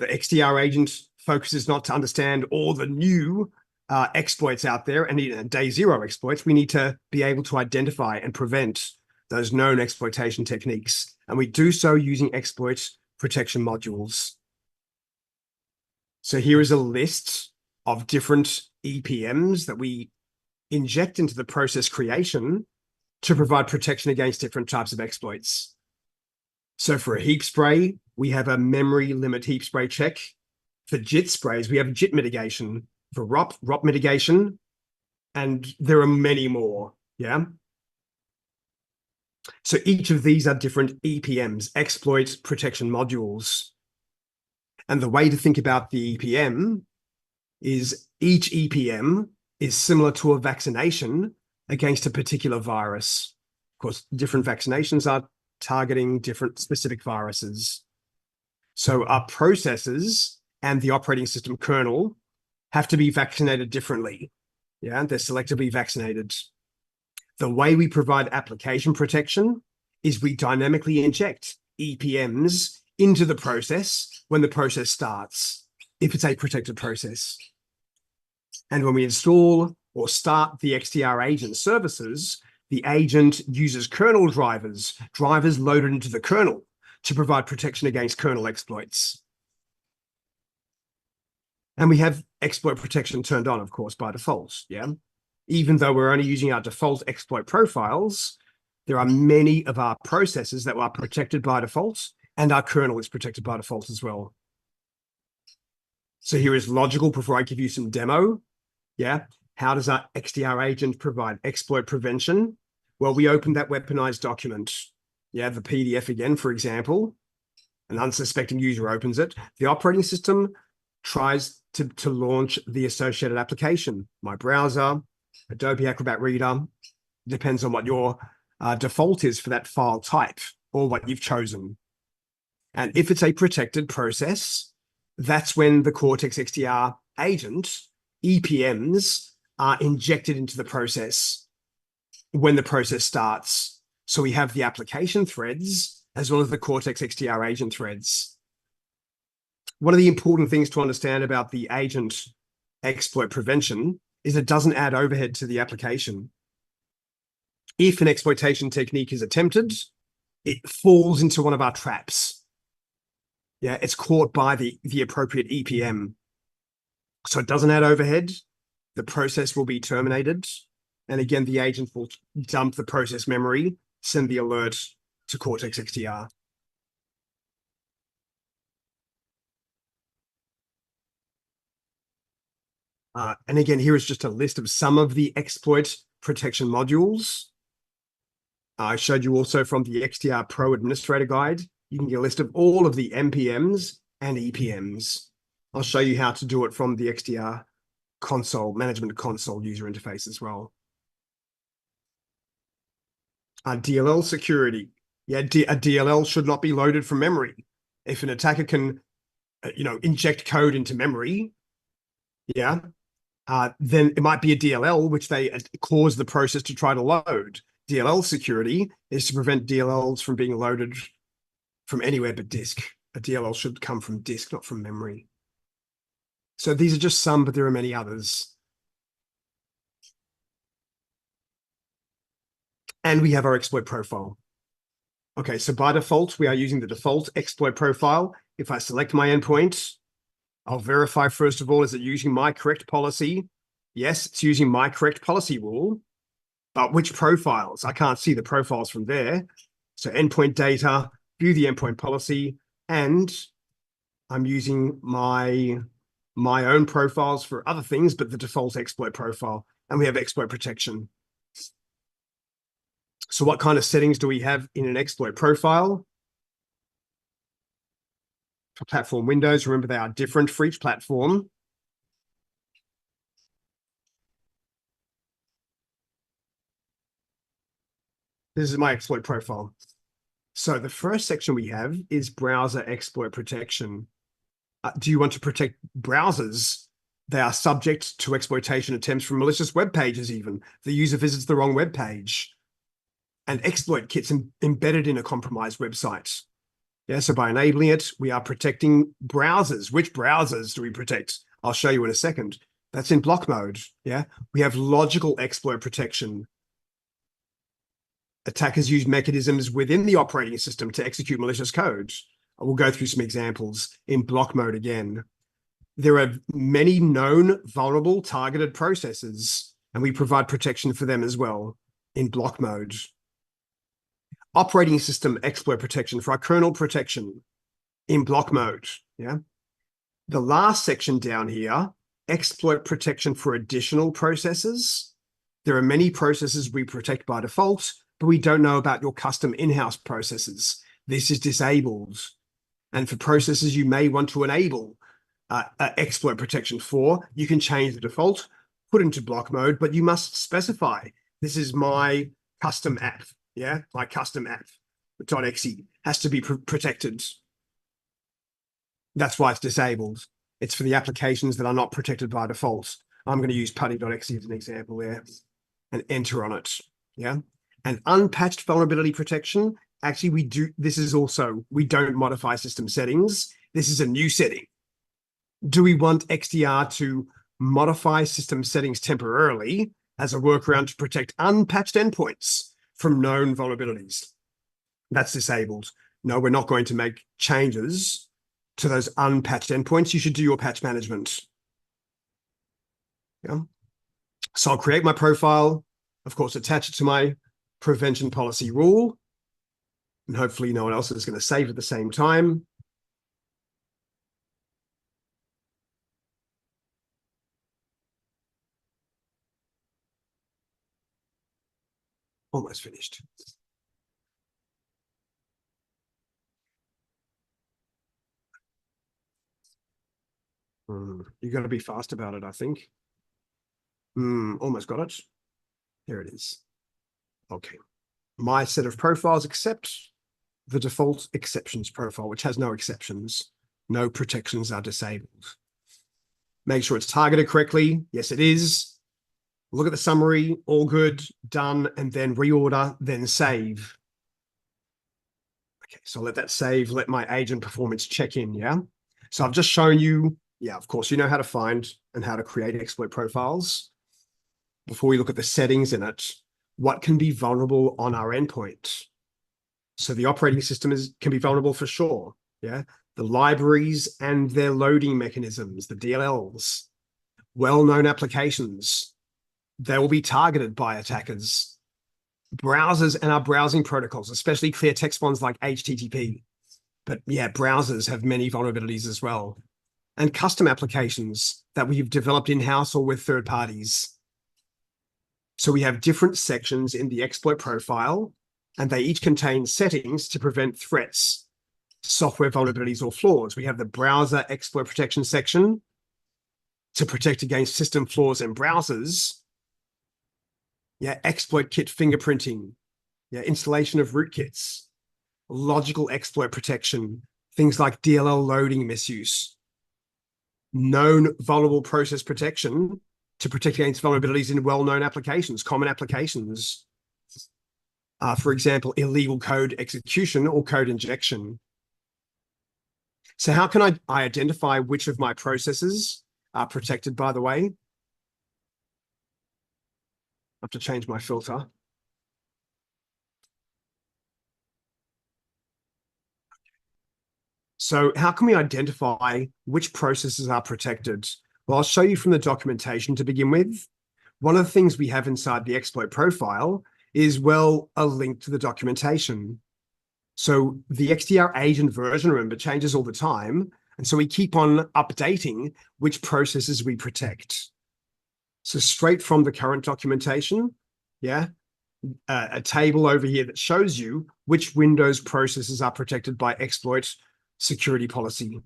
The XDR agent focuses not to understand all the new exploits out there and day zero exploits. We need to be able to identify and prevent those known exploitation techniques. And we do so using exploit protection modules. So here is a list of different EPMs that we inject into the process creation to provide protection against different types of exploits. So for a heap spray, we have a memory limit heap spray check. For JIT sprays, we have JIT mitigation. For ROP mitigation, and there are many more, yeah? So each of these are different EPMs, exploit protection modules. And the way to think about the EPM is each EPM is similar to a vaccination against a particular virus. Of course, different vaccinations are targeting different specific viruses. So our processes and the operating system kernel have to be vaccinated differently. Yeah, they're selectively vaccinated. The way we provide application protection is we dynamically inject EPMs into the process when the process starts, if it's a protected process. And when we install or start the XDR agent services, the agent uses kernel drivers loaded into the kernel to provide protection against kernel exploits. And we have exploit protection turned on, of course, by default, yeah? Even though we're only using our default exploit profiles, there are many of our processes that are protected by default, and our kernel is protected by default as well. So here is logical before I give you some demo, yeah? How does our XDR agent provide exploit prevention? Well, we open that weaponized document, yeah, the PDF again, for example. An unsuspecting user opens it. The operating system tries to launch the associated application. My browser, Adobe Acrobat Reader, depends on what your default is for that file type or what you've chosen. And if it's a protected process, that's when the Cortex XDR agent, EPMs, are injected into the process when the process starts. So we have the application threads as well as the Cortex XDR agent threads. One of the important things to understand about the agent exploit prevention is it doesn't add overhead to the application. If an exploitation technique is attempted, it falls into one of our traps. Yeah, it's caught by the appropriate EPM. So it doesn't add overhead. The process will be terminated. And again, the agent will dump the process memory, send the alert to Cortex XDR. And again, here is just a list of some of the exploit protection modules. I showed you also from the XDR Pro Administrator Guide. You can get a list of all of the MPMs and EPMs. I'll show you how to do it from the XDR console, management console user interface as well. DLL security. Yeah, a DLL should not be loaded from memory. If an attacker can, inject code into memory, yeah, then it might be a DLL, which they cause the process to try to load. DLL security is to prevent DLLs from being loaded from anywhere but disk. A DLL should come from disk, not from memory. So these are just some, but there are many others. And we have our exploit profile. Okay, so by default, we are using the default exploit profile. If I select my endpoint, I'll verify, first of all, is it using my correct policy? Yes, it's using my correct policy rule. But which profiles? I can't see the profiles from there. So endpoint data, view the endpoint policy, and I'm using my own profiles for other things, but the default exploit profile. And we have exploit protection. So what kind of settings do we have in an exploit profile? For platform windows, remember they are different for each platform. This is my exploit profile. So the first section we have is browser exploit protection. Do you want to protect browsers? They are subject to exploitation attempts from malicious web pages even. The user visits the wrong web page. And exploit kits embedded in a compromised website. Yeah, so by enabling it, we are protecting browsers. Which browsers do we protect? I'll show you in a second. That's in block mode. Yeah, we have logical exploit protection. Attackers use mechanisms within the operating system to execute malicious code. I will go through some examples in block mode again. There are many known vulnerable targeted processes, and we provide protection for them as well in block mode. Operating system exploit protection for our kernel protection in block mode. Yeah. The last section down here, exploit protection for additional processes. There are many processes we protect by default, but we don't know about your custom in-house processes. This is disabled. And for processes you may want to enable exploit protection for, you can change the default, put into block mode, but you must specify, this is my custom app. Yeah, my custom app .exe has to be protected. That's why it's disabled. It's for the applications that are not protected by default. I'm going to use putty.exe as an example there and enter on it. Yeah. And unpatched vulnerability protection. Actually, we don't modify system settings. This is a new setting. Do we want XDR to modify system settings temporarily as a workaround to protect unpatched endpoints from known vulnerabilities? That's disabled. No, we're not going to make changes to those unpatched endpoints. You should do your patch management. Yeah. So I'll create my profile, of course, attach it to my prevention policy rule, and hopefully no one else is going to save at the same time. Almost finished. You got to be fast about it, I think. Almost got it. There it is. Okay. My set of profiles except the default exceptions profile, which has no exceptions. No protections are disabled. Make sure it's targeted correctly. Yes, it is. Look at the summary. All good. Done. And then reorder, then save. Okay, so I'll let that save. Let my agent performance check in, yeah? So I've just shown you, yeah, of course, you know how to find and how to create exploit profiles. Before we look at the settings in it, what can be vulnerable on our endpoint? So the operating system can be vulnerable for sure, yeah? The libraries and their loading mechanisms, the DLLs, well-known applications, they will be targeted by attackers. Browsers and our browsing protocols, especially clear text ones like HTTP. But yeah, browsers have many vulnerabilities as well. And custom applications that we've developed in-house or with third parties. So we have different sections in the exploit profile, and they each contain settings to prevent threats, software vulnerabilities, or flaws. We have the browser exploit protection section to protect against system flaws and browsers. Yeah, exploit kit fingerprinting. Yeah, installation of rootkits. Logical exploit protection. Things like DLL loading misuse. Known vulnerable process protection to protect against vulnerabilities in well-known applications, common applications. For example, illegal code execution or code injection. So how can I identify which of my processes are protected, by the way? I have to change my filter. So how can we identify which processes are protected? Well, I'll show you from the documentation to begin with. One of the things we have inside the exploit profile is, well, a link to the documentation. So the XDR agent version, remember, changes all the time. And so we keep on updating which processes we protect. So straight from the current documentation, yeah, a table over here that shows you which Windows processes are protected by exploit security policy.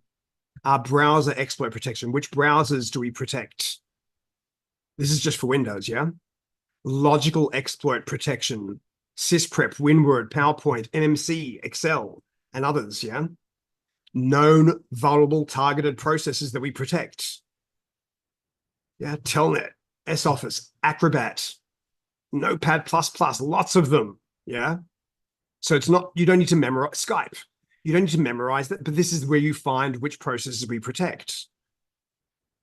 Our browser exploit protection, which browsers do we protect? This is just for Windows, yeah? Logical exploit protection, sysprep, WinWord, PowerPoint, NMC, Excel, and others, yeah? Known vulnerable targeted processes that we protect. Yeah, Telnet, S-Office, Acrobat, Notepad++, lots of them, yeah? So it's not, you don't need to memorize Skype. You don't need to memorize that, but this is where you find which processes we protect.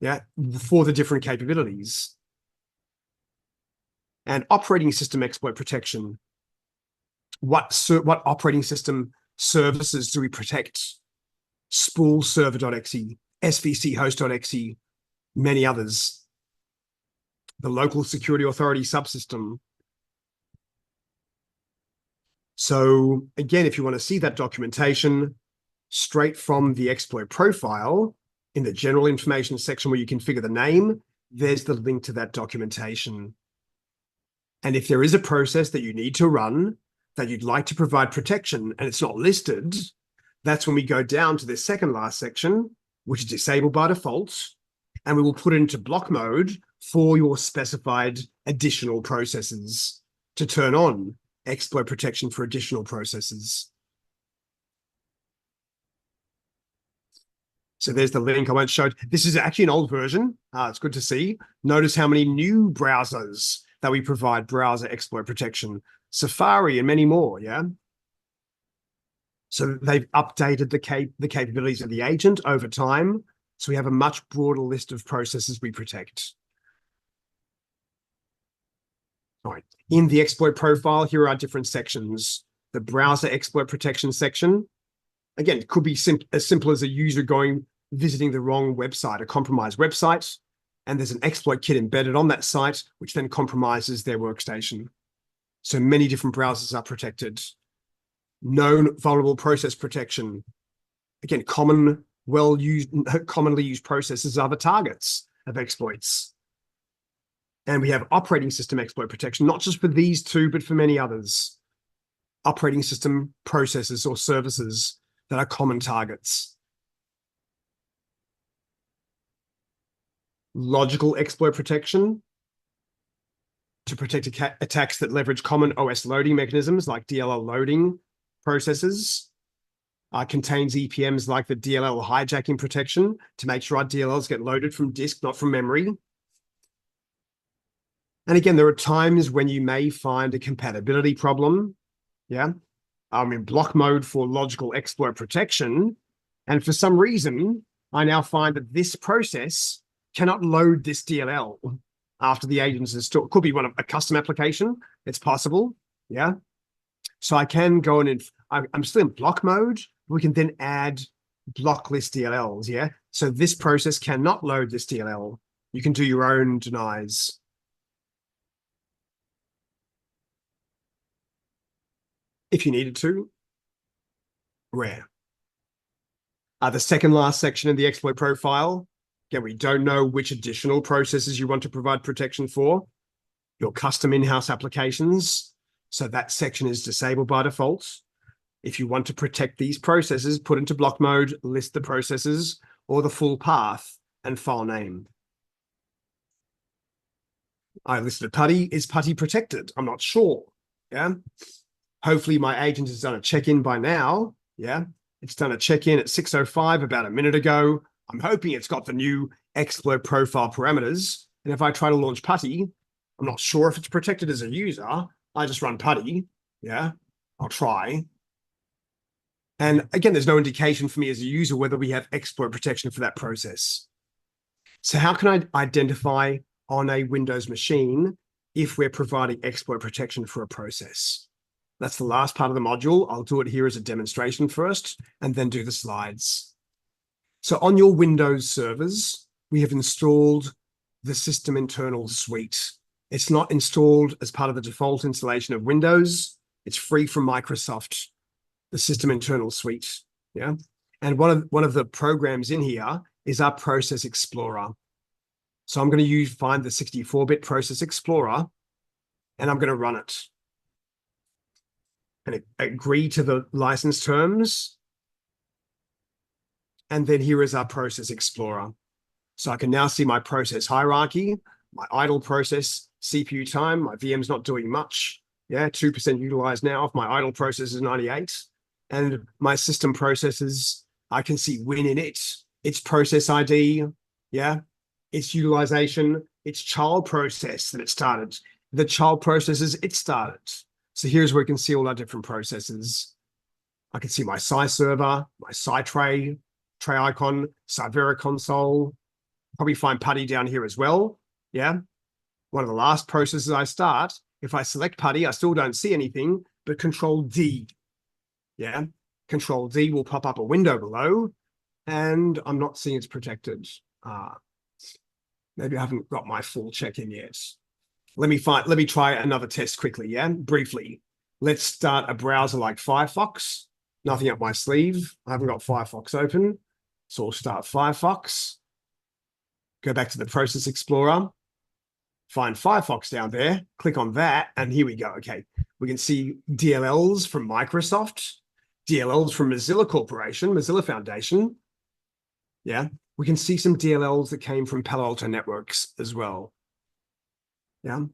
Yeah, for the different capabilities. And operating system exploit protection. What operating system services do we protect? Spool server.exe, SVC host.exe, many others. The local security authority subsystem. So again, if you want to see that documentation straight from the exploit profile, in the general information section where you configure the name, there's the link to that documentation. And if there is a process that you need to run that you'd like to provide protection and it's not listed, that's when we go down to this second last section, which is disabled by default, and we will put it into block mode for your specified additional processes to turn on exploit protection for additional processes. So there's the link I won't show. This is actually an old version. It's good to see. Notice how many new browsers that we provide browser exploit protection, Safari and many more, yeah? So they've updated the capabilities of the agent over time. So we have a much broader list of processes we protect. All right. In the exploit profile, here are different sections. The browser exploit protection section. Again, it could be as simple as a user visiting the wrong website, a compromised website, and there's an exploit kit embedded on that site, which then compromises their workstation. So many different browsers are protected. Known vulnerable process protection. Again, commonly used processes are the targets of exploits. And we have operating system exploit protection, not just for these two, but for many others. Operating system processes or services that are common targets. Logical exploit protection to protect attacks that leverage common OS loading mechanisms like DLL loading processes. Contains EPMs like the DLL hijacking protection to make sure our DLLs get loaded from disk, not from memory. And again, there are times when you may find a compatibility problem. Yeah, I'm in block mode for logical exploit protection. And for some reason, I now find that this process cannot load this DLL after the agent is installed. It could be a custom application. It's possible. Yeah. So I can go in and I'm still in block mode. We can then add block list DLLs. Yeah. So this process cannot load this DLL. You can do your own denies. If you needed to. Rare. The second last section in the exploit profile. Again, we don't know which additional processes you want to provide protection for. Your custom in-house applications. So that section is disabled by default. If you want to protect these processes, put into block mode, list the processes or the full path and file name. I listed PuTTY. Is PuTTY protected? I'm not sure. Yeah. Hopefully my agent has done a check-in by now. Yeah. It's done a check-in at 6:05 about a minute ago. I'm hoping it's got the new exploit profile parameters. And if I try to launch PuTTY, I'm not sure if it's protected as a user. I just run PuTTY. Yeah. I'll try. And again, there's no indication for me as a user whether we have exploit protection for that process. So how can I identify on a Windows machine if we're providing exploit protection for a process? That's the last part of the module. I'll do it here as a demonstration first and then do the slides. So on your Windows servers, we have installed the System Internal Suite. It's not installed as part of the default installation of Windows. It's free from Microsoft, the System Internal Suite. Yeah. And one of the programs in here is our Process Explorer. So I'm going to find the 64-bit Process Explorer and I'm going to run it. And agree to the license terms. And then here is our Process Explorer. So I can now see my process hierarchy, my idle process, CPU time, my VM's not doing much. Yeah, 2% utilized now. If my idle process is 98. And my system processes, I can see when in it, its process ID, yeah, its utilization, its child process that it started, the child processes it started. So here's where we can see all our different processes. I can see my Sci server, my Sci tray icon, Cyvera console. Probably find PuTTY down here as well. Yeah. One of the last processes I start, if I select PuTTY, I still don't see anything, but Control D. Yeah. Control D will pop up a window below, and I'm not seeing it's protected. Maybe I haven't got my full check-in yet. Let me try another test quickly, yeah? Briefly. Let's start a browser like Firefox. Nothing up my sleeve. I haven't got Firefox open. So we'll start Firefox. Go back to the Process Explorer. Find Firefox down there. Click on that, and here we go. Okay, we can see DLLs from Microsoft, DLLs from Mozilla Corporation, Mozilla Foundation. Yeah, we can see some DLLs that came from Palo Alto Networks as well. Yeah,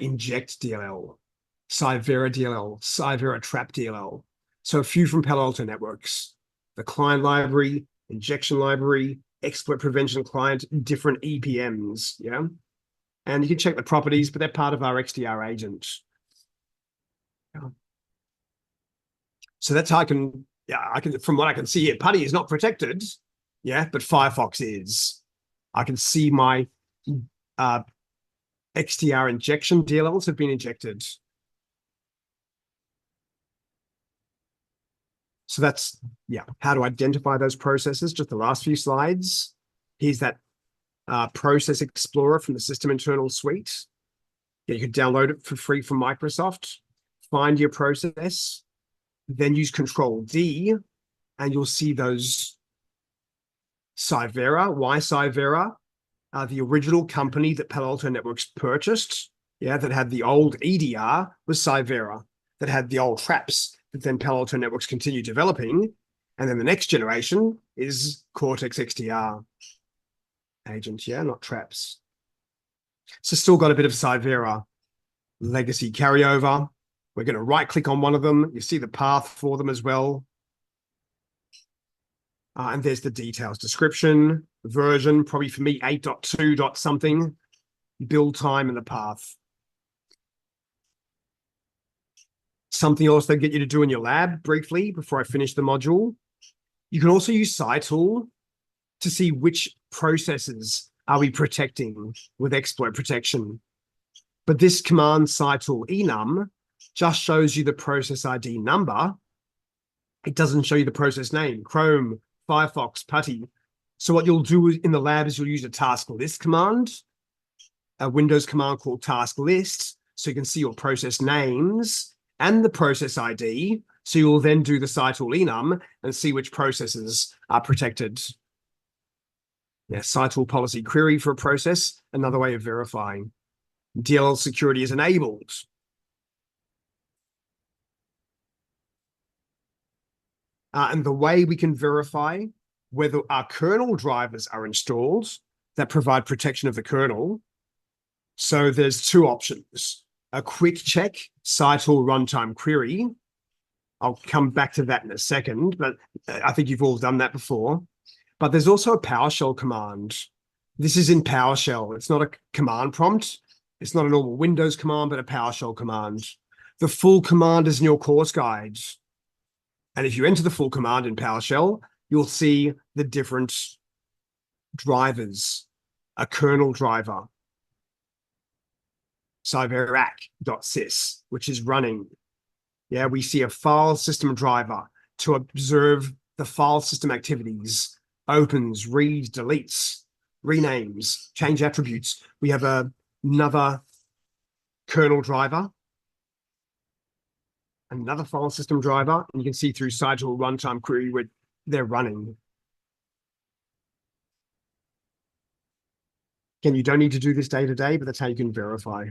Inject DLL, Cyvera DLL, Cyvera Trap DLL. So a few from Palo Alto Networks. The client library, injection library, exploit prevention client, different EPMs. Yeah, and you can check the properties, but they're part of our XDR agent. Yeah. So that's how I can, from what I can see here, PuTTY is not protected. Yeah, but Firefox is. I can see my XDR injection DLLs have been injected. So that's, how to identify those processes. Just the last few slides. Here's that Process Explorer from the System Internal Suite. Yeah, you can download it for free from Microsoft. Find your process, then use Control D, and you'll see those Cyvera. Why Cyvera? The original company that Palo Alto Networks purchased, that had the old EDR was Cyvera, that had the old traps that then Palo Alto Networks continued developing. And then the next generation is Cortex XDR agent, not traps. So still got a bit of Cyvera legacy carryover. We're going to right click on one of them. You see the path for them as well. And there's the details, description, version, probably for me 8.2 something, build time and the path. Something else they get you to do in your lab briefly before I finish the module. You can also use SciTool to see which processes are we protecting with exploit protection. But this command SciTool enum just shows you the process ID number. It doesn't show you the process name, Chrome, Firefox, PuTTY. So what you'll do in the lab is you'll use a task list command, a Windows command called task list, so you can see your process names and the process ID. So you'll then do the SciTool enum and see which processes are protected. SciTool policy query for a process, another way of verifying. DLL security is enabled. And the way we can verify whether our kernel drivers are installed that provide protection of the kernel. So there's two options. A quick check, SciTool runtime query. I'll come back to that in a second, but I think you've all done that before. But there's also a PowerShell command. This is in PowerShell. It's not a command prompt. It's not a normal Windows command, but a PowerShell command. The full command is in your course guide. And if you enter the full command in PowerShell, you'll see the different drivers. A kernel driver, cyverac.sys, which is running. We see a file system driver to observe the file system activities, opens, reads, deletes, renames, change attributes. We have another kernel driver, another file system driver, and you can see through SciTool runtime query where they're running. Again, you don't need to do this day to day, but that's how you can verify.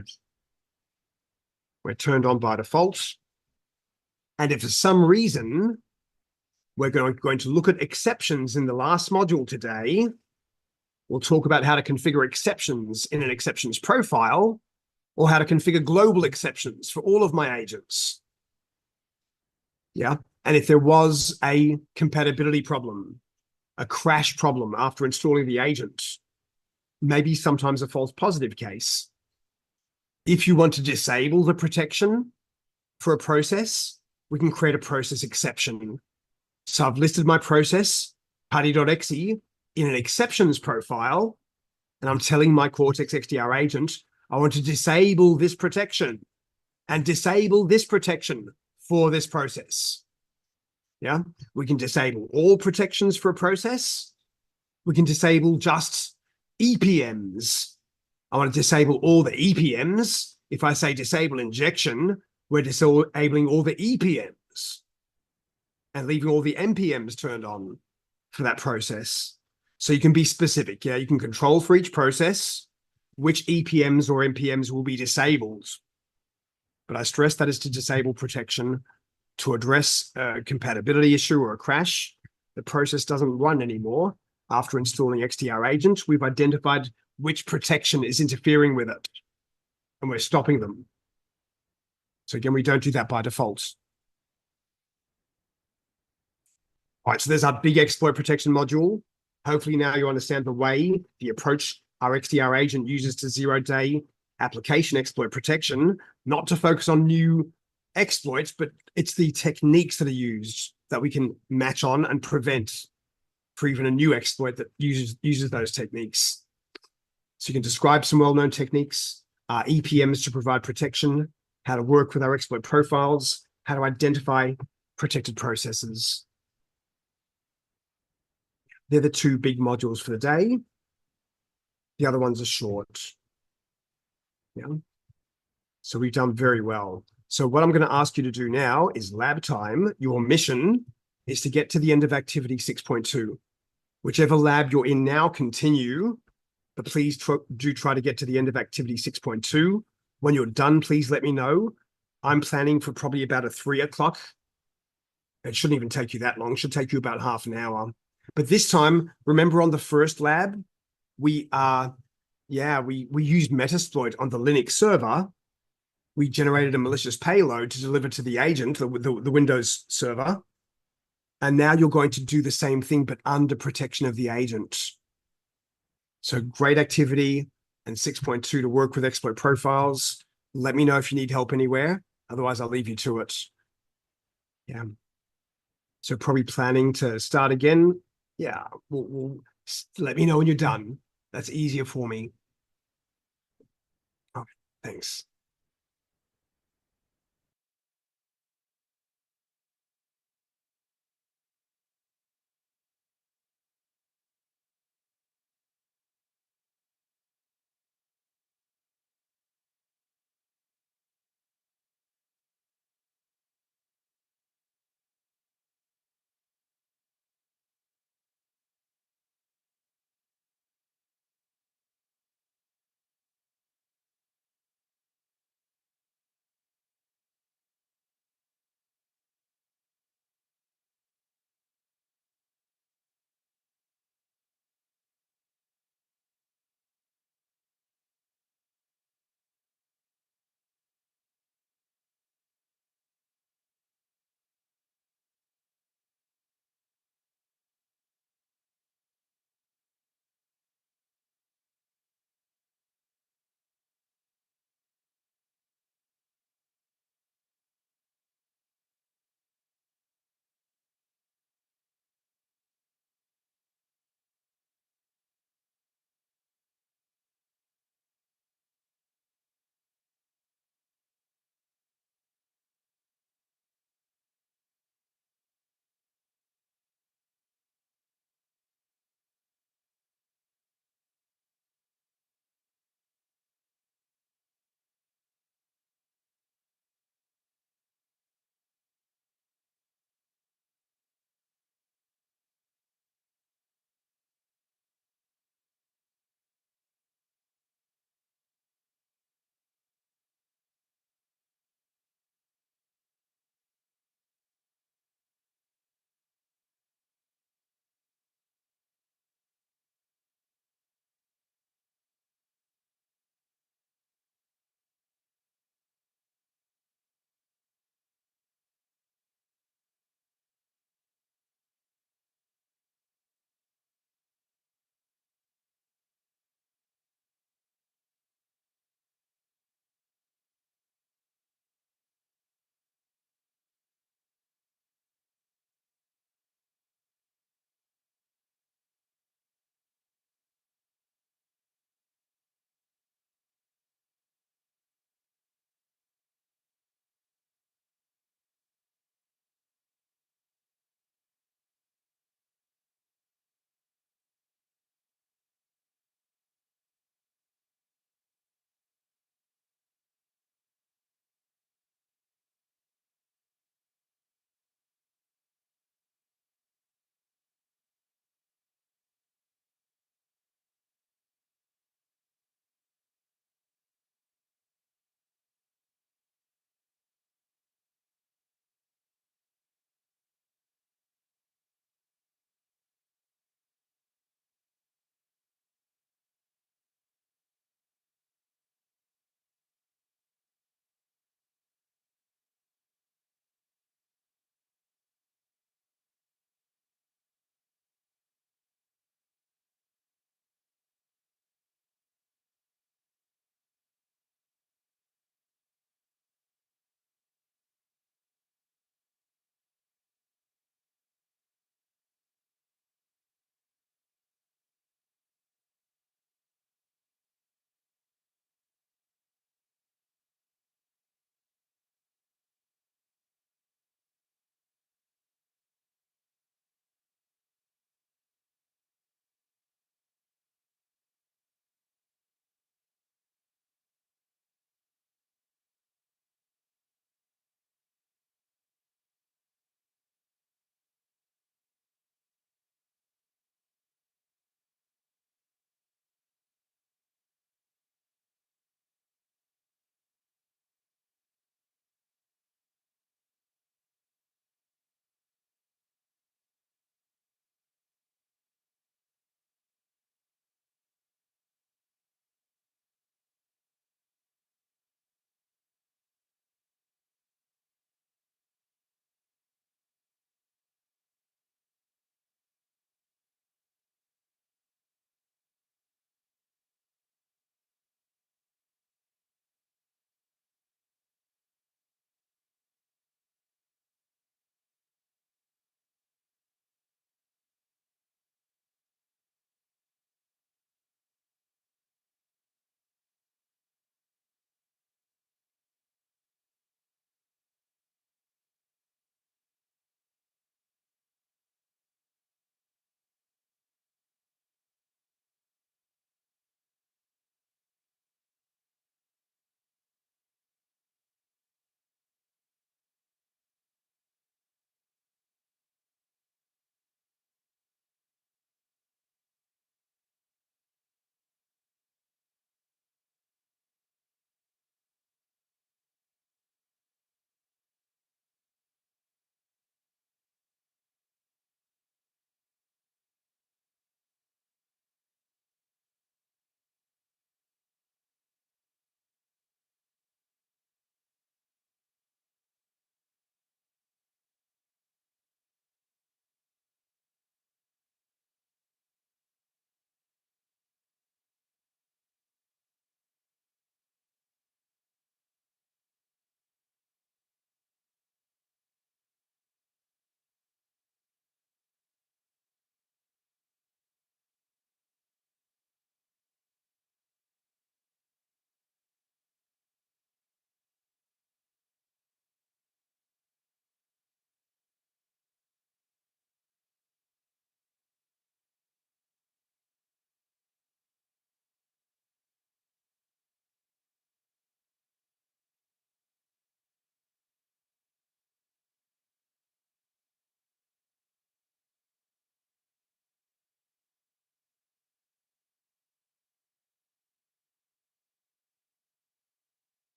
We're turned on by default. And if for some reason we're going to look at exceptions in the last module today, we'll talk about how to configure exceptions in an exceptions profile or how to configure global exceptions for all of my agents. And if there was a compatibility problem, a crash problem after installing the agent, maybe sometimes a false positive case. If you want to disable the protection for a process, we can create a process exception. So I've listed my process, putty.exe, in an exceptions profile, and I'm telling my Cortex XDR agent, I want to disable this protection and disable this protection for this process. Yeah, we can disable all protections for a process. We can disable just EPMs. I want to disable all the EPMs. If I say disable injection, we're disabling all the EPMs and leaving all the NPMs turned on for that process. So you can be specific. Yeah, you can control for each process which EPMs or NPMs will be disabled. But I stress that is to disable protection to address a compatibility issue or a crash. The process doesn't run anymore after installing XDR agent. We've identified which protection is interfering with it, and we're stopping them. So again, we don't do that by default. All right, so there's our big exploit protection module. Hopefully now you understand the approach our XDR agent uses to zero-day application exploit protection, not to focus on new exploits, but it's the techniques that are used that we can match on and prevent for even a new exploit that uses those techniques. So you can describe some well-known techniques, EPMs to provide protection, how to work with our exploit profiles, how to identify protected processes. They're the two big modules for the day. The other ones are short. Yeah. So we've done very well. So what I'm going to ask you to do now is lab time. Your mission is to get to the end of activity 6.2. Whichever lab you're in now, continue, but please do try to get to the end of activity 6.2. When you're done, please let me know. I'm planning for probably about a 3 o'clock. It shouldn't even take you that long. It should take you about half an hour. But this time, remember on the first lab, we used Metasploit on the Linux server. We generated a malicious payload to deliver to the agent, the Windows server. And now you're going to do the same thing, but under protection of the agent. So great activity and 6.2 to work with exploit profiles. Let me know if you need help anywhere. Otherwise, I'll leave you to it. Yeah. So probably planning to start again. Yeah, we'll let me know when you're done. That's easier for me. Okay, thanks.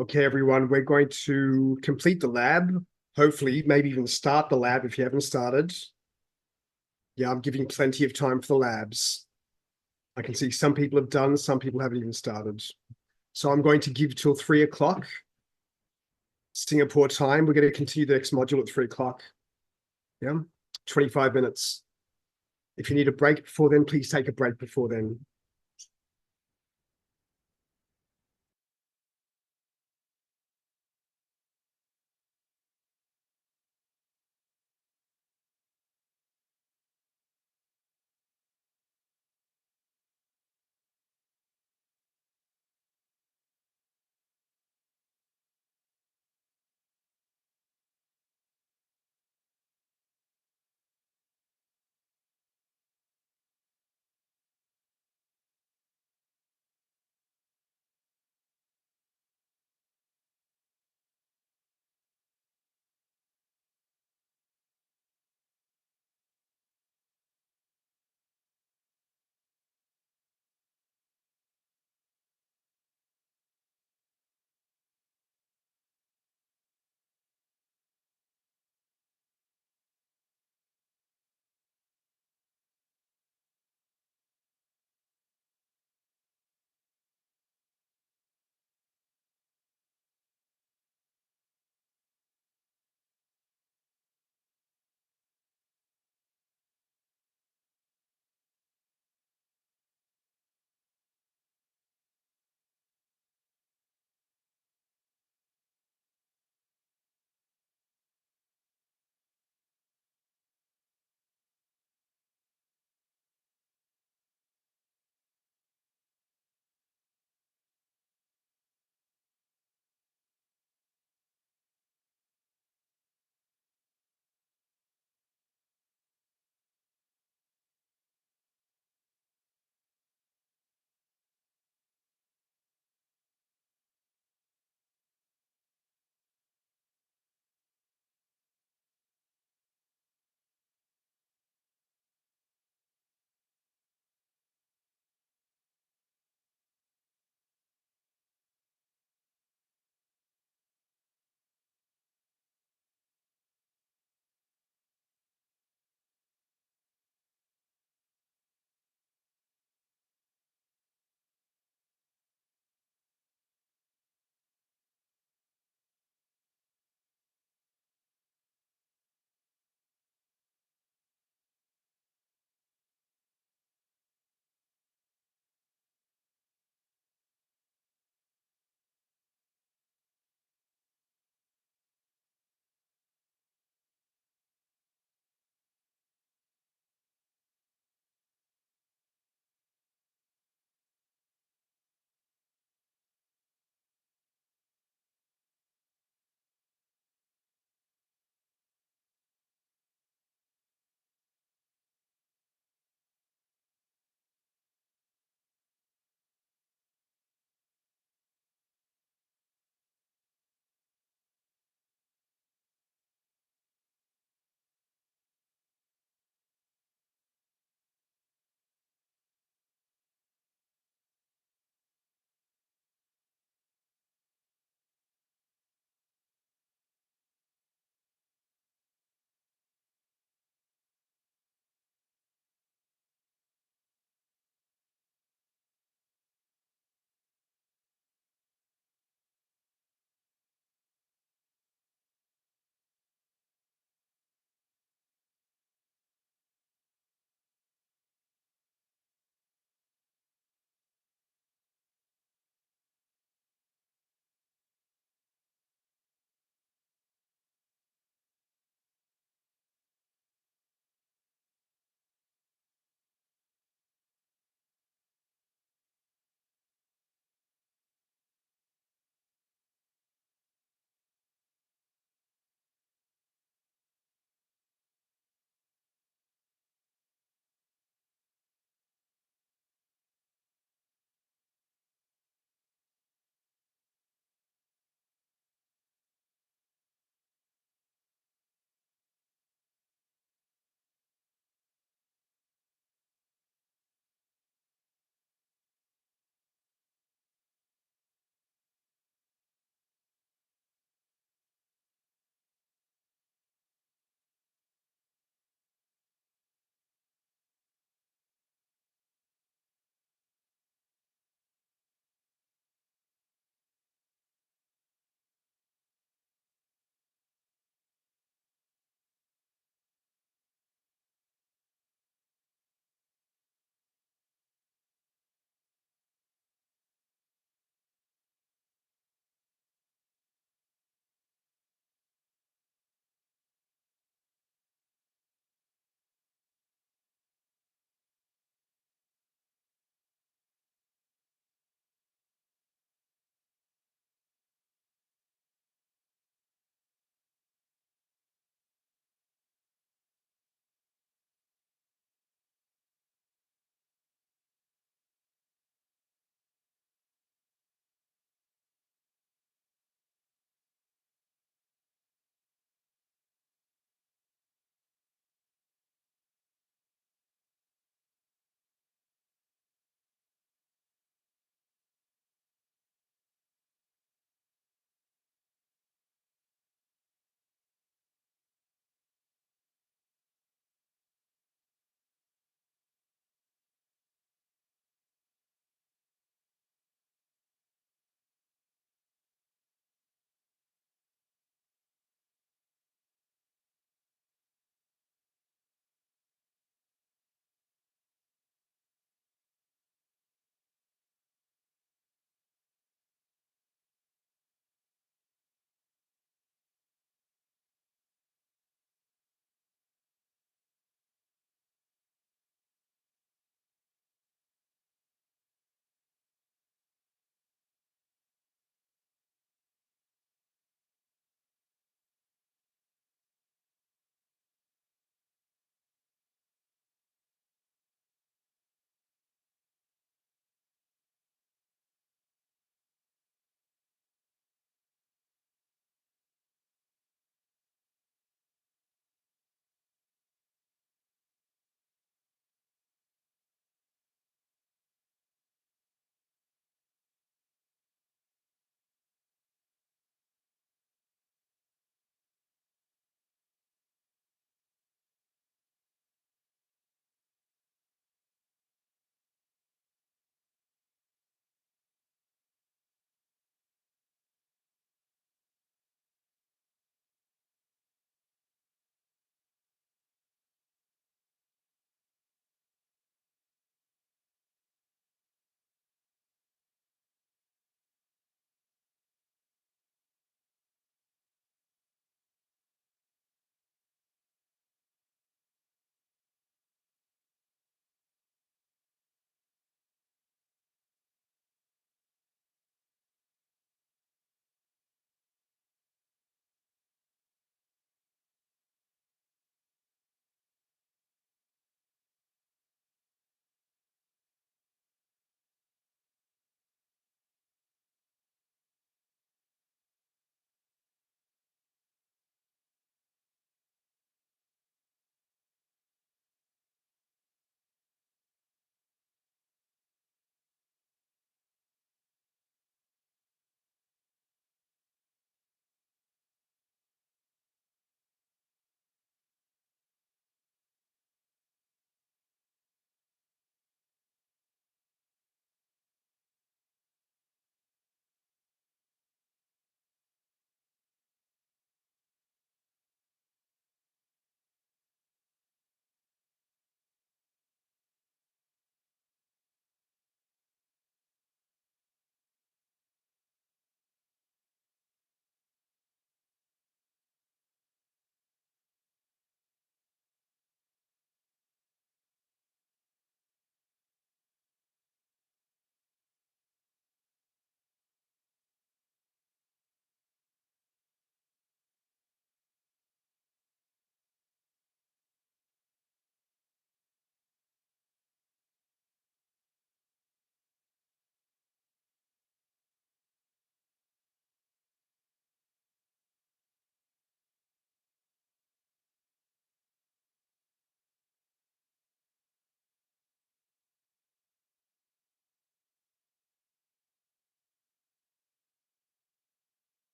Okay, everyone, we're going to complete the lab. Hopefully, maybe even start the lab if you haven't started. Yeah, I'm giving plenty of time for the labs. I can see some people have done, some people haven't even started. So I'm going to give till 3 o'clock Singapore time. We're going to continue the next module at 3 o'clock. Yeah, 25 minutes. If you need a break before then, please take a break before then.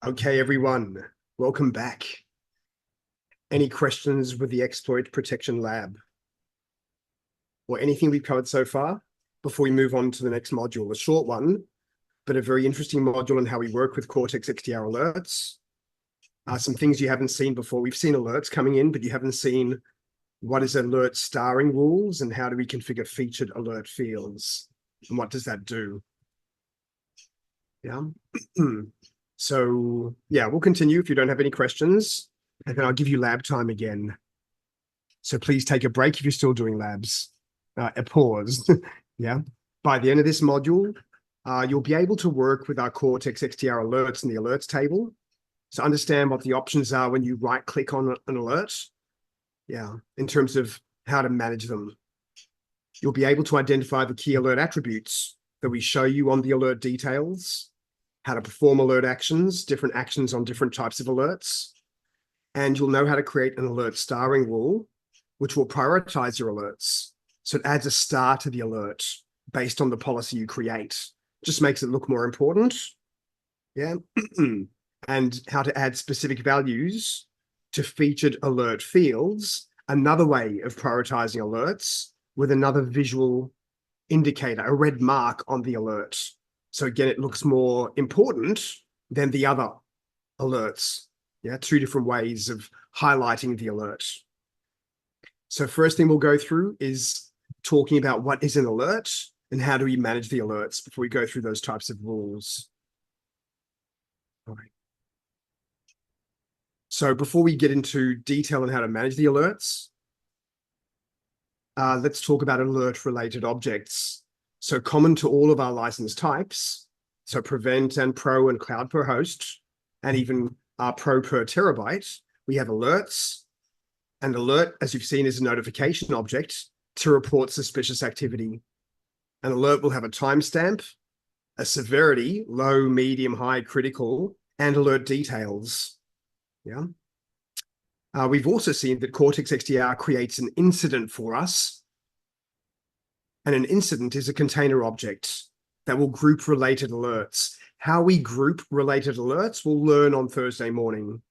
Okay, everyone, welcome back. Any questions with the Exploit Protection Lab? Or anything we've covered so far before we move on to the next module? A short one, but a very interesting module on how we work with Cortex XDR alerts. Some things you haven't seen before. We've seen alerts coming in, but you haven't seen what is alert starring rules and how do we configure featured alert fields and what does that do? Yeah. So yeah, we'll continue if you don't have any questions, and then I'll give you lab time again. So please take a break if you're still doing labs. A pause. Yeah. By the end of this module, you'll be able to work with our Cortex XDR alerts in the alerts table. So understand what the options are when you right click on an alert. Yeah, in terms of how to manage them. You'll be able to identify the key alert attributes that we show you on the alert details, how to perform alert actions, different actions on different types of alerts, and you'll know how to create an alert starring rule, which will prioritize your alerts. So it adds a star to the alert based on the policy you create. Just makes it look more important. Yeah. And how to add specific values to featured alert fields, another way of prioritizing alerts with another visual indicator, a red mark on the alert. So again, it looks more important than the other alerts. Yeah, two different ways of highlighting the alert. So first thing we'll go through is talking about what is an alert and how do we manage the alerts before we go through those types of rules. All right. So before we get into detail on how to manage the alerts, let's talk about alert-related objects. So common to all of our license types, so Prevent and Pro and Cloud per host, and even Pro per terabyte, we have alerts. And alert, as you've seen, is a notification object to report suspicious activity. An alert will have a timestamp, a severity, low, medium, high, critical, and alert details. Yeah. We've also seen that Cortex XDR creates an incident for us. And an incident is a container object that will group related alerts. How we group related alerts, we'll learn on Thursday morning.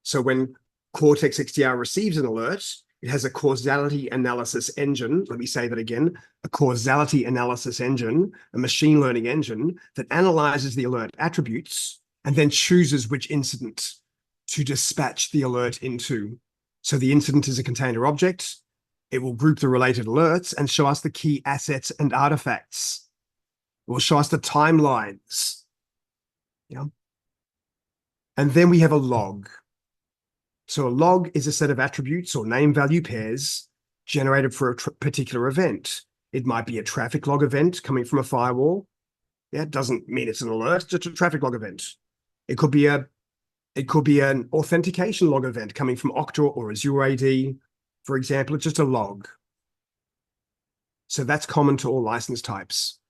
So when Cortex XDR receives an alert, it has a causality analysis engine. Let me say that again, a causality analysis engine, a machine learning engine that analyzes the alert attributes and then chooses which incident to dispatch the alert into. So the incident is a container object. It will group the related alerts and show us the key assets and artifacts. It will show us the timelines. Yeah. And then we have a log. So a log is a set of attributes or name value pairs generated for a particular event. It might be a traffic log event coming from a firewall. Yeah, it doesn't mean it's an alert, just a traffic log event. It could be an authentication log event coming from Okta or Azure AD. For example, it's just a log. So that's common to all license types.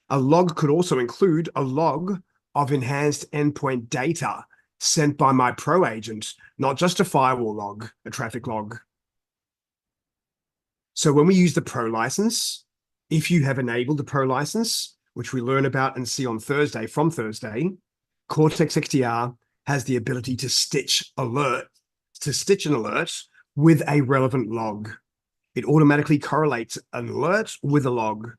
A log could also include a log of enhanced endpoint data sent by my Pro agent, not just a firewall log, a traffic log. So when we use the Pro license, if you have enabled the Pro license, which we learn about and see on Thursday, from Thursday, Cortex XDR has the ability to stitch an alert with a relevant log. It automatically correlates an alert with a log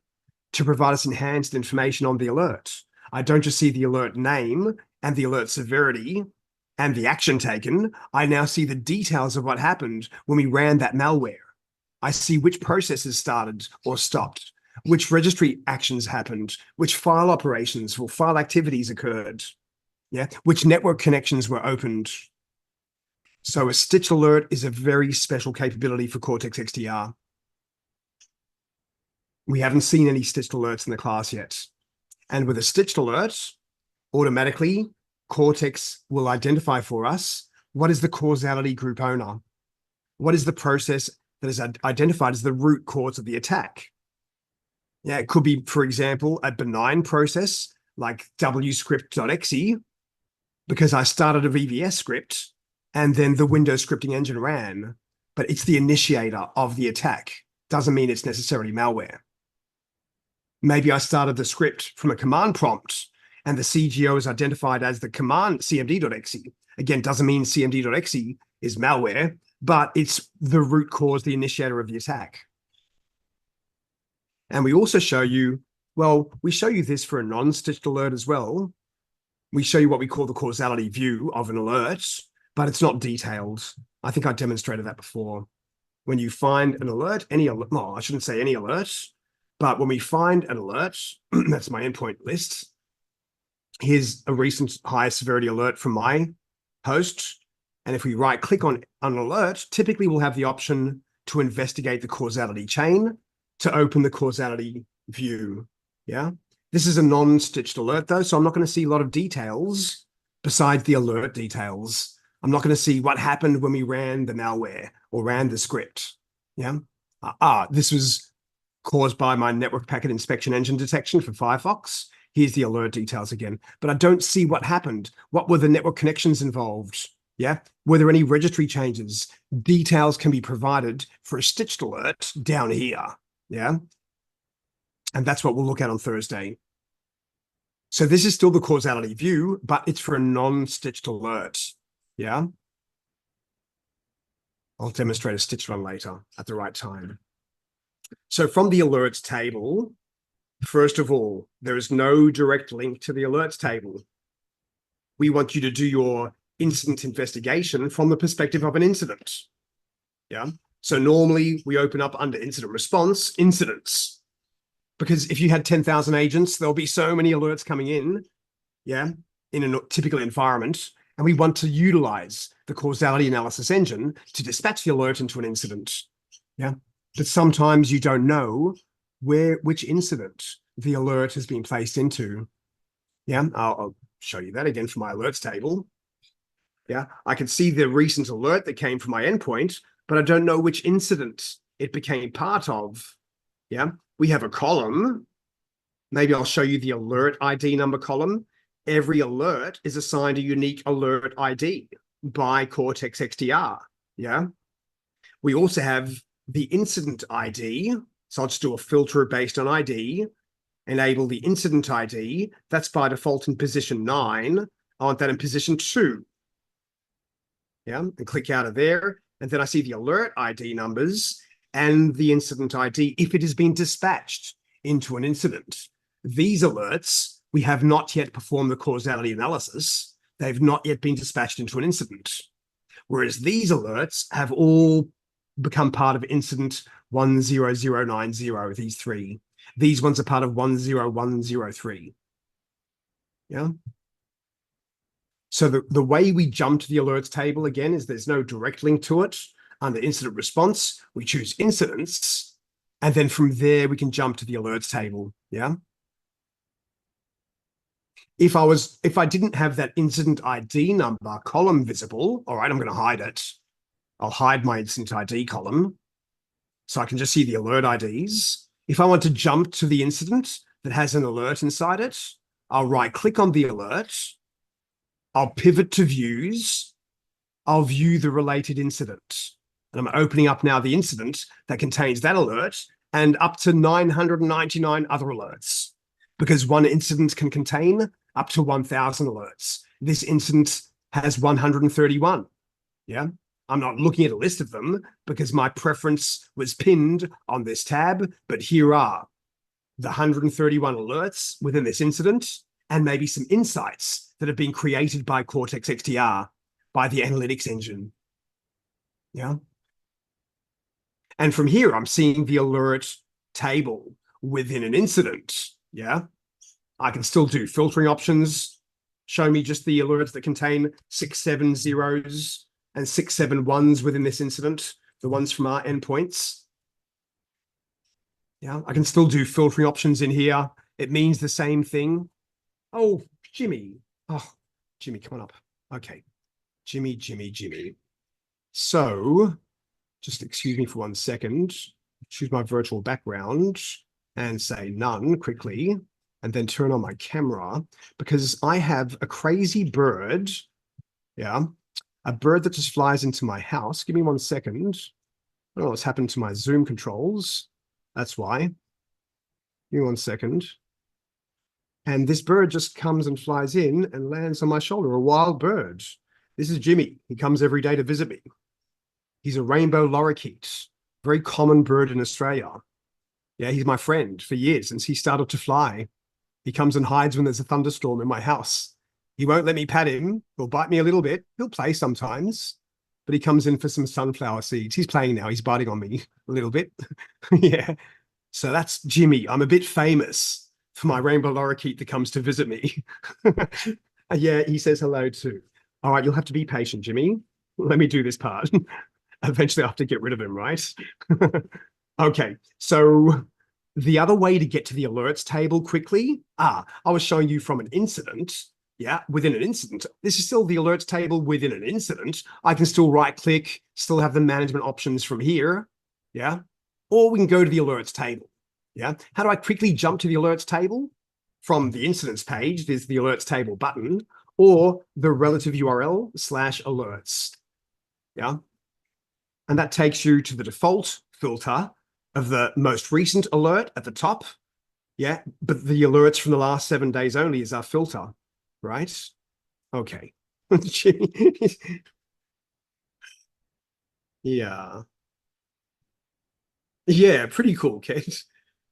to provide us enhanced information on the alert. I don't just see the alert name and the alert severity and the action taken. I now see the details of what happened when we ran that malware. I see which processes started or stopped, which registry actions happened, which file operations or file activities occurred, yeah, which network connections were opened. So a stitch alert is a very special capability for Cortex XDR. We haven't seen any stitched alerts in the class yet. And with a stitched alert, automatically, Cortex will identify for us what is the causality group owner. What is the process that is identified as the root cause of the attack? Yeah, it could be, for example, a benign process like wscript.exe, because I started a VVS script and then the Windows scripting engine ran, but it's the initiator of the attack. Doesn't mean it's necessarily malware. Maybe I started the script from a command prompt and the CGO is identified as the command cmd.exe. Again, doesn't mean cmd.exe is malware, but it's the root cause, the initiator of the attack. And we also show you, well, we show you this for a non-stitched alert as well. We show you what we call the causality view of an alert, but it's not detailed. I think I demonstrated that before. When you find an alert, any alert, well, I shouldn't say any alert, but when we find an alert, that's my endpoint list. Here's a recent high severity alert from my host. And if we right click on an alert, typically we'll have the option to investigate the causality chain to open the causality view. Yeah. This is a non-stitched alert though, so I'm not going to see a lot of details besides the alert details. I'm not going to see what happened when we ran the malware or ran the script. Yeah. This was caused by my network packet inspection engine detection for Firefox. Here's the alert details again, but I don't see what happened. What were the network connections involved? Yeah. Were there any registry changes? Details can be provided for a stitched alert down here. Yeah. And that's what we'll look at on Thursday. So this is still the causality view, but it's for a non-stitched alert. Yeah. I'll demonstrate a stitched one later at the right time. So from the alerts table, first of all, there is no direct link to the alerts table. We want you to do your incident investigation from the perspective of an incident. Yeah. So normally we open up under incident response, incidents. Because if you had 10,000 agents, there'll be so many alerts coming in, yeah, in a typical environment. And we want to utilize the causality analysis engine to dispatch the alert into an incident. Yeah. But sometimes you don't know which incident the alert has been placed into. Yeah. I'll show you that again from my alerts table. Yeah. I can see the recent alert that came from my endpoint, but I don't know which incident it became part of. Yeah. We have a column. Maybe I'll show you the alert ID number column. Every alert is assigned a unique alert ID by Cortex XDR. Yeah. We also have the incident ID. So I'll just do a filter based on ID, enable the incident ID. That's by default in position 9. I want that in position 2. Yeah. And click out of there. And then I see the alert ID numbers and the incident ID if it has been dispatched into an incident. These alerts, we have not yet performed the causality analysis. They've not yet been dispatched into an incident. Whereas these alerts have all become part of incident 10090, these three. These ones are part of 10103. Yeah. So the way we jump to the alerts table again is there's no direct link to it. Under incident response, we choose incidents, and then from there we can jump to the alerts table. Yeah. If I didn't have that incident ID number column visible, all right, I'm going to hide it. I'll hide my incident ID column so I can just see the alert IDs. If I want to jump to the incident that has an alert inside it, I'll right click on the alert. I'll pivot to views. I'll view the related incident. And I'm opening up now the incident that contains that alert and up to 999 other alerts, because one incident can contain up to 1,000 alerts. This incident has 131. Yeah. I'm not looking at a list of them because my preference was pinned on this tab, but here are the 131 alerts within this incident and maybe some insights that have been created by Cortex XDR, by the analytics engine. Yeah. And from here, I'm seeing the alert table within an incident. Yeah. I can still do filtering options, show me just the alerts that contain 6, 7 zeros and 6, 7 ones within this incident, the ones from our endpoints. Yeah, I can still do filtering options in here. It means the same thing. Oh, Jimmy. Oh, Jimmy, come on up. Okay. Jimmy. So just excuse me for 1 second. Choose my virtual background and say none quickly, and then turn on my camera because I have a crazy bird. Yeah. A bird that just flies into my house. Give me 1 second. I don't know what's happened to my Zoom controls. That's why. Give me 1 second. And this bird just comes and flies in and lands on my shoulder, a wild bird. This is Jimmy. He comes every day to visit me. He's a rainbow lorikeet, very common bird in Australia. Yeah, he's my friend for years since he started to fly. He comes and hides when there's a thunderstorm in my house. He won't let me pat him. He'll bite me a little bit. He'll play sometimes, but he comes in for some sunflower seeds. He's playing now. He's biting on me a little bit. Yeah. So that's Jimmy. I'm a bit famous for my rainbow lorikeet that comes to visit me. Yeah, he says hello too. All right, you'll have to be patient, Jimmy. Let me do this part. Eventually, I have to get rid of him, right? Okay, so the other way to get to the alerts table quickly, I was showing you from an incident. Yeah, within an incident. This is still the alerts table within an incident. I can still right click, still have the management options from here. Yeah, or we can go to the alerts table. Yeah, how do I quickly jump to the alerts table? From the incidents page, there's the alerts table button, or the relative URL /alerts. Yeah, and that takes you to the default filter of the most recent alert at the top. Yeah, but the alerts from the last 7 days only is our filter, right? Okay. Yeah. Yeah, pretty cool, Kate.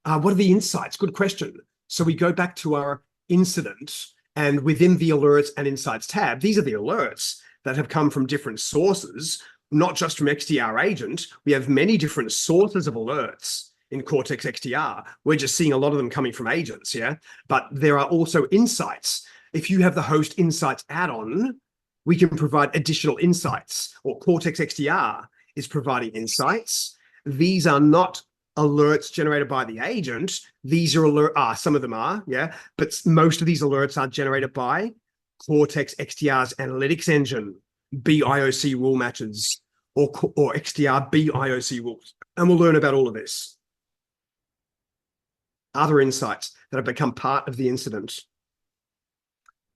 What are the insights? Good question. So we go back to our incident, and within the alerts and insights tab, these are the alerts that have come from different sources, not just from XDR agent. We have many different sources of alerts in Cortex XDR. We're just seeing a lot of them coming from agents, yeah? But there are also insights. If you have the Host Insights add-on, we can provide additional insights, or Cortex XDR is providing insights. These are not alerts generated by the agent. These are some of them are, yeah, but most of these alerts are generated by Cortex XDR's analytics engine, BIOC rule matches, or XDR BIOC rules. And we'll learn about all of this. Other insights that have become part of the incident.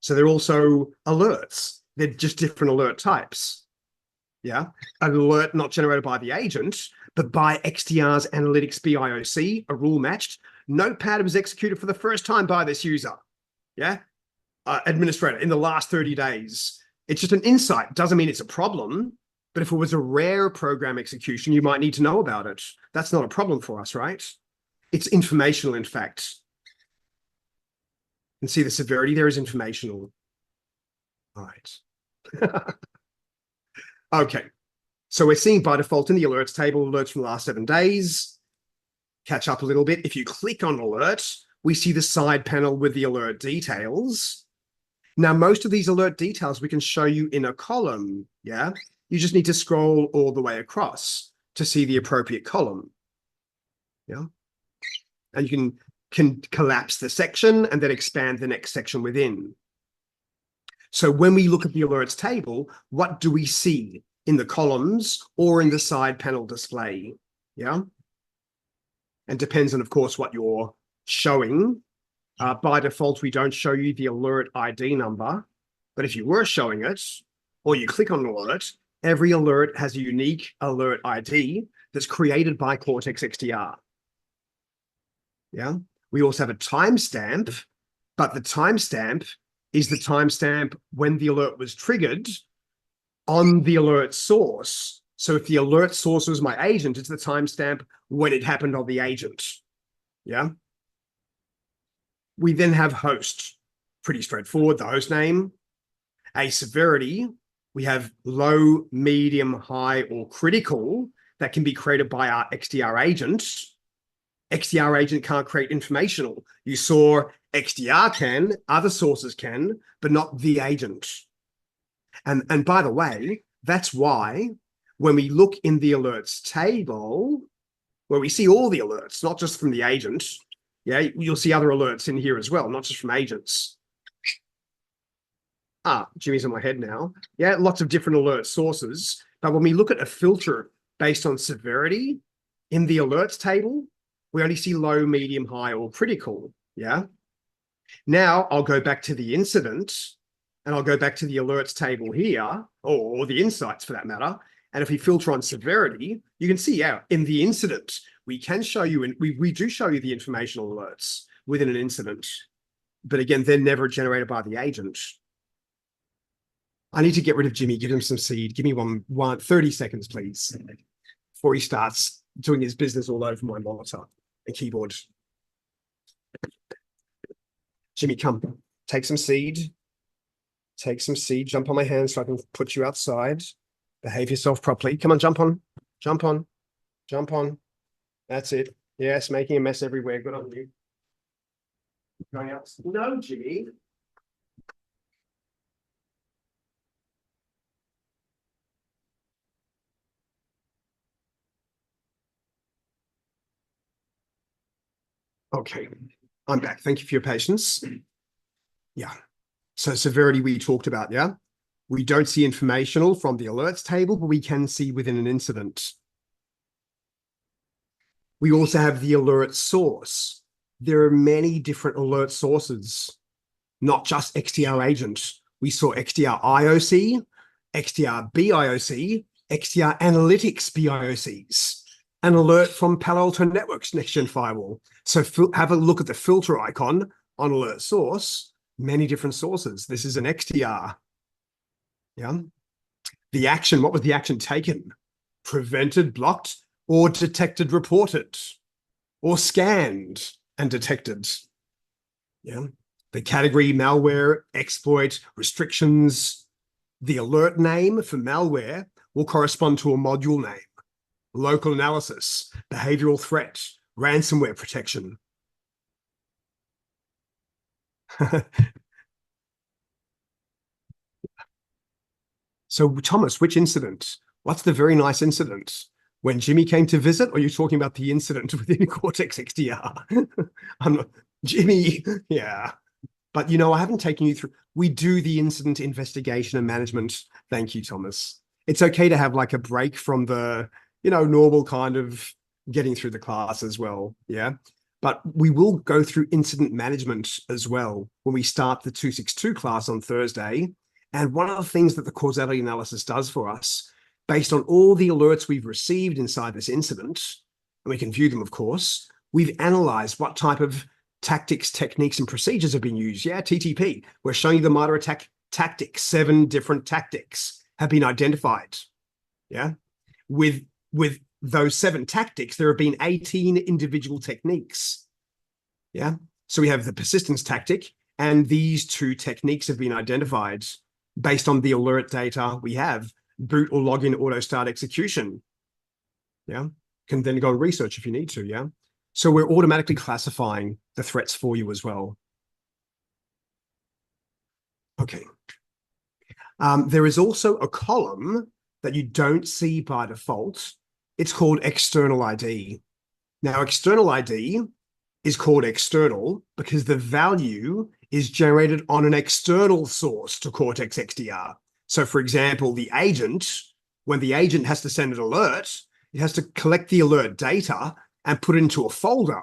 So they're also alerts. They're just different alert types. Yeah, an alert not generated by the agent, but by XDR's analytics BIOC, a rule matched. Notepad was executed for the first time by this user. Yeah, administrator in the last 30 days. It's just an insight. Doesn't mean it's a problem. But if it was a rare program execution, you might need to know about it. That's not a problem for us, right? It's informational, in fact. And see the severity there is informational. All right. Okay. So we're seeing by default in the alerts table, alerts from the last 7 days. Catch up a little bit. If you click on alert, we see the side panel with the alert details. Now, most of these alert details we can show you in a column, yeah? You just need to scroll all the way across to see the appropriate column, yeah? And you can collapse the section and then expand the next section within. So when we look at the alerts table, what do we see in the columns or in the side panel display? Yeah. And depends on, of course, what you're showing. By default, we don't show you the alert ID number. But if you were showing it, or you click on an alert, every alert has a unique alert ID that's created by Cortex XDR. Yeah. We also have a timestamp, but the timestamp is the timestamp when the alert was triggered on the alert source. So if the alert source was my agent, it's the timestamp when it happened on the agent. Yeah. We then have host. Pretty straightforward, the host name. A severity, we have low, medium, high, or critical that can be created by our XDR agent. XDR agent can't create informational. You saw XDR can, other sources can, but not the agent. And by the way, that's why when we look in the alerts table, where we see all the alerts, not just from the agent, yeah, you'll see other alerts in here as well, not just from agents. Jimmy's on my head now. Yeah, lots of different alert sources. But when we look at a filter based on severity in the alerts table, we only see low, medium, high, or critical. Yeah. Now I'll go back to the incident and I'll go back to the alerts table here, or the insights for that matter. And if we filter on severity, you can see, yeah, in the incident, we can show you, and we do show you the informational alerts within an incident. But again, they're never generated by the agent. I need to get rid of Jimmy, give him some seed. Give me 30 seconds, please, before he starts doing his business all over my monitor and keyboard. Jimmy, come, take some seed. Take some seed, jump on my hand so I can put you outside. Behave yourself properly. Come on, jump on, jump on, jump on. That's it. Yes, making a mess everywhere. Good on you. Going out. No, Jimmy. Okay, I'm back. Thank you for your patience. Yeah. So severity we talked about, yeah? We don't see informational from the alerts table, but we can see within an incident. We also have the alert source. There are many different alert sources, not just XDR agent. We saw XDR IOC, XDR BIOC, XDR Analytics BIOCs, an alert from Palo Alto Networks Next-Gen Firewall. So have a look at the filter icon on alert source, many different sources. This is an XDR. Yeah. The action, what was the action taken? Prevented, blocked, or detected, reported, or scanned and detected. Yeah. The category, malware, exploit, restrictions. The alert name for malware will correspond to a module name. Local analysis, behavioral threat, ransomware protection. So, Thomas, which incident? What's the very nice incident? When Jimmy came to visit, or are you talking about the incident within Cortex XDR? I'm not, Jimmy, yeah. But, I haven't taken you through. We do the incident investigation and management. Thank you, Thomas. It's okay to have like a break from the, normal kind of getting through the class as well. Yeah. But we will go through incident management as well when we start the 262 class on Thursday. And one of the things that the causality analysis does for us, based on all the alerts we've received inside this incident, and we can view them, of course, we've analyzed what type of tactics, techniques, and procedures have been used. Yeah, TTP. We're showing you the MITRE ATT&CK tactics. 7 different tactics have been identified. Yeah. With those 7 tactics, there have been 18 individual techniques. Yeah. So we have the persistence tactic, and these 2 techniques have been identified based on the alert data we have. Boot or login auto start execution. Yeah. Can then go and research if you need to. Yeah. So we're automatically classifying the threats for you as well. Okay. There is also a column that you don't see by default. It's called external ID. Now, external ID is called external because the value is generated on an external source to Cortex XDR. So, for example, the agent, when the agent has to send an alert, it has to collect the alert data and put it into a folder.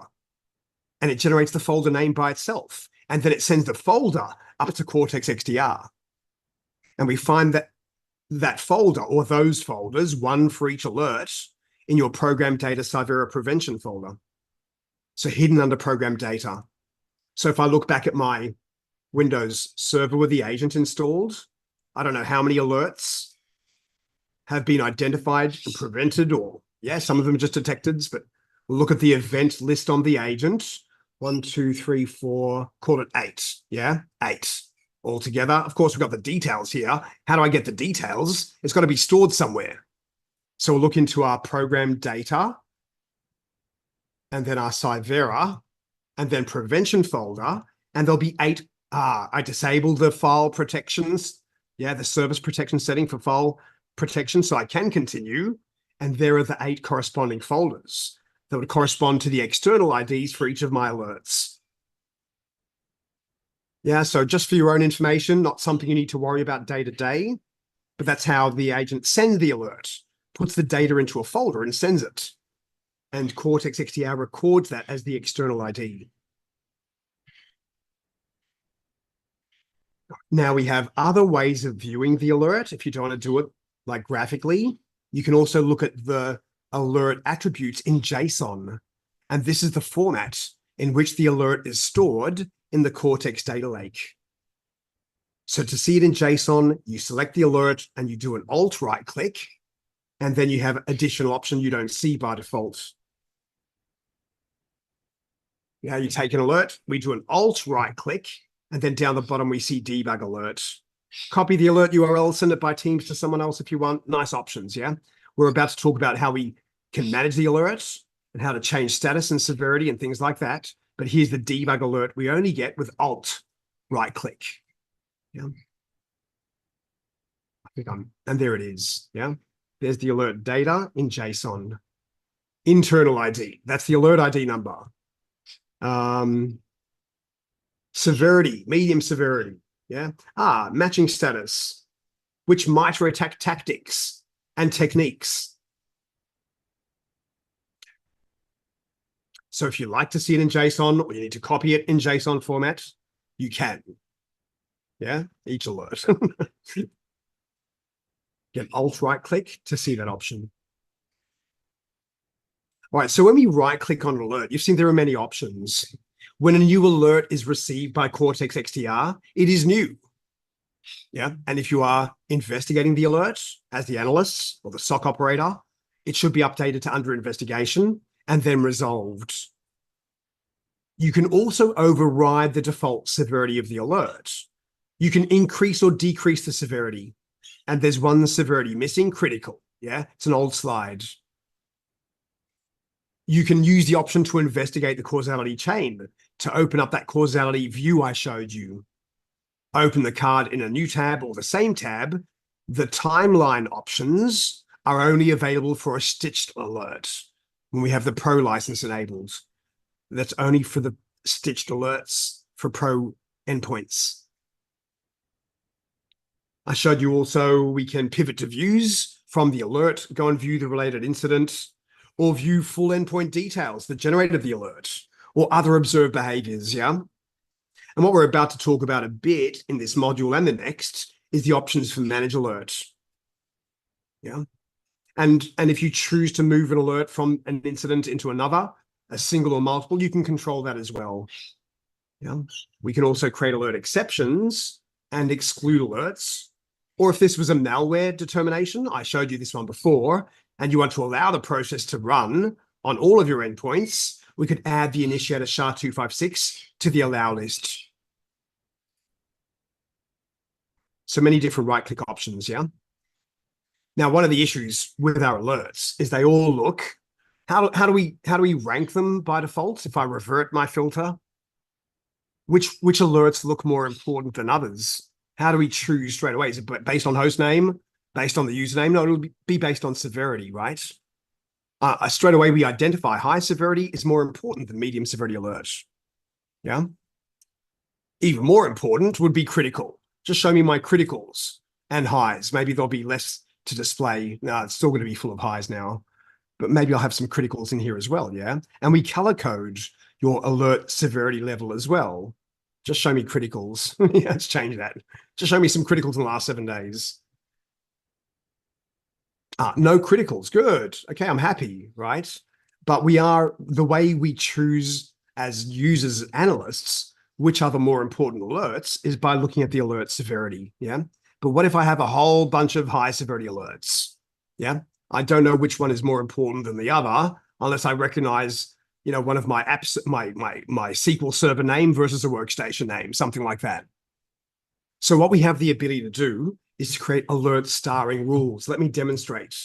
And it generates the folder name by itself. And then it sends the folder up to Cortex XDR. And we find that folder, or those folders, one for each alert, in your program data Cyvera prevention folder. So hidden under program data. So if I look back at my Windows server with the agent installed, I don't know how many alerts have been identified and prevented, or some of them are just detected, but we'll look at the event list on the agent. 1, 2, 3, 4, call it 8. Yeah, 8 altogether. Of course, we've got the details here. How do I get the details? It's got to be stored somewhere. So we'll look into our program data, and then our Cyvera, and then prevention folder, and there'll be 8. I disabled the file protections. Yeah, the service protection setting for file protection, so I can continue. And there are the 8 corresponding folders that would correspond to the external IDs for each of my alerts. Yeah, so just for your own information, not something you need to worry about day to day, but that's how the agent sends the alert, puts the data into a folder and sends it. And Cortex XDR records that as the external ID. Now we have other ways of viewing the alert. If you don't want to do it like graphically, you can also look at the alert attributes in JSON. And this is the format in which the alert is stored in the Cortex data lake. So to see it in JSON, you select the alert and you do an Alt right click, and then you have additional option you don't see by default. Now you take an alert, we do an Alt right click, and then down the bottom we see debug alert. Copy the alert URL, send it by Teams to someone else if you want. Nice options, yeah? We're about to talk about how we can manage the alerts and how to change status and severity and things like that. But here's the debug alert we only get with Alt right click. Yeah. And there it is. Yeah. There's the alert data in JSON. Internal ID. That's the alert ID number. Severity, medium severity. Yeah. Matching status, which MITRE ATT&CK tactics and techniques. So if you like to see it in JSON or you need to copy it in JSON format, you can. Yeah, each alert. Get Alt right click to see that option. All right, so when we right click on an alert, you've seen there are many options. When a new alert is received by Cortex XDR, it is new. Yeah, and if you are investigating the alert as the analyst or the SOC operator, it should be updated to under investigation and then resolved. You can also override the default severity of the alert. You can increase or decrease the severity. And there's one severity missing, critical. Yeah, it's an old slide. You can use the option to investigate the causality chain to open up that causality view I showed you. Open the card in a new tab or the same tab. The timeline options are only available for a stitched alert when we have the Pro license enabled. That's only for the stitched alerts for Pro endpoints. I showed you also we can pivot to views from the alert, go and view the related incident, or view full endpoint details that generated the alert, or other observed behaviors, yeah? And what we're about to talk about a bit in this module and the next is the options for manage alert. Yeah. And if you choose to move an alert from an incident into another, a single or multiple, you can control that as well. Yeah. We can also create alert exceptions and exclude alerts. Or if this was a malware determination, I showed you this one before, and you want to allow the process to run on all of your endpoints, we could add the initiator SHA-256 to the allow list. So many different right-click options, yeah? Now, one of the issues with our alerts is they all look, how do we rank them by default? If I revert my filter, which alerts look more important than others? How do we choose straight away? Is it based on host name, based on the username? No, it'll be based on severity, right? Straight away, we identify high severity is more important than medium severity alerts. Yeah. Even more important would be critical. Just show me my criticals and highs. Maybe there'll be less to display. No, it's still going to be full of highs now, but maybe I'll have some criticals in here as well. Yeah. And we color code your alert severity level as well. Just show me criticals. Yeah, let's change that. Just show me some criticals in the last 7 days. No criticals. Good. Okay, I'm happy, right? But the way we choose as users, analysts, which are the more important alerts is by looking at the alert severity. Yeah. But what if I have a whole bunch of high severity alerts? Yeah. I don't know which one is more important than the other unless I recognize, one of my apps, my SQL server name versus a workstation name, something like that. So what we have the ability to do is to create alert starring rules. Let me demonstrate.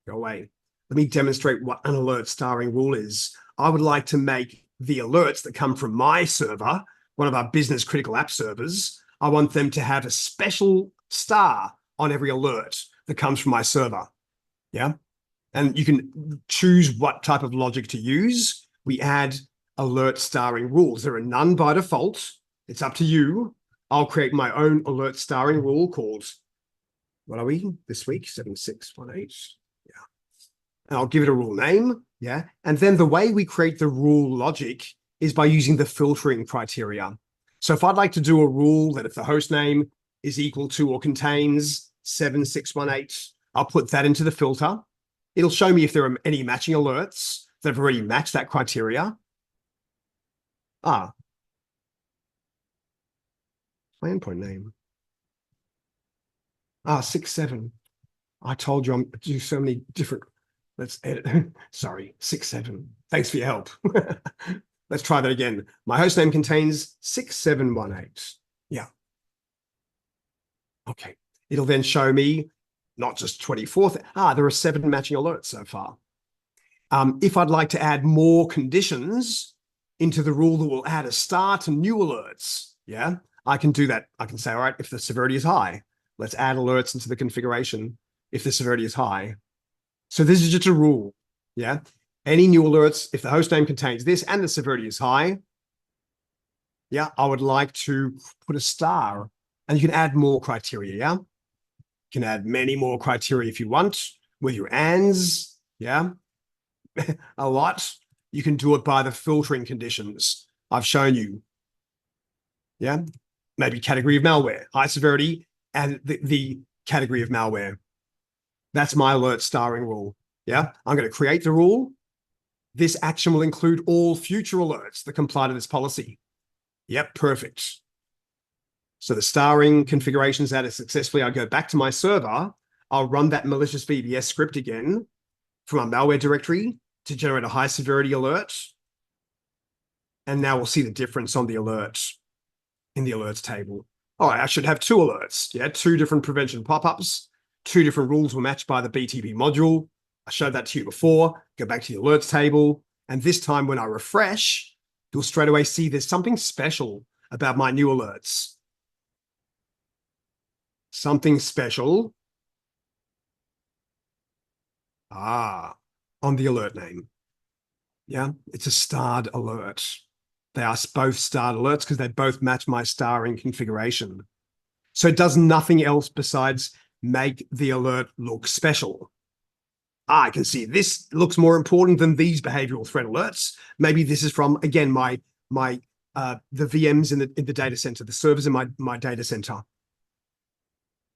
Go away. Let me demonstrate what an alert starring rule is. I would like to make the alerts that come from my server, one of our business critical app servers, I want them to have a special star on every alert that comes from my server. Yeah. And you can choose what type of logic to use. We add alert starring rules. There are none by default. It's up to you. I'll create my own alert starring rule called, what are we this week? 7618. Yeah. And I'll give it a rule name. Yeah. And then the way we create the rule logic is by using the filtering criteria. So if I'd like to do a rule that if the host name is equal to or contains 7618, I'll put that into the filter. It'll show me if there are any matching alerts that have already matched that criteria. My endpoint name. 67. I told you I'm do so many different. Let's edit. Sorry, 67. Thanks for your help. Let's try that again. My host name contains 6718. Yeah. Okay. It'll then show me not just 24th. There are 7 matching alerts so far. If I'd like to add more conditions into the rule that will add a star to new alerts, yeah, I can do that. I can say, all right, if the severity is high, let's add alerts into the configuration if the severity is high. So this is just a rule, yeah? Any new alerts, if the host name contains this and the severity is high, yeah, I would like to put a star, and you can add more criteria, yeah? You can add many more criteria if you want with your ands, yeah? A lot. You can do it by the filtering conditions I've shown you, yeah? Maybe category of malware, high severity, and the category of malware. That's my alert starring rule, yeah? I'm going to create the rule. This action will include all future alerts that comply to this policy. Yep, perfect. So the starring configuration's added successfully. I go back to my server. I'll run that malicious VBS script again from our malware directory to generate a high severity alert. And now we'll see the difference on the alert in the alerts table. All right, I should have 2 alerts. Yeah, 2 different prevention pop-ups. 2 different rules were matched by the BTP module. I showed that to you before. Go back to the alerts table. And this time when I refresh, you'll straight away see there's something special about my new alerts. Something special. On the alert name. Yeah, it's a starred alert. They are both starred alerts because they both match my starring configuration. So it does nothing else besides make the alert look special. I can see this looks more important than these behavioral threat alerts. Maybe this is from, again, the VMs in the data center, the servers in my data center.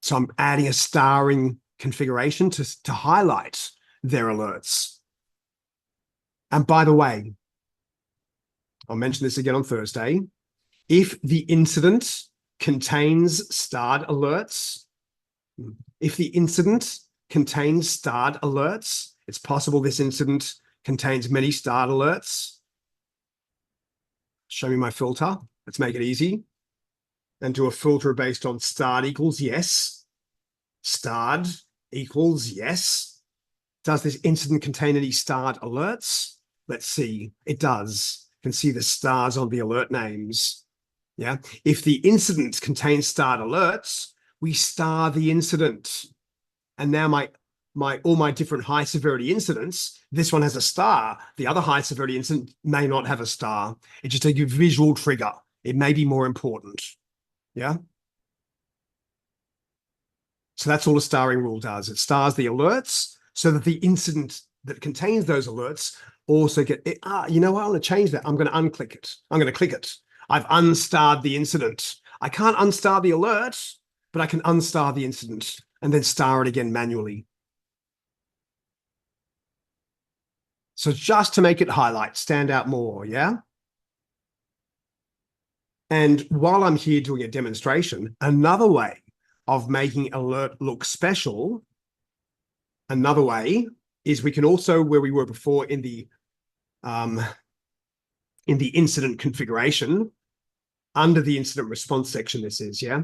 So I'm adding a starring configuration to highlight their alerts. And by the way, I'll mention this again on Thursday. If the incident contains starred alerts, it's possible this incident contains many starred alerts. Show me my filter. Let's make it easy. And do a filter based on starred equals yes. Starred equals yes. Does this incident contain any starred alerts? Let's see. It does. You can see the stars on the alert names. Yeah. If the incident contains starred alerts, we star the incident. And now all my different high severity incidents, this one has a star. The other high severity incident may not have a star. It's just a visual trigger. It may be more important. Yeah. So that's all a starring rule does. It stars the alerts so that the incident that contains those alerts also get it. You know what? I want to change that. I'm going to unclick it. I'm going to click it. I've unstarred the incident. I can't unstar the alert, but I can unstar the incident and then star it again manually. So just to make it highlight, stand out more, yeah? And while I'm here doing a demonstration, another way of making alert look special, another way is we can also, where we were before in the incident configuration, under the incident response section, this is, yeah?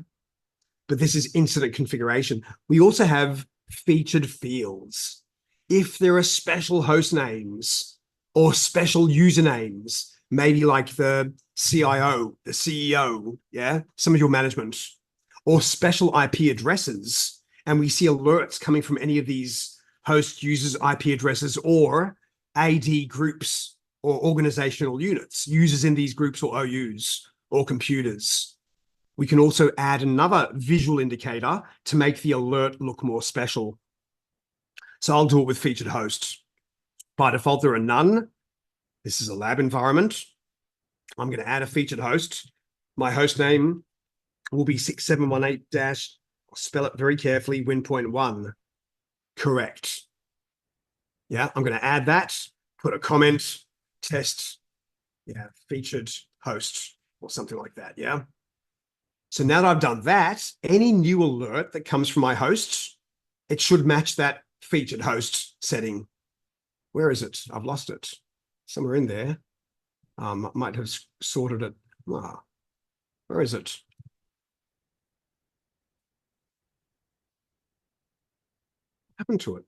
But this is incident configuration. We also have featured fields. If there are special host names or special usernames, maybe like the CIO, the CEO, yeah, some of your management, or special IP addresses, and we see alerts coming from any of these host users' IP addresses or AD groups or organizational units, users in these groups or OUs or computers. We can also add another visual indicator to make the alert look more special. So I'll do it with featured hosts. By default, there are none. This is a lab environment. I'm going to add a featured host. My host name will be 6718 I'll spell it very carefully, win.1. Correct. Yeah, I'm going to add that, put a comment, test, yeah, featured host or something like that, yeah? So now that I've done that, any new alert that comes from my hosts, it should match that featured host setting. Where is it? I've lost it. Somewhere in there. I might have sorted it. Where is it? What happened to it?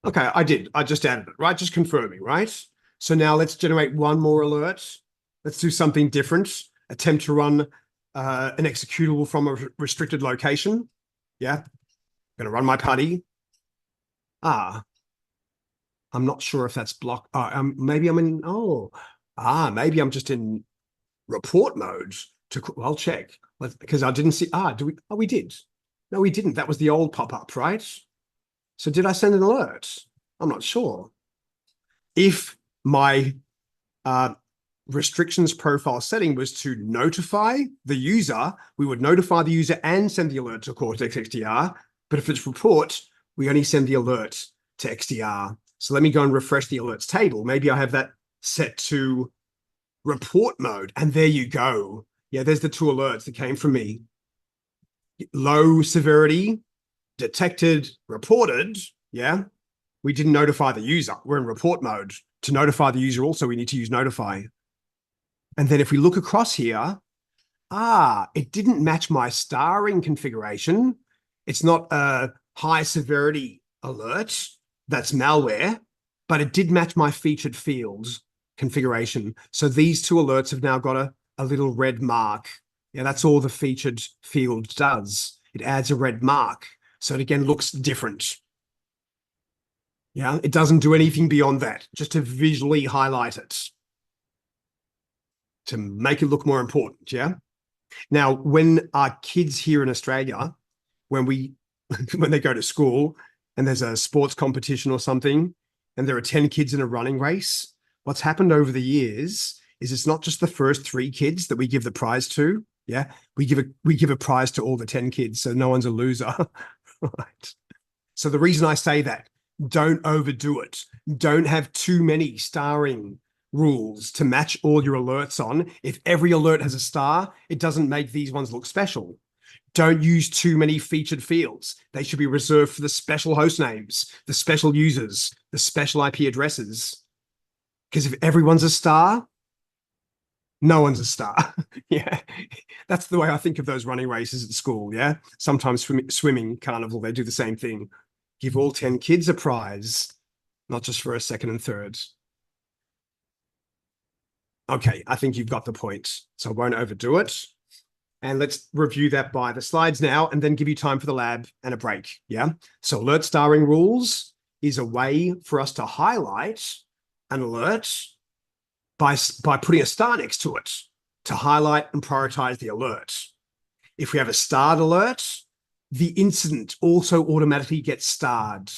Okay, I did. I just added it, right? Just confirming, right? So now let's generate one more alert. Let's do something different. Attempt to run an executable from a restricted location. Yeah. I'm going to run my putty. I'm not sure if that's blocked. Maybe I'm in, maybe I'm just in report mode. I'll check because I didn't see, we did. No, we didn't. That was the old pop-up, right? So did I send an alert? I'm not sure. If my restrictions profile setting was to notify the user, we would notify the user and send the alert to Cortex XDR. But if it's report, we only send the alert to XDR. So let me go and refresh the alerts table. Maybe I have that set to report mode. And there you go. Yeah, there's the two alerts that came from me. Low severity, detected, reported. Yeah, we didn't notify the user. We're in report mode. To notify the user also, we need to use notify. And then if we look across here, it didn't match my starring configuration. It's not a high severity alert. That's malware, but it did match my featured fields configuration. So these two alerts have now got a little red mark. Yeah, that's all the featured field does. It adds a red mark. So it again looks different. Yeah, it doesn't do anything beyond that, just to visually highlight it, to make it look more important. Yeah. Now, when our kids here in Australia, when they go to school and there's a sports competition or something, and there are 10 kids in a running race, what's happened over the years is it's not just the first 3 kids that we give the prize to. Yeah, we give a prize to all the 10 kids, so no one's a loser. Right. So the reason I say that, don't overdo it. Don't have too many starring rules to match all your alerts on. If every alert has a star, it doesn't make these ones look special. Don't use too many featured fields. They should be reserved for the special host names, the special users, the special IP addresses. Because if everyone's a star, no one's a star. Yeah, that's the way I think of those running races at school. Yeah, sometimes swimming, carnival, they do the same thing. Give all 10 kids a prize, not just for a second and third. Okay, I think you've got the point. So I won't overdo it. And let's review that by the slides now and then give you time for the lab and a break. Yeah. So alert starring rules is a way for us to highlight an alert by putting a star next to it to highlight and prioritize the alert. If we have a starred alert, the incident also automatically gets starred.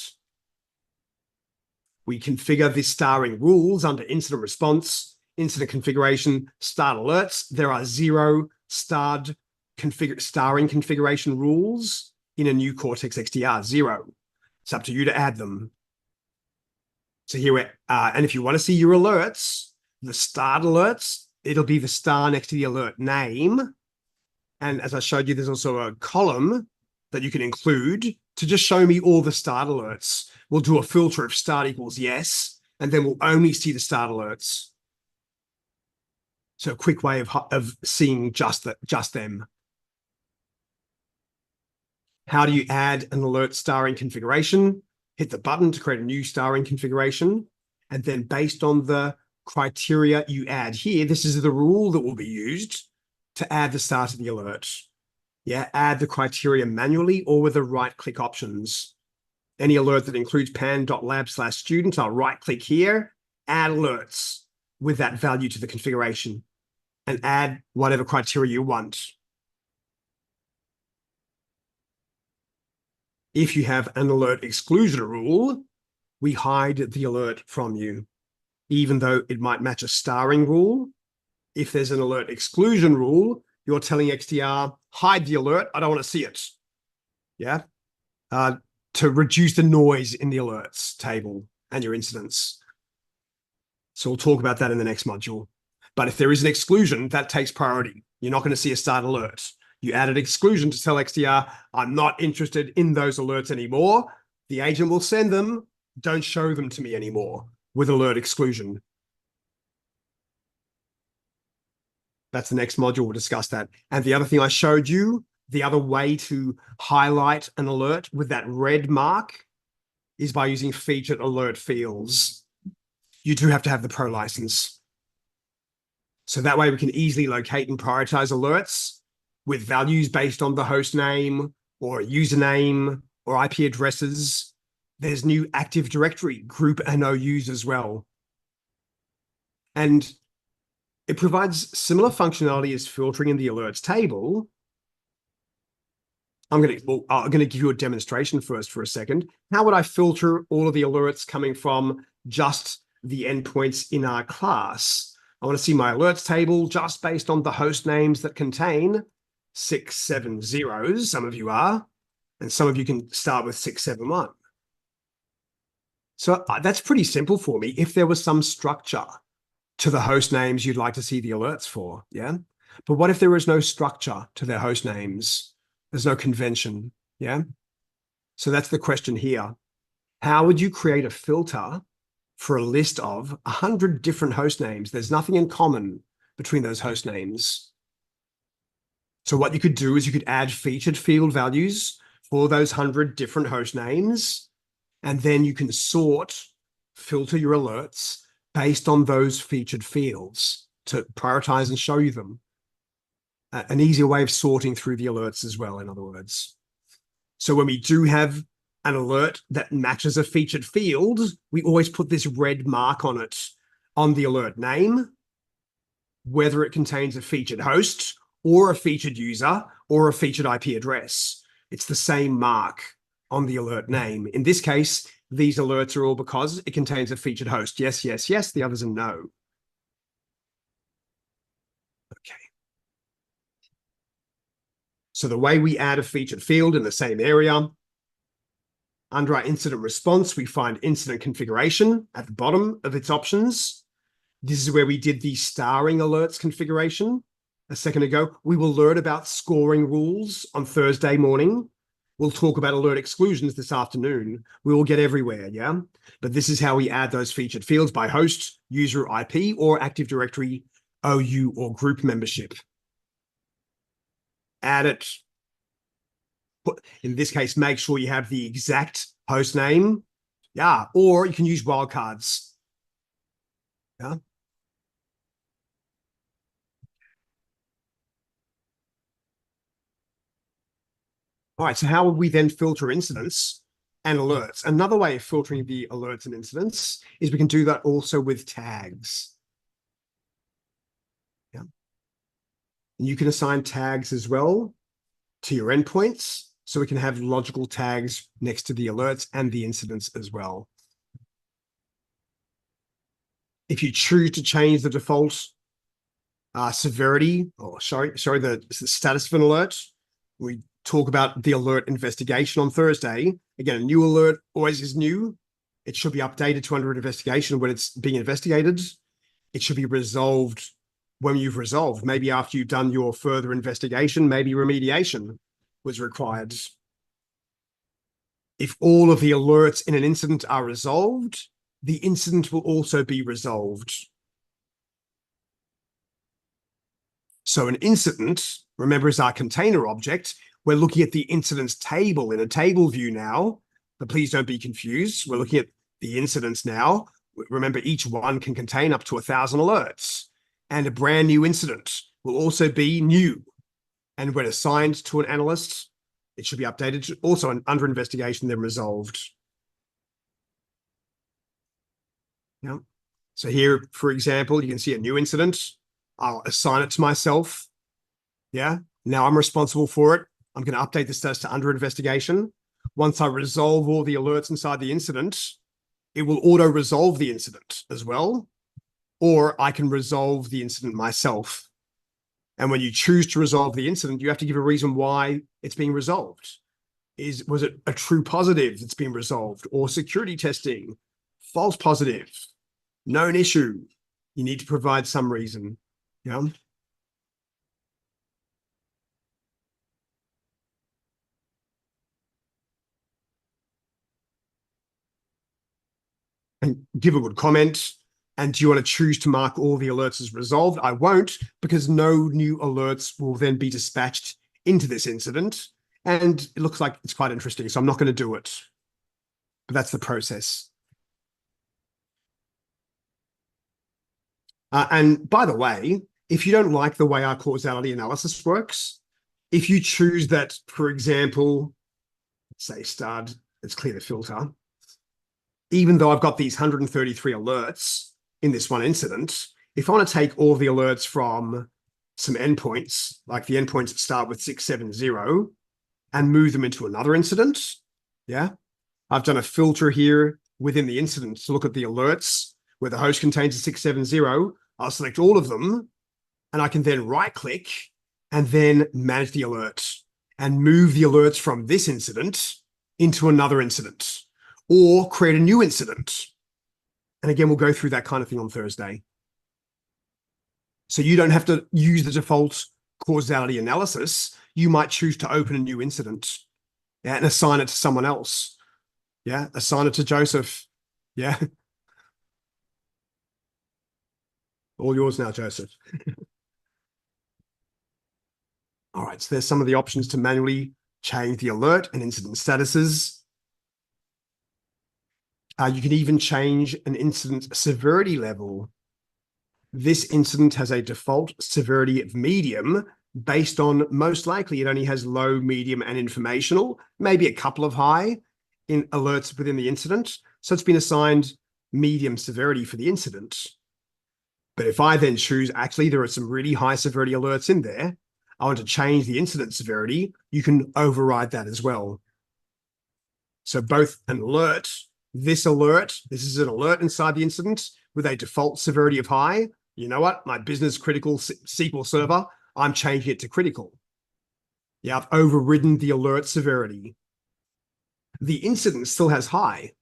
We configure this starring rules under incident response, incident configuration, start alerts. There are 0 starring configuration rules in a new Cortex XDR, 0. It's up to you to add them. So here, and if you want to see your alerts, the start alerts, it'll be the star next to the alert name. And as I showed you, there's also a column that you can include to just show me all the start alerts. We'll do a filter if start equals yes, and then we'll only see the start alerts. So a quick way of seeing just them. How do you add an alert starring configuration? Hit the button to create a new starring configuration. And then based on the criteria you add here, this is the rule that will be used to add the star to the alert. Yeah, add the criteria manually or with the right-click options. Any alert that includes pan.lab/student, I'll right-click here, add alerts with that value to the configuration, and add whatever criteria you want. If you have an alert exclusion rule, we hide the alert from you, even though it might match a starring rule. If there's an alert exclusion rule, you're telling XDR, hide the alert, I don't want to see it. Yeah, to reduce the noise in the alerts table and your incidents. So we'll talk about that in the next module. But if there is an exclusion, that takes priority. You're not going to see a start alert. You add an exclusion to tell XDR, I'm not interested in those alerts anymore. The agent will send them. Don't show them to me anymore with alert exclusion. That's the next module. We'll discuss that. And the other thing I showed you, the other way to highlight an alert with that red mark is by using featured alert fields. You do have to have the pro license. So that way we can easily locate and prioritize alerts with values based on the host name or username or IP addresses. There's new Active Directory group and OUs as well. And it provides similar functionality as filtering in the alerts table. I'm going to give you a demonstration first for a second. How would I filter all of the alerts coming from just the endpoints in our class? I want to see my alerts table just based on the host names that contain 670s. Some of you are, and some of you can start with 671. So that's pretty simple for me. If there was some structure to the host names you'd like to see the alerts for, yeah? But what if there is no structure to their host names? There's no convention, yeah? So that's the question here. How would you create a filter for a list of 100 different host names? There's nothing in common between those host names. So what you could do is you could add featured field values for those 100 different host names, and then you can filter your alerts based on those featured fields to prioritize and show you them. An easier way of sorting through the alerts as well, in other words. So when we do have an alert that matches a featured field, we always put this red mark on it on the alert name, whether it contains a featured host or a featured user or a featured IP address. It's the same mark on the alert name. In this case, these alerts are all because it contains a featured host. Yes, yes, yes. The others are no. Okay. So the way we add a featured field in the same area, under our incident response, we find incident configuration at the bottom of its options. This is where we did the starring alerts configuration a second ago. We will learn about scoring rules on Thursday morning. We'll talk about alert exclusions this afternoon. We will get everywhere, yeah? But this is how we add those featured fields by host, user IP, or Active Directory, OU, or group membership. Add it. In this case, make sure you have the exact host name. Yeah, or you can use wildcards. Yeah. All right, so how would we then filter incidents and alerts? Another way of filtering the alerts and incidents is we can do that also with tags. Yeah. And you can assign tags as well to your endpoints, so we can have logical tags next to the alerts and the incidents as well. If you choose to change the default severity, or the status of an alert, we talk about the alert investigation on Thursday. Again, a new alert always is new. It should be updated to under investigation when it's being investigated. It should be resolved when you've resolved. Maybe after you've done your further investigation, maybe remediation was required. If all of the alerts in an incident are resolved, the incident will also be resolved. So an incident, remember, is our container object. We're looking at the incidents table in a table view now, but please don't be confused. We're looking at the incidents now. Remember, each one can contain up to 1,000 alerts, and a brand new incident will also be new. And when assigned to an analyst, it should be updated to also under investigation, then resolved. Yeah. So here, for example, you can see a new incident. I'll assign it to myself. Yeah. Now I'm responsible for it. I'm going to update the status to under investigation. Once I resolve all the alerts inside the incident, it will auto-resolve the incident as well, or I can resolve the incident myself. And when you choose to resolve the incident, you have to give a reason why it's being resolved. Was it a true positive that's been resolved, or security testing, false positive, known issue? You need to provide some reason. Yeah. And give a good comment. And do you want to choose to mark all the alerts as resolved? I won't, because no new alerts will then be dispatched into this incident. And it looks like it's quite interesting, so I'm not going to do it. But that's the process. And by the way, if you don't like the way our causality analysis works, if you choose that, for example, say stud, let's clear the filter, even though I've got these 133 alerts in this one incident, if I want to take all the alerts from some endpoints, like the endpoints that start with 670, and move them into another incident, yeah, I've done a filter here within the incident to look at the alerts where the host contains a 670. I'll select all of them, and I can then right-click and then manage the alert and move the alerts from this incident into another incident or create a new incident. And again, we'll go through that kind of thing on Thursday. So you don't have to use the default causality analysis. You might choose to open a new incident, yeah, and assign it to someone else. Yeah, assign it to Joseph. Yeah. All yours now, Joseph. All right, so there's some of the options to manually change the alert and incident statuses. You can even change an incident severity level. This incident has a default severity of medium based on most likely it only has low, medium, and informational, maybe a couple of high in alerts within the incident. So it's been assigned medium severity for the incident. But if I then choose, actually, there are some really high severity alerts in there, I want to change the incident severity, you can override that as well. So both an alert, this is an alert inside the incident with a default severity of high. You know what? My business critical SQL server, I'm changing it to critical. Yeah, I've overridden the alert severity. The incident still has high,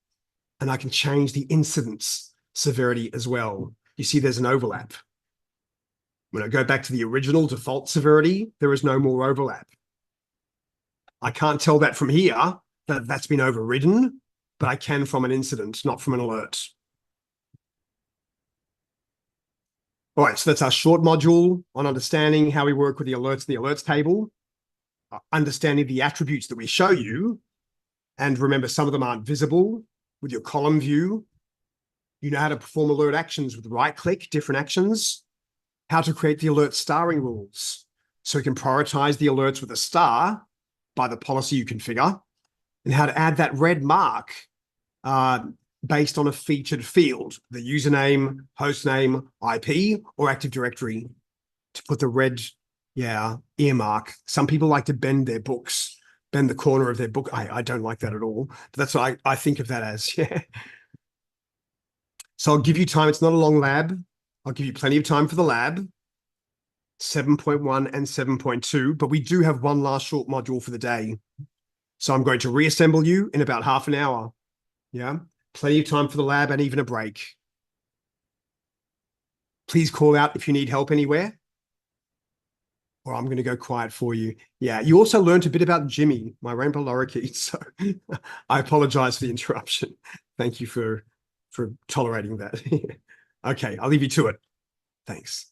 and I can change the incident's severity as well. You see there's an overlap. When I go back to the original default severity, there is no more overlap. I can't tell that from here that that's been overridden, but I can from an incident, not from an alert. All right, so that's our short module on understanding how we work with the alerts in the alerts table, understanding the attributes that we show you. And remember, some of them aren't visible with your column view. You know how to perform alert actions with right-click, different actions, how to create the alert starring rules. So we can prioritize the alerts with a star by the policy you configure, and how to add that red mark based on a featured field, the username, hostname, IP, or Active Directory, to put the red, earmark. Some people like to bend their books, bend the corner of their book. I don't like that at all, but that's what I think of that as, yeah. So I'll give you time. It's not a long lab. I'll give you plenty of time for the lab, 7.1 and 7.2, but we do have one last short module for the day. So I'm going to reassemble you in about half an hour. Yeah, plenty of time for the lab and even a break. Please call out if you need help anywhere, or I'm going to go quiet for you. Yeah, you also learned a bit about Jimmy, my rainbow lorikeet. So I apologize for the interruption. Thank you for tolerating that. Okay, I'll leave you to it. Thanks.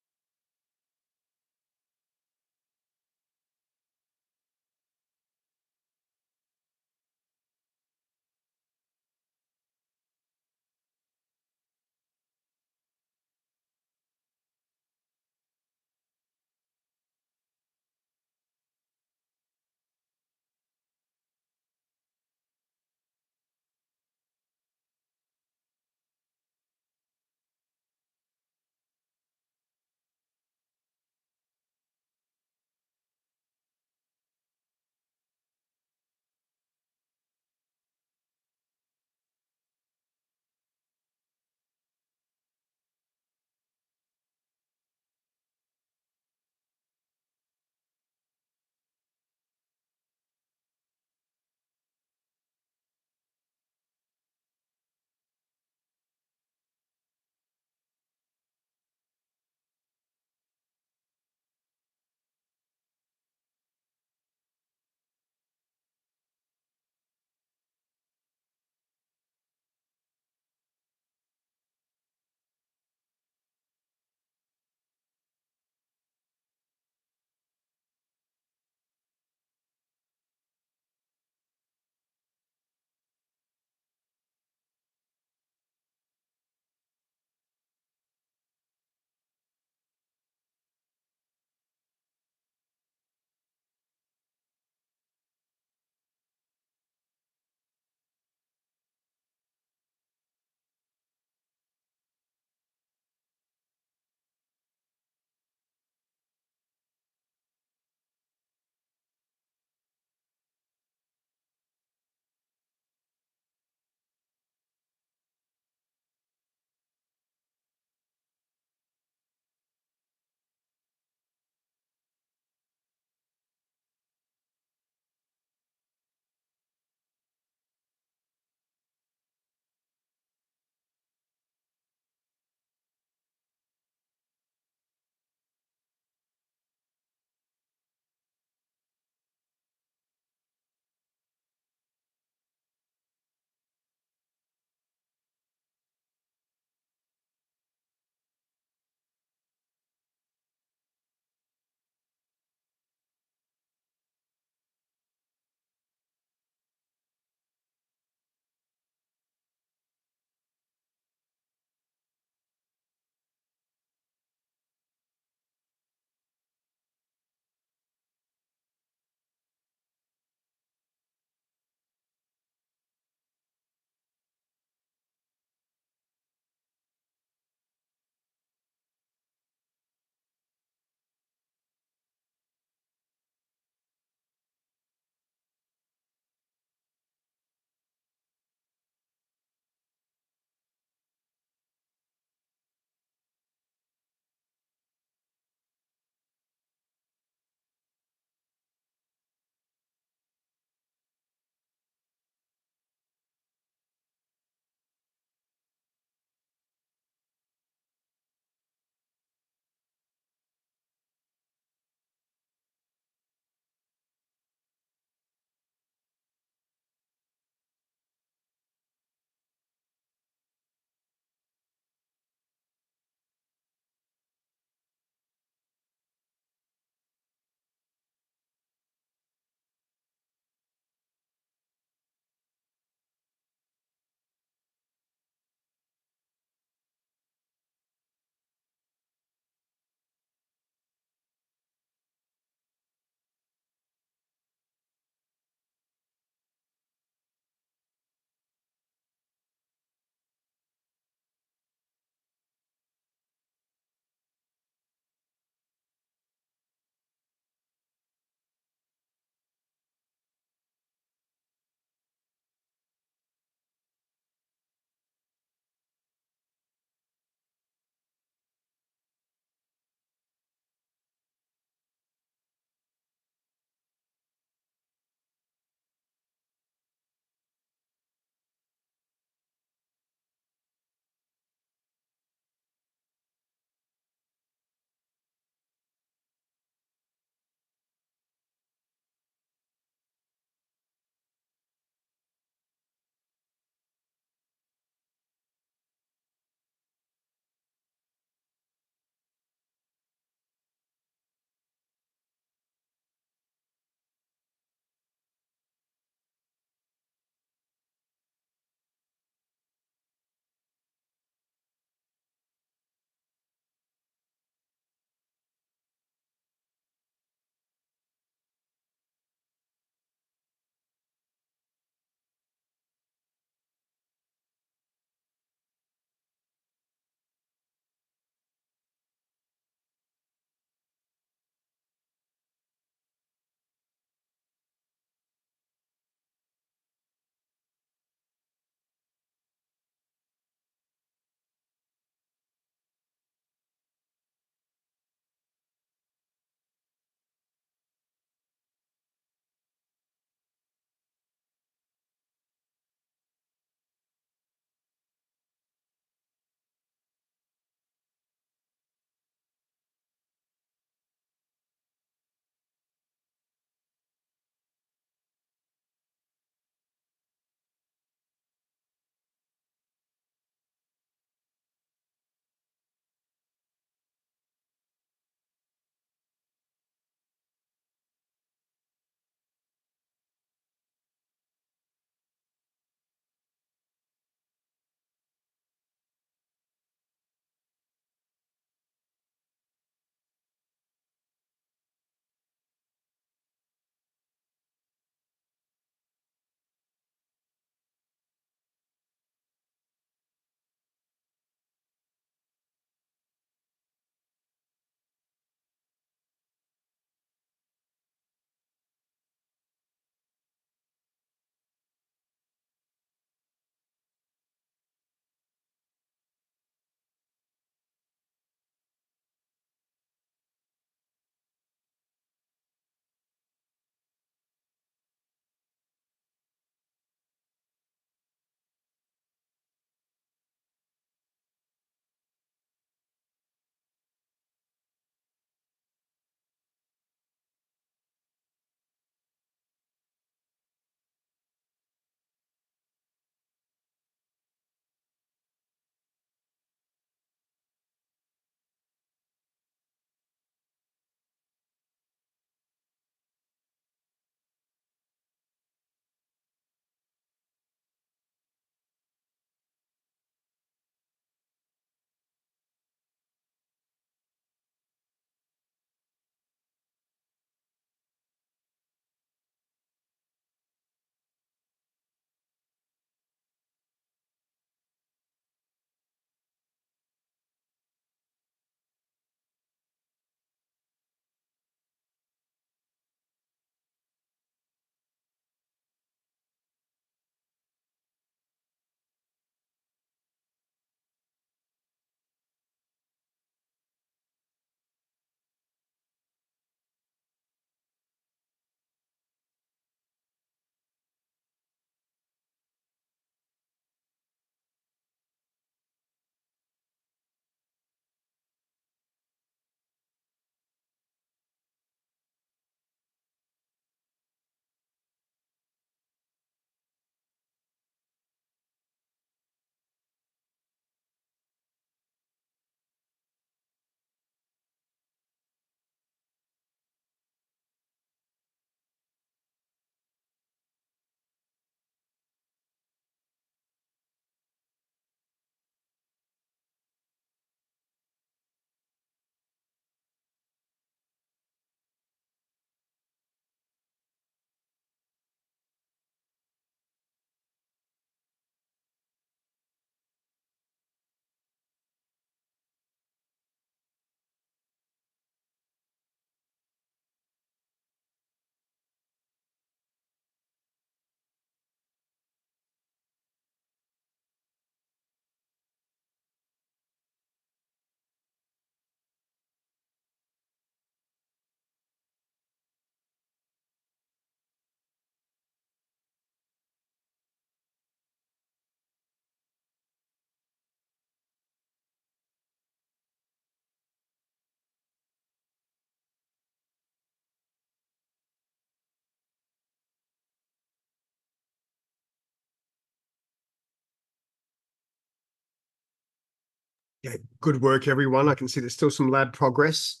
Yeah, good work, everyone. I can see there's still some lab progress.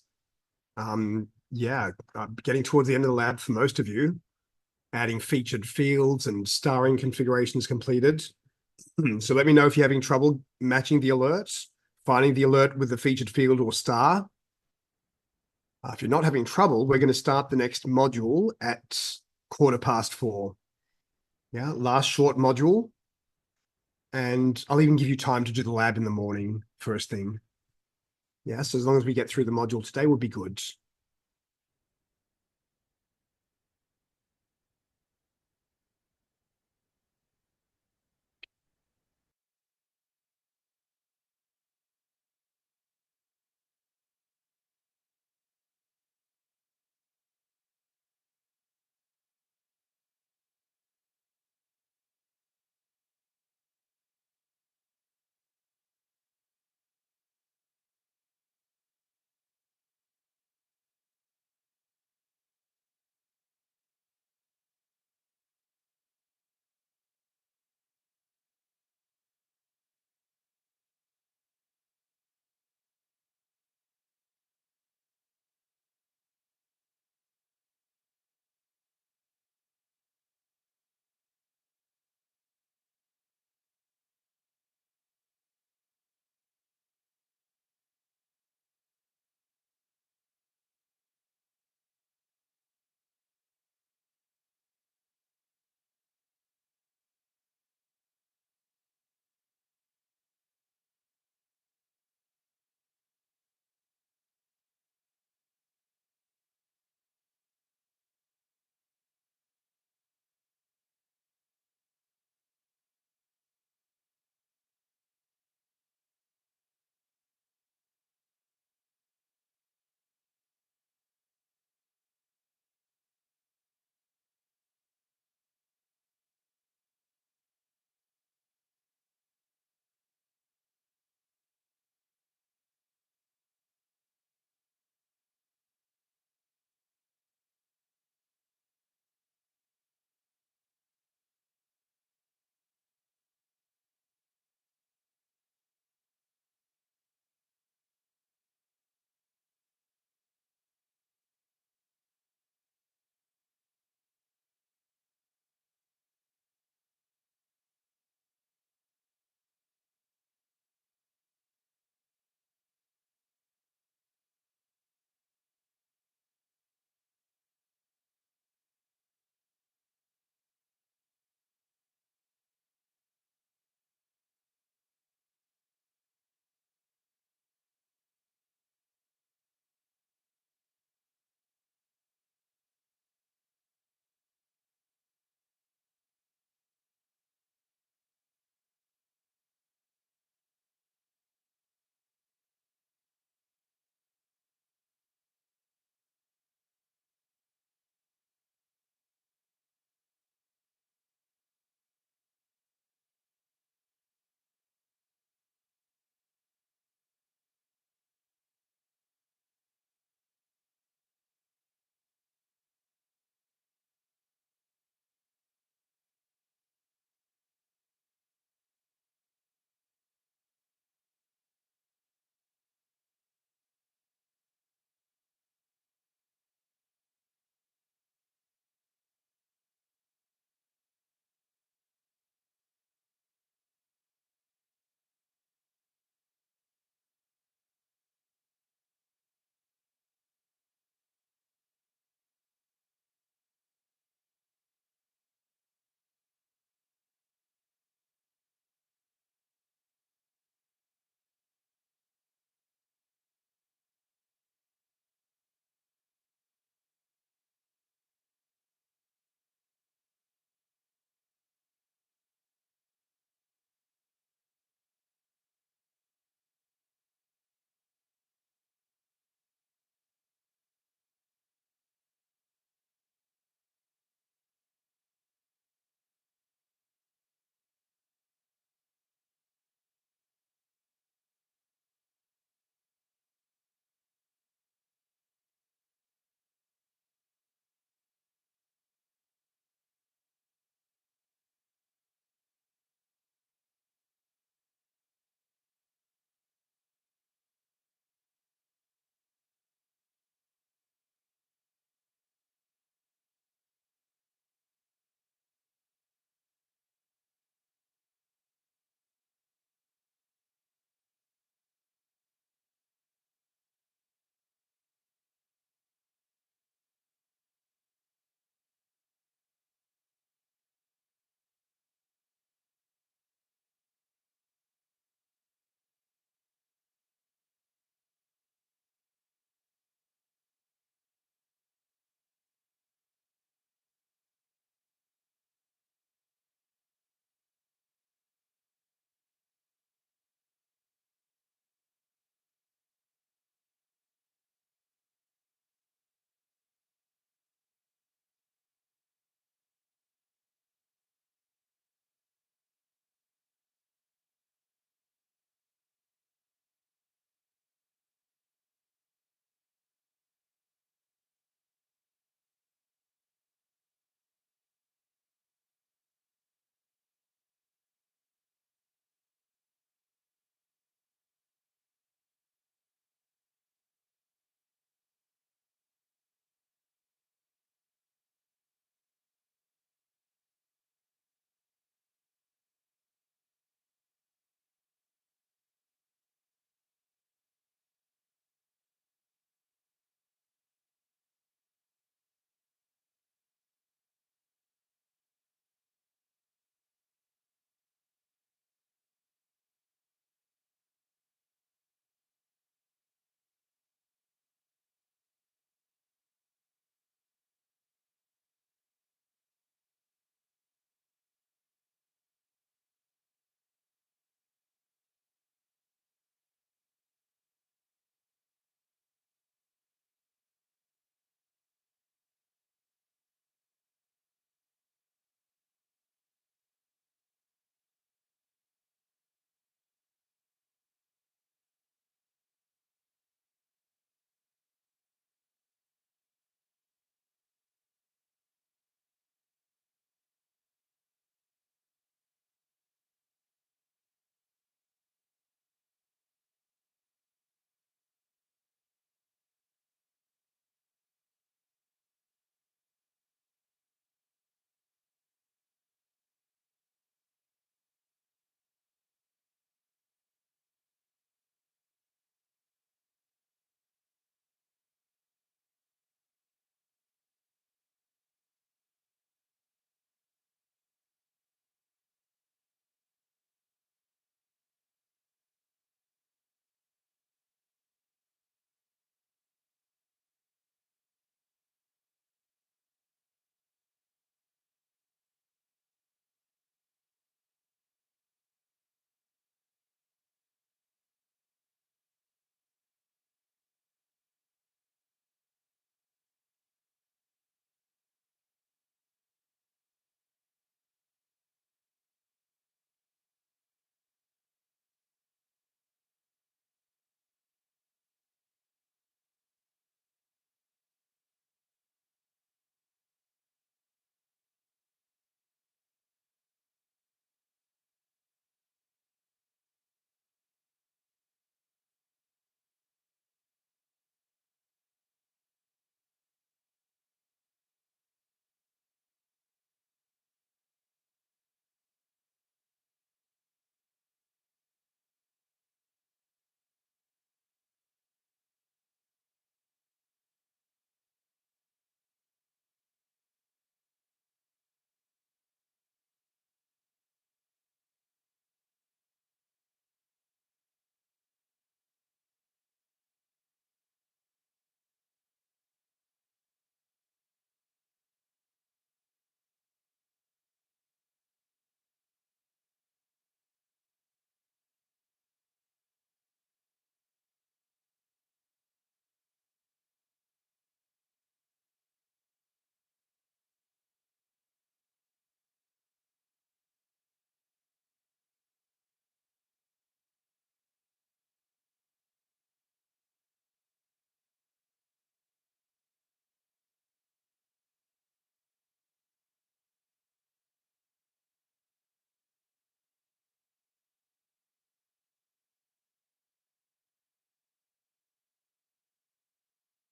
Yeah, getting towards the end of the lab for most of you. Adding featured fields and starring configurations completed. So let me know if you're having trouble matching the alerts, finding the alert with the featured field or star. If you're not having trouble, we're going to start the next module at 4:15. Yeah, last short module. And I'll even give you time to do the lab in the morning, first thing. Yeah, so as long as we get through the module today, we'll be good.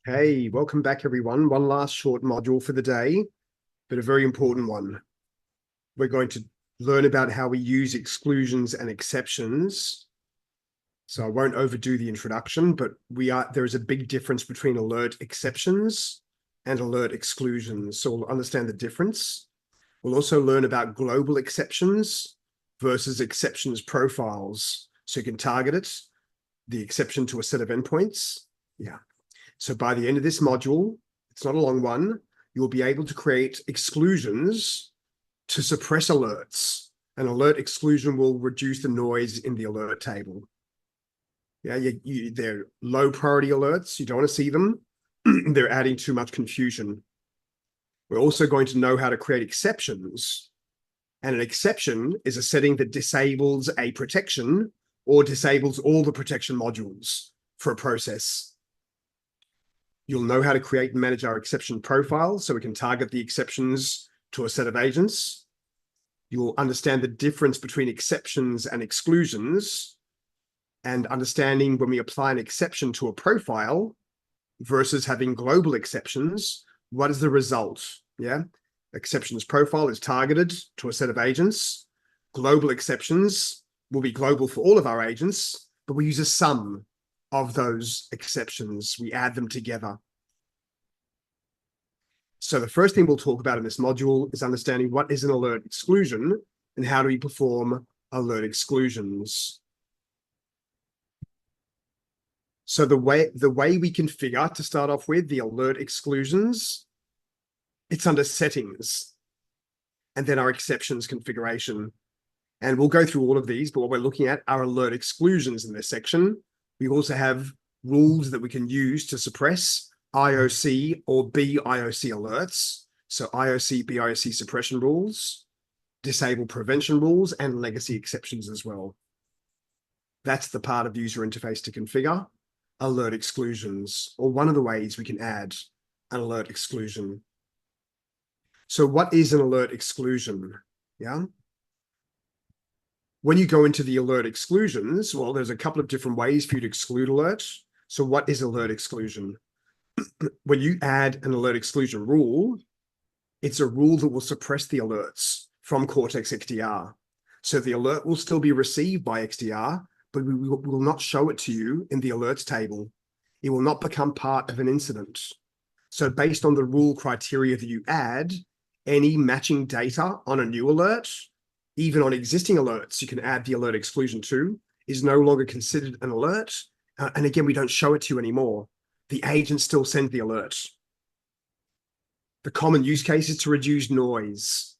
Hey, welcome back, everyone. One last short module for the day, but a very important one. We're going to learn about how we use exclusions and exceptions. So I won't overdo the introduction, but there is a big difference between alert exceptions and alert exclusions. So we'll understand the difference. We'll also learn about global exceptions versus exceptions profiles. So you can target it, the exception to a set of endpoints. Yeah. So by the end of this module, it's not a long one, you'll be able to create exclusions to suppress alerts. An alert exclusion will reduce the noise in the alert table. Yeah, they're low priority alerts. You don't want to see them. They're adding too much confusion. We're also going to know how to create exceptions. And an exception is a setting that disables a protection or disables all the protection modules for a process. You'll know how to create and manage our exception profile so we can target the exceptions to a set of agents. You'll understand the difference between exceptions and exclusions, and understanding when we apply an exception to a profile versus having global exceptions, what is the result? Yeah. Exceptions profile is targeted to a set of agents. Global exceptions will be global for all of our agents, but we use a sum of those exceptions. We add them together. So the first thing we'll talk about in this module is understanding what is an alert exclusion and how do we perform alert exclusions. So the way we configure, to start off with, the alert exclusions, it's under settings and then our exceptions configuration. And we'll go through all of these, but what we're looking at are alert exclusions in this section. We also have rules that we can use to suppress IOC or BIOC alerts. So IOC, BIOC suppression rules, disable prevention rules, and legacy exceptions as well. That's the part of the user interface to configure alert exclusions, or one of the ways we can add an alert exclusion. So what is an alert exclusion? Yeah. When you go into the alert exclusions, well, there's a couple of different ways for you to exclude alerts. So what is alert exclusion? When you add an alert exclusion rule, it's a rule that will suppress the alerts from Cortex XDR. So the alert will still be received by XDR, but we will not show it to you in the alerts table. It will not become part of an incident. So based on the rule criteria that you add, any matching data on a new alert, even on existing alerts, you can add the alert exclusion to, is no longer considered an alert. And again, we don't show it to you anymore. The agent still sends the alert. The common use case is to reduce noise.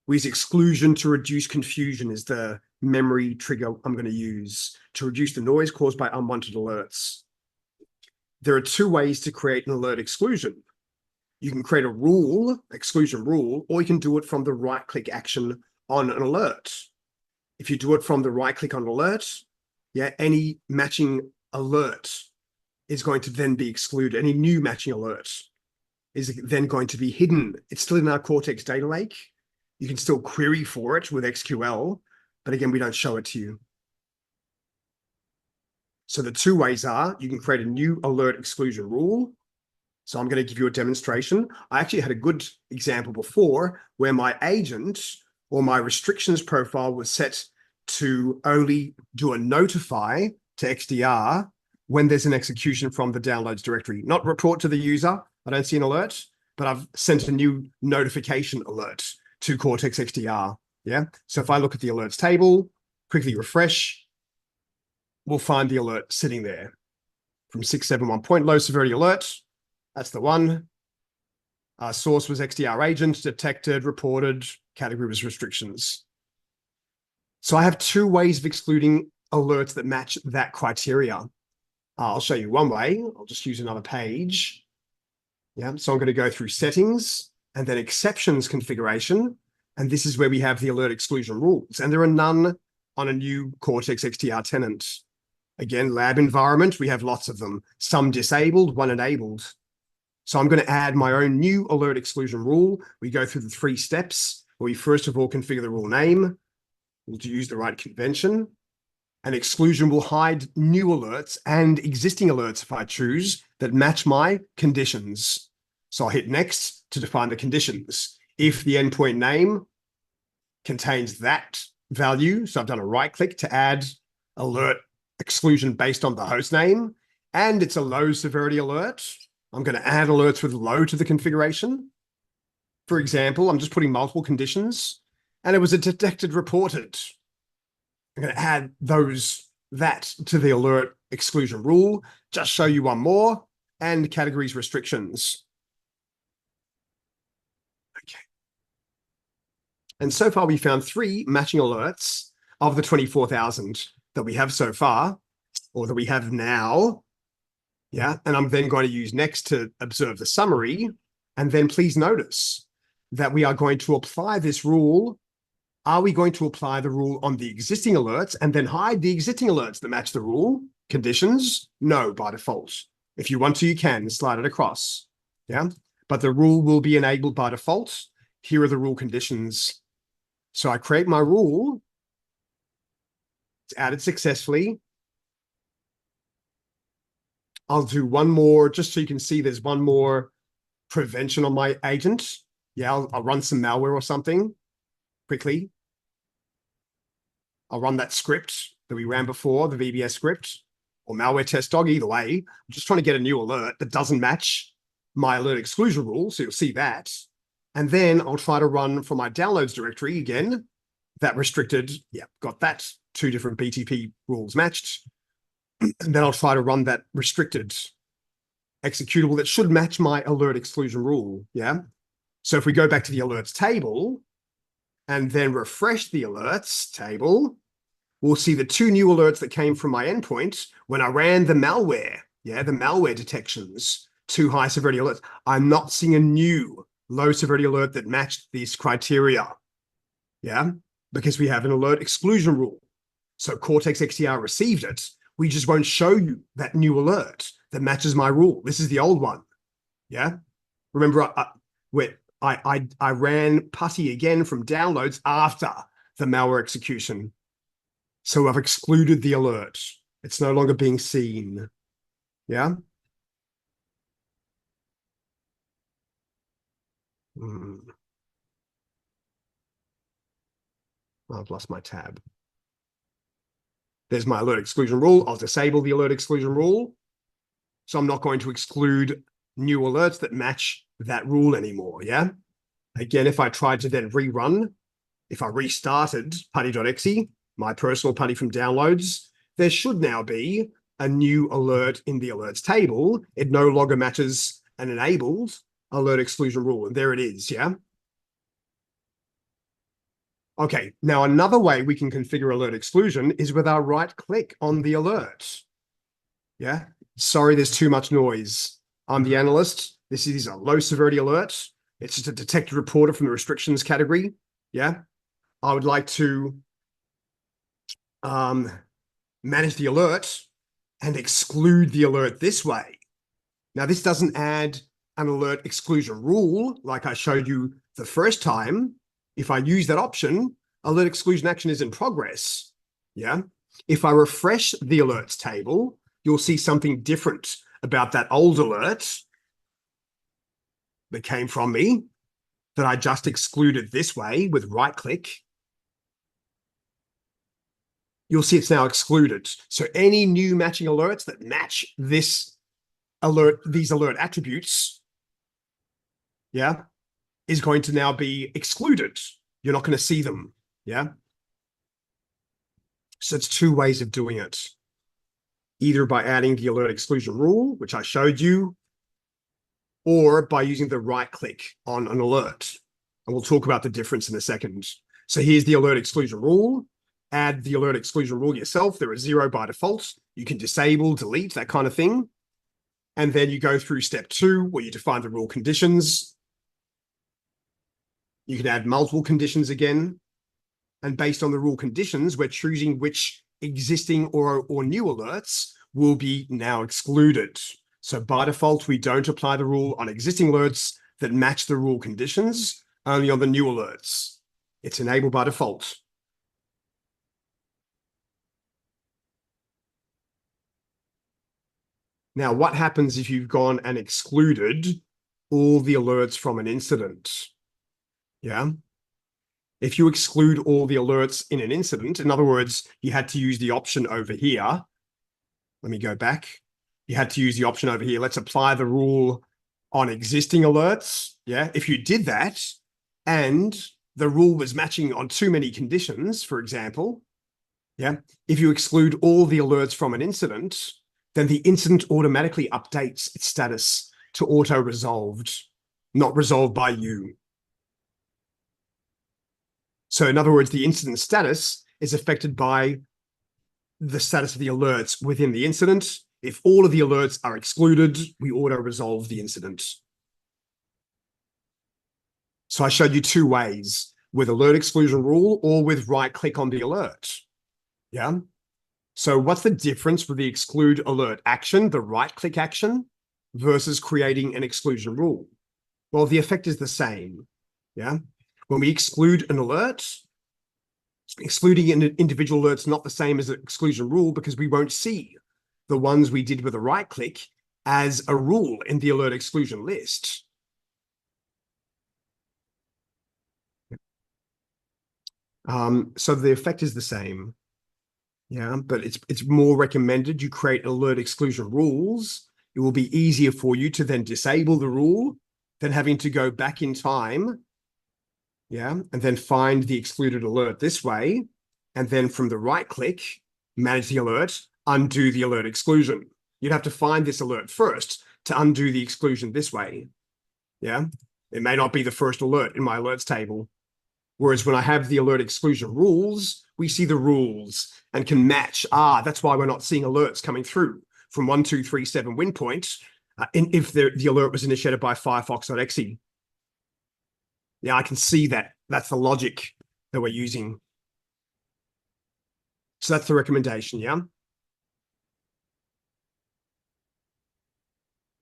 We use exclusion to reduce confusion is the memory trigger I'm going to use to reduce the noise caused by unwanted alerts. There are two ways to create an alert exclusion. You can create a rule, exclusion rule, or you can do it from the right-click action on an alert. If you do it from the right-click on alert, yeah, any matching alert is going to then be excluded. Any new matching alert is then going to be hidden. It's still in our Cortex data lake. You can still query for it with SQL, but again, we don't show it to you. So the two ways are, you can create a new alert exclusion rule. So I'm going to give you a demonstration. I actually had a good example before where my agent or my restrictions profile was set to only do a notify to XDR when there's an execution from the downloads directory, not report to the user. I don't see an alert, but I've sent a new notification alert to Cortex XDR. Yeah. So if I look at the alerts table, quickly refresh, we'll find the alert sitting there from 671 point low severity alert. That's the one. Our source was XDR agent, detected, reported, category was restrictions. So I have two ways of excluding alerts that match that criteria. I'll show you one way. I'll just use another page. Yeah, so I'm going to go through settings and then exceptions configuration. And this is where we have the alert exclusion rules. And there are none on a new Cortex XDR tenant. Again, lab environment, we have lots of them. Some disabled, one enabled. So I'm going to add my own new alert exclusion rule. We go through the 3 steps where we first of all configure the rule name. We'll use the right convention. An exclusion will hide new alerts and existing alerts if I choose that match my conditions. So I'll hit next to define the conditions. If the endpoint name contains that value, so I've done a right click to add alert exclusion based on the host name, and it's a low severity alert, I'm going to add alerts with low to the configuration. For example, I'm just putting multiple conditions, and it was a detected reported. I'm going to add that to the alert exclusion rule, just show you one more, and categories restrictions. Okay. And so far we found 3 matching alerts of the 24,000 that we have so far, or that we have now. Yeah, and I'm then going to use next to observe the summary. And then please notice that we are going to apply this rule. Are we going to apply the rule on the existing alerts and then hide the existing alerts that match the rule conditions? No, by default. If you want to, you can slide it across. Yeah, but the rule will be enabled by default. Here are the rule conditions. So I create my rule. It's added successfully. I'll do one more just so you can see there's one more prevention on my agent. Yeah, I'll run some malware or something quickly. I'll run that script that we ran before, the VBS script, or malware test dog, either way. I'm just trying to get a new alert that doesn't match my alert exclusion rule, so you'll see that. And then I'll try to run from my downloads directory again, that restricted, yeah, got that, 2 different BTP rules matched. And then I'll try to run that restricted executable that should match my alert exclusion rule, yeah? So if we go back to the alerts table and then refresh the alerts table, we'll see the 2 new alerts that came from my endpoint when I ran the malware, yeah, the malware detections, 2 high severity alerts. I'm not seeing a new low severity alert that matched these criteria, yeah, because we have an alert exclusion rule. So Cortex XDR received it. We just won't show you that new alert that matches my rule. This is the old one, yeah? Remember, I ran PuTTY again from downloads after the malware execution. So I've excluded the alert. It's no longer being seen. Yeah? I've lost my tab. There's my alert exclusion rule. I'll disable the alert exclusion rule. So I'm not going to exclude new alerts that match that rule anymore, yeah? Again, if I tried to then rerun, if I restarted putty.exe, my personal PuTTY from downloads, there should now be a new alert in the alerts table. It no longer matches an enabled alert exclusion rule. And there it is, yeah? Okay, now another way we can configure alert exclusion is with our right click on the alert. Yeah, sorry, there's too much noise. I'm the analyst. This is a low severity alert. It's just a detected reporter from the restrictions category. Yeah, I would like to manage the alert and exclude the alert this way. Now, this doesn't add an alert exclusion rule like I showed you the first time. If I use that option, alert exclusion action is in progress. Yeah. If I refresh the alerts table, you'll see something different about that old alert that came from me that I just excluded this way with right click. You'll see it's now excluded. So any new matching alerts that match this alert, these alert attributes, yeah, is going to now be excluded. You're not going to see them, yeah? So it's 2 ways of doing it. Either by adding the alert exclusion rule, which I showed you, or by using the right click on an alert. And we'll talk about the difference in a second. So here's the alert exclusion rule. Add the alert exclusion rule yourself. There are 0 by default. You can disable, delete, that kind of thing. And then you go through step 2, where you define the rule conditions. You can add multiple conditions again. And based on the rule conditions, we're choosing which existing or new alerts will be now excluded. So by default, we don't apply the rule on existing alerts that match the rule conditions, only on the new alerts. It's enabled by default. Now, what happens if you've gone and excluded all the alerts from an incident? Yeah. If you exclude all the alerts in an incident, in other words, you had to use the option over here. Let me go back. You had to use the option over here. Let's apply the rule on existing alerts. Yeah. If you did that and the rule was matching on too many conditions, for example, yeah, if you exclude all the alerts from an incident, then the incident automatically updates its status to auto-resolved, not resolved by you. So in other words, the incident status is affected by the status of the alerts within the incident. If all of the alerts are excluded, we auto-resolve the incident. So I showed you two ways, with alert exclusion rule or with right-click on the alert. Yeah. So what's the difference with the exclude alert action, the right-click action, versus creating an exclusion rule? Well, the effect is the same. Yeah. When we exclude an alert, excluding an individual alert's not the same as an exclusion rule because we won't see the ones we did with a right-click as a rule in the alert exclusion list. So the effect is the same. Yeah, but it's more recommended you create alert exclusion rules. It will be easier for you to then disable the rule than having to go back in time, yeah, and then find the excluded alert this way, and then from the right click, manage the alert, undo the alert exclusion. You'd have to find this alert first to undo the exclusion this way, yeah. It may not be the first alert in my alerts table. Whereas when I have the alert exclusion rules, we see the rules and can match. That's why we're not seeing alerts coming through from 1237 WinPoint if the alert was initiated by Firefox.exe. Yeah, I can see that. That's the logic that we're using. So that's the recommendation, yeah?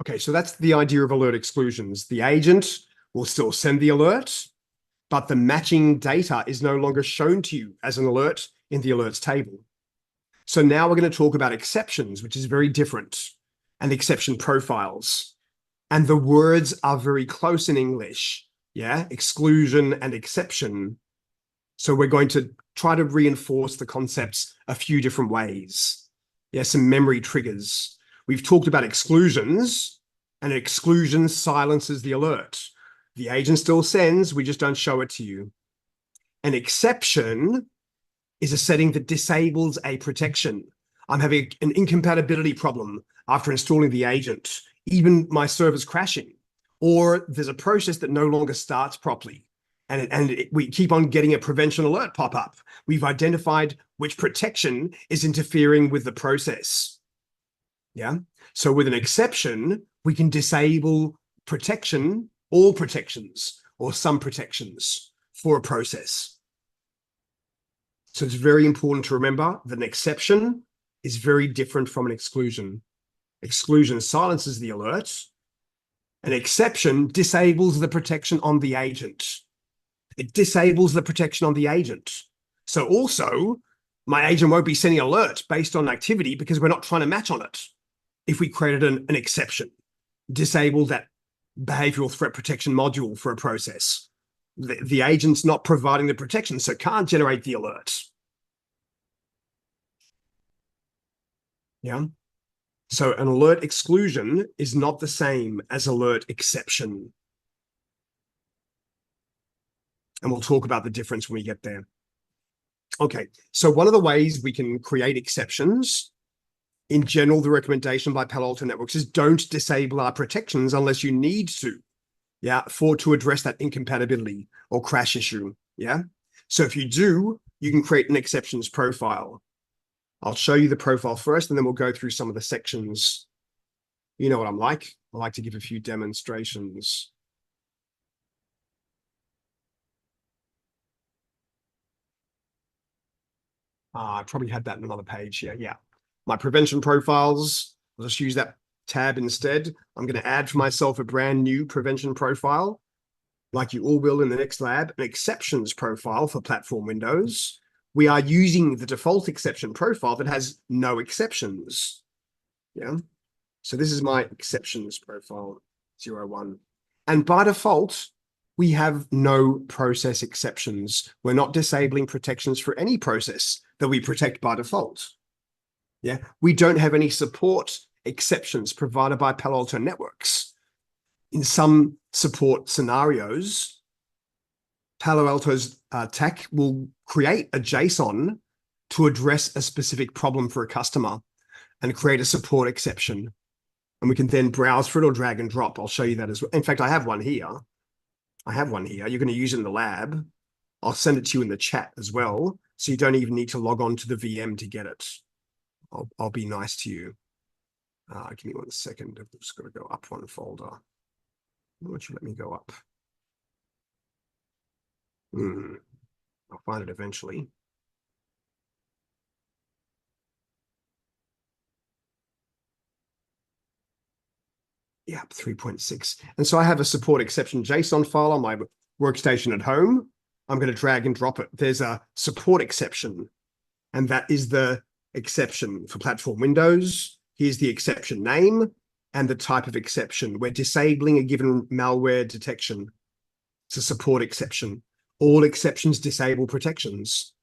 Okay, so that's the idea of alert exclusions. The agent will still send the alert, but the matching data is no longer shown to you as an alert in the alerts table. So now we're going to talk about exceptions, which is very different, and exception profiles. And the words are very close in English, yeah? Exclusion and exception. So we're going to try to reinforce the concepts a few different ways. Yeah, some memory triggers. We've talked about exclusions, and an exclusion silences the alert. The agent still sends, we just don't show it to you. An exception is a setting that disables a protection. I'm having an incompatibility problem after installing the agent, even my server's crashing, or there's a process that no longer starts properly. We keep on getting a prevention alert pop up. We've identified which protection is interfering with the process. Yeah. So with an exception, we can disable protection, all protections, or some protections for a process. So it's very important to remember that an exception is very different from an exclusion. Exclusion silences the alert. An exception disables the protection on the agent. It disables the protection on the agent. So also, my agent won't be sending an alert based on activity because we're not trying to match on it. If we created an exception, disable that behavioral threat protection module for a process. The agent's not providing the protection, so can't generate the alert. Yeah. So an alert exclusion is not the same as alert exception. And we'll talk about the difference when we get there. Okay, so one of the ways we can create exceptions, in general, the recommendation by Palo Alto Networks is don't disable our protections unless you need to, yeah, to address that incompatibility or crash issue, yeah? So if you do, you can create an exceptions profile. I'll show you the profile first, and then we'll go through some of the sections. You know what I'm like. I like to give a few demonstrations. I probably had that in another page here. Yeah. My prevention profiles, I'll just use that tab instead. I'm going to add for myself a brand new prevention profile, like you all will in the next lab, an exceptions profile for platform Windows. We are using the default exception profile that has no exceptions. Yeah. So this is my exceptions profile 01. And by default, we have no process exceptions. We're not disabling protections for any process that we protect by default. Yeah, we don't have any support exceptions provided by Palo Alto Networks. In some support scenarios, Palo Alto's tech will create a JSON to address a specific problem for a customer and create a support exception. And we can then browse through it or drag and drop. I'll show you that as well. In fact, I have one here. You're going to use it in the lab. I'll send it to you in the chat as well. So you don't even need to log on to the VM to get it. I'll be nice to you. Give me 1 second. I'm just going to go up one folder. Why don't you let me go up? I'll find it eventually. Yeah, 3.6. And so I have a support exception JSON file on my workstation at home. I'm going to drag and drop it. There's a support exception, and that is the exception for platform Windows. Here's the exception name and the type of exception. We're disabling a given malware detection. It's a support exception. All exceptions disable protections.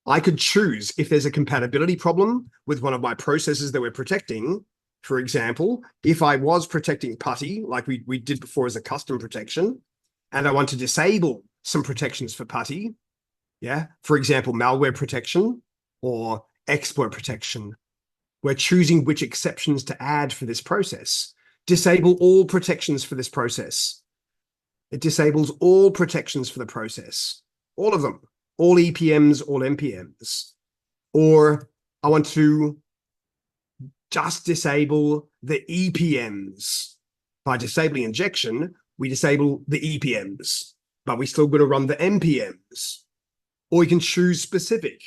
I could choose if there's a compatibility problem with one of my processes that we're protecting. For example, if I was protecting PuTTY, like we did before as a custom protection, and I want to disable some protections for PuTTY, yeah, for example, malware protection or exploit protection, we're choosing which exceptions to add for this process. Disable all protections for this process. It disables all protections for the process, all of them, all EPMs, all NPMs. Or I want to just disable the EPMs. By disabling injection, we disable the EPMs, but we still got to run the NPMs. Or you can choose specific.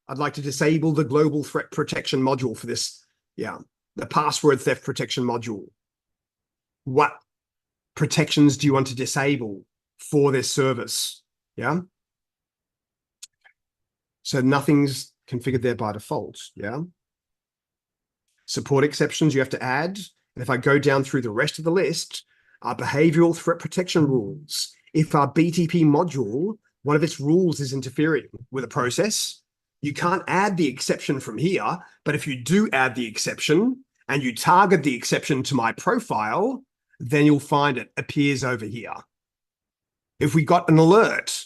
I'd like to disable the global threat protection module for this. Yeah, the password theft protection module. What protections do you want to disable for this service? Yeah. So nothing's configured there by default. Yeah. Support exceptions you have to add. And if I go down through the rest of the list, our behavioral threat protection rules. If our BTP module, one of its rules is interfering with a process, you can't add the exception from here. But if you do add the exception and you target the exception to my profile, then you'll find it appears over here. If we got an alert,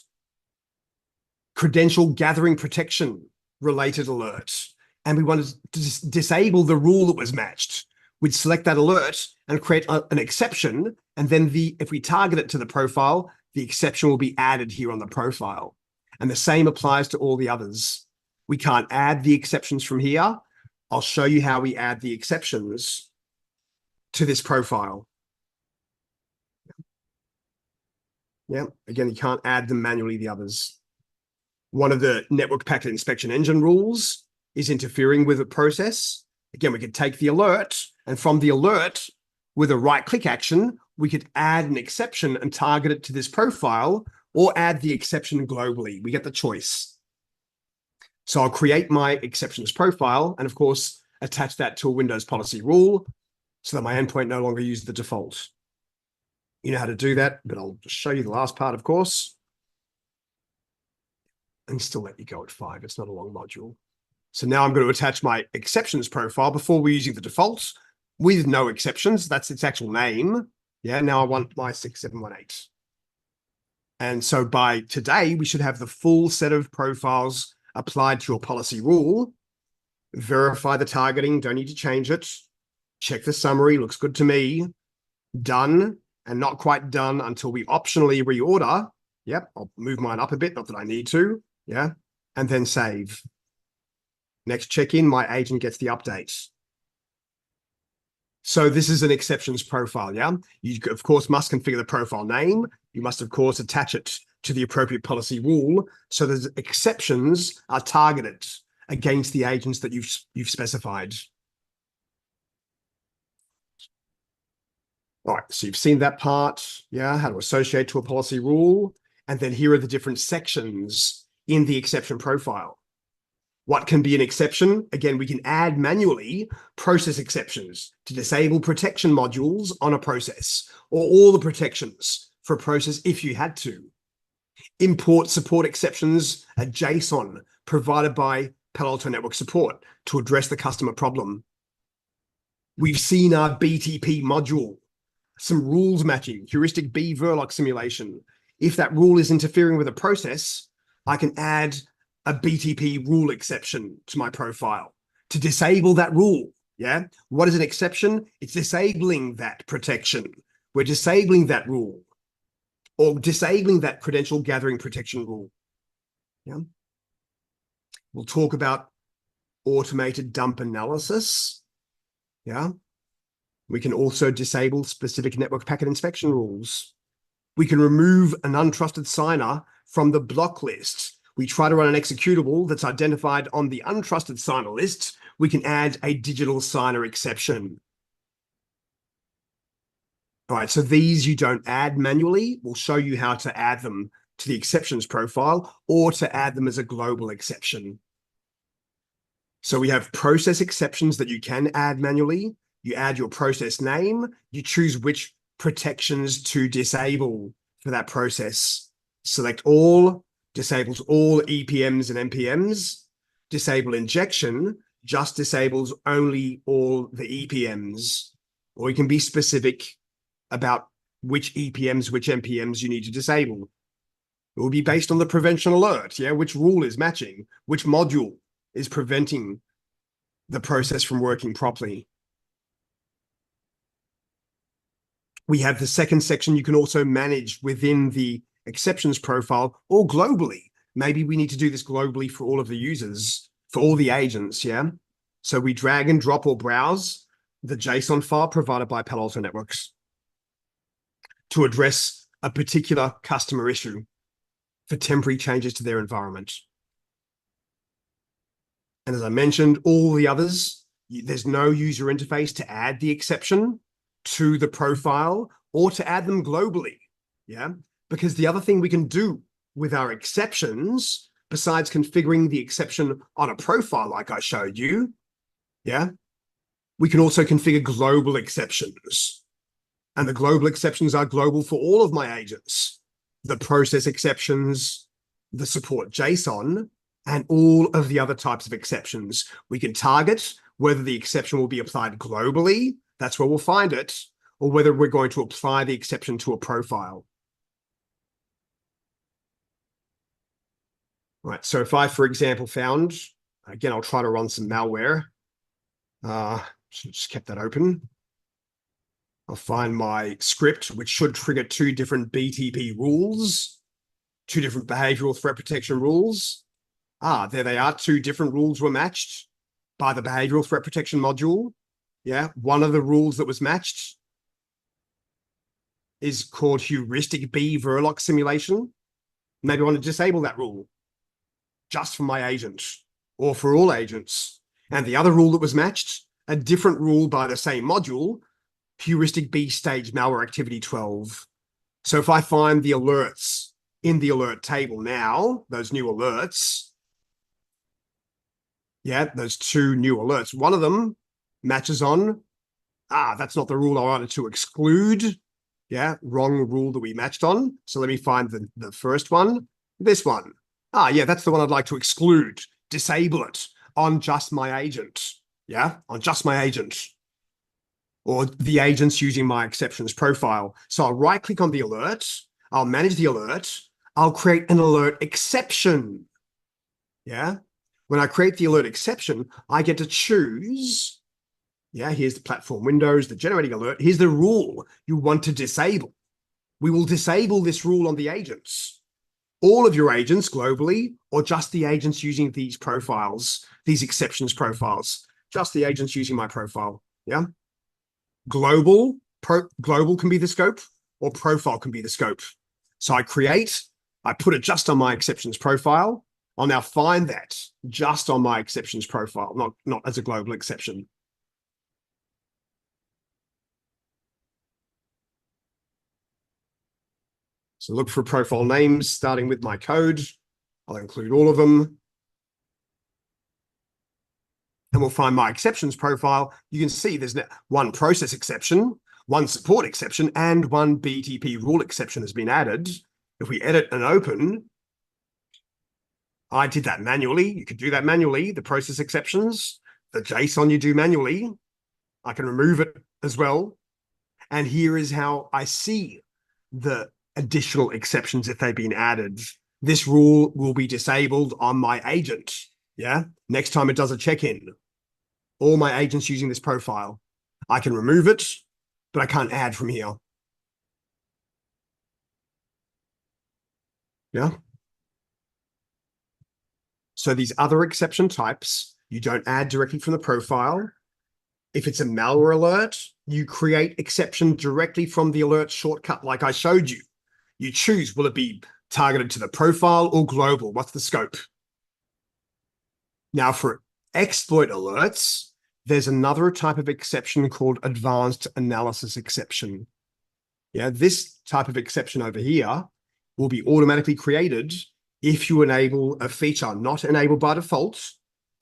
credential gathering protection related alert, and we wanted to disable the rule that was matched, we'd select that alert and create an exception. And then if we target it to the profile, the exception will be added here on the profile. And the same applies to all the others. We can't add the exceptions from here. I'll show you how we add the exceptions to this profile. Yeah, again, you can't add them manually, the others. One of the network packet inspection engine rules is interfering with a process. Again, we could take the alert, and from the alert, with a right-click action, we could add an exception and target it to this profile, or add the exception globally. We get the choice. So I'll create my exceptions profile, and of course, attach that to a Windows policy rule so that my endpoint no longer uses the default. You know how to do that, but I'll just show you the last part, of course. And still let you go at 5. It's not a long module. So now I'm going to attach my exceptions profile. Before we're using the defaults with no exceptions. That's its actual name. Yeah, now I want my 6718. And so by today, we should have the full set of profiles applied to your policy rule. Verify the targeting, don't need to change it. Check the summary, looks good to me. Done, and not quite done until we optionally reorder. Yep, I'll move mine up a bit, not that I need to. Yeah, and then save. Next check-in, my agent gets the update. So this is an exceptions profile, yeah? You, of course, must configure the profile name. You must, of course, attach it to the appropriate policy rule so that exceptions are targeted against the agents that you've specified. All right, so you've seen that part, yeah, how to associate to a policy rule. And then here are the different sections in the exception profile. What can be an exception? Again, we can add manually process exceptions to disable protection modules on a process, or all the protections for a process if you had to. Import support exceptions, a JSON provided by Palo Alto Network Support to address the customer problem. We've seen our BTP module, some rules matching, heuristic B Verloc simulation. If that rule is interfering with a process, I can add a BTP rule exception to my profile to disable that rule. Yeah. What is an exception? It's disabling that protection. We're disabling that rule or disabling that credential gathering protection rule. Yeah. We'll talk about automated dump analysis. Yeah. We can also disable specific network packet inspection rules. We can remove an untrusted signer from the block list. We try to run an executable that's identified on the untrusted signer list. We can add a digital signer exception. All right, so these you don't add manually. We'll show you how to add them to the exceptions profile or to add them as a global exception. So we have process exceptions that you can add manually. You add your process name. You choose which protections to disable for that process. Select all, disables all EPMs and NPMs. Disable injection just disables only all the EPMs. Or you can be specific about which EPMs, which NPMs you need to disable. It will be based on the prevention alert, yeah? Which rule is matching, which module is preventing the process from working properly. We have the second section you can also manage within the exceptions profile or globally. Maybe we need to do this globally for all of the users, for all the agents, yeah? So we drag and drop or browse the JSON file provided by Palo Alto Networks to address a particular customer issue for temporary changes to their environment. And as I mentioned, all the others, there's no user interface to add the exception to the profile or to add them globally, yeah? Because the other thing we can do with our exceptions, besides configuring the exception on a profile like I showed you, yeah, we can also configure global exceptions. And the global exceptions are global for all of my agents. The process exceptions, the support JSON, and all of the other types of exceptions. We can target whether the exception will be applied globally, that's where we'll find it, or whether we're going to apply the exception to a profile. Right, so if I, for example, found, again, I'll try to run some malware. Just kept that open. I'll find my script, which should trigger two different BTP rules, two different behavioral threat protection rules. There they are. Two different rules were matched by the behavioral threat protection module. Yeah, one of the rules that was matched is called heuristic B Verloc simulation. Maybe I want to disable that rule just for my agent or for all agents. And the other rule that was matched, a different rule by the same module, heuristic B stage malware activity 12. So if I find the alerts in the alert table now, those new alerts, yeah, those two new alerts, one of them matches on, that's not the rule I wanted to exclude. Yeah, wrong rule that we matched on. So let me find the first one, this one. Yeah, that's the one I'd like to exclude, disable it on just my agent. Yeah, on just my agent or the agents using my exceptions profile. So I'll right click on the alert. I'll manage the alert. I'll create an alert exception. Yeah. When I create the alert exception, I get to choose. Yeah, here's the platform windows, the generating alert. Here's the rule you want to disable. We will disable this rule on the agents. All of your agents globally, or just the agents using these profiles, these exceptions profiles, just the agents using my profile. Yeah. Global can be the scope, or profile can be the scope. So I put it just on my exceptions profile. I'll now find that just on my exceptions profile, not as a global exception. So look for profile names starting with my code. I'll include all of them. and we'll find my exceptions profile, you can see there's one process exception, one support exception, and one BTP rule exception has been added. If we edit and open, I did that manually. You could do that manually, the process exceptions. The JSON you do manually. I can remove it as well. And here is how I see the additional exceptions if they've been added. This rule will be disabled on my agent. Yeah. Next time it does a check-in, all my agents using this profile, I can remove it, but I can't add from here. Yeah. So these other exception types, you don't add directly from the profile. If it's a malware alert, you create exception directly from the alert shortcut like I showed you. You choose, will it be targeted to the profile or global? What's the scope? Now for exploit alerts, there's another type of exception called advanced analysis exception. Yeah, this type of exception over here will be automatically created if you enable a feature not enabled by default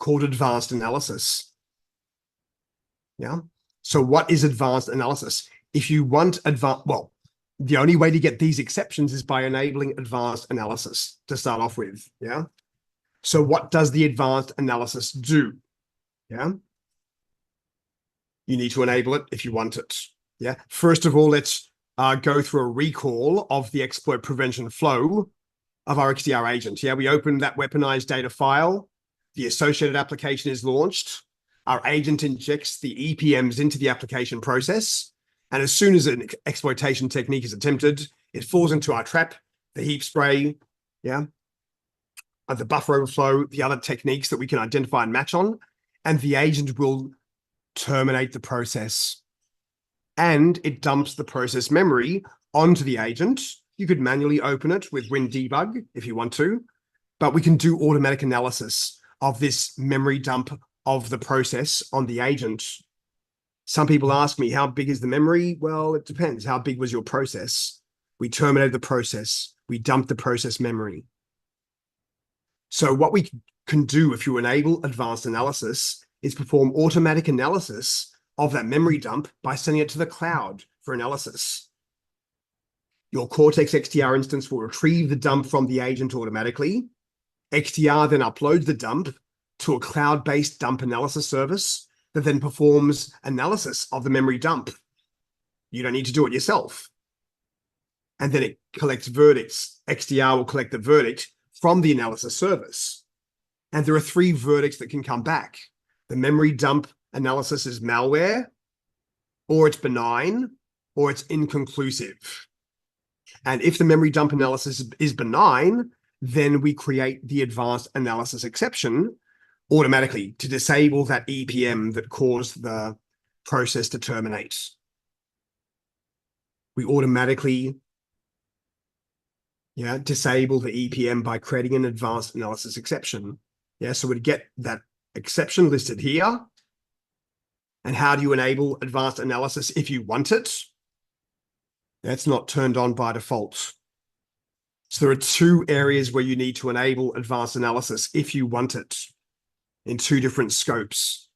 called advanced analysis. Yeah. So what is advanced analysis? If you want well, the only way to get these exceptions is by enabling advanced analysis to start off with. Yeah. So what does the advanced analysis do? Yeah. You need to enable it if you want it. Yeah. First of all, let's go through a recall of the exploit prevention flow of our XDR agent. Yeah. We open that weaponized data file. The associated application is launched. Our agent injects the EPMs into the application process. And as soon as an exploitation technique is attempted, it falls into our trap, the heap spray, yeah, the buffer overflow, the other techniques that we can identify and match on, and the agent will terminate the process. And it dumps the process memory onto the agent. You could manually open it with WinDebug if you want to, but we can do automatic analysis of this memory dump of the process on the agent. Some people ask me, how big is the memory? Well, it depends. How big was your process? We terminated the process. We dumped the process memory. So what we can do if you enable advanced analysis is perform automatic analysis of that memory dump by sending it to the cloud for analysis. Your Cortex XDR instance will retrieve the dump from the agent automatically. XDR then uploads the dump to a cloud-based dump analysis service that then performs analysis of the memory dump. You don't need to do it yourself. And then it collects verdicts. XDR will collect the verdict from the analysis service. And there are 3 verdicts that can come back. The memory dump analysis is malware, or it's benign, or it's inconclusive. And if the memory dump analysis is benign, then we create the advanced analysis exception automatically to disable that EPM that caused the process to terminate. We automatically disable the EPM by creating an advanced analysis exception. Yeah, so we'd get that exception listed here. And how do you enable advanced analysis if you want it? That's not turned on by default. So there are 2 areas where you need to enable advanced analysis if you want it, in 2 different scopes.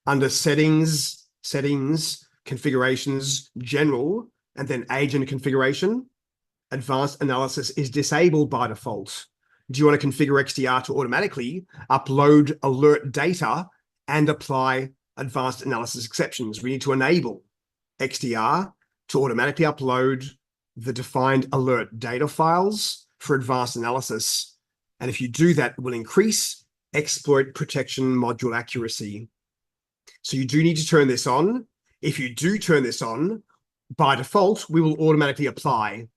Under settings, configurations, general, and then agent configuration, advanced analysis is disabled by default. Do you want to configure XDR to automatically upload alert data and apply advanced analysis exceptions? We need to enable XDR to automatically upload the defined alert data files for advanced analysis. And if you do that, it will increase exploit protection module accuracy. So you do need to turn this on. If you do turn this on, by default, we will automatically apply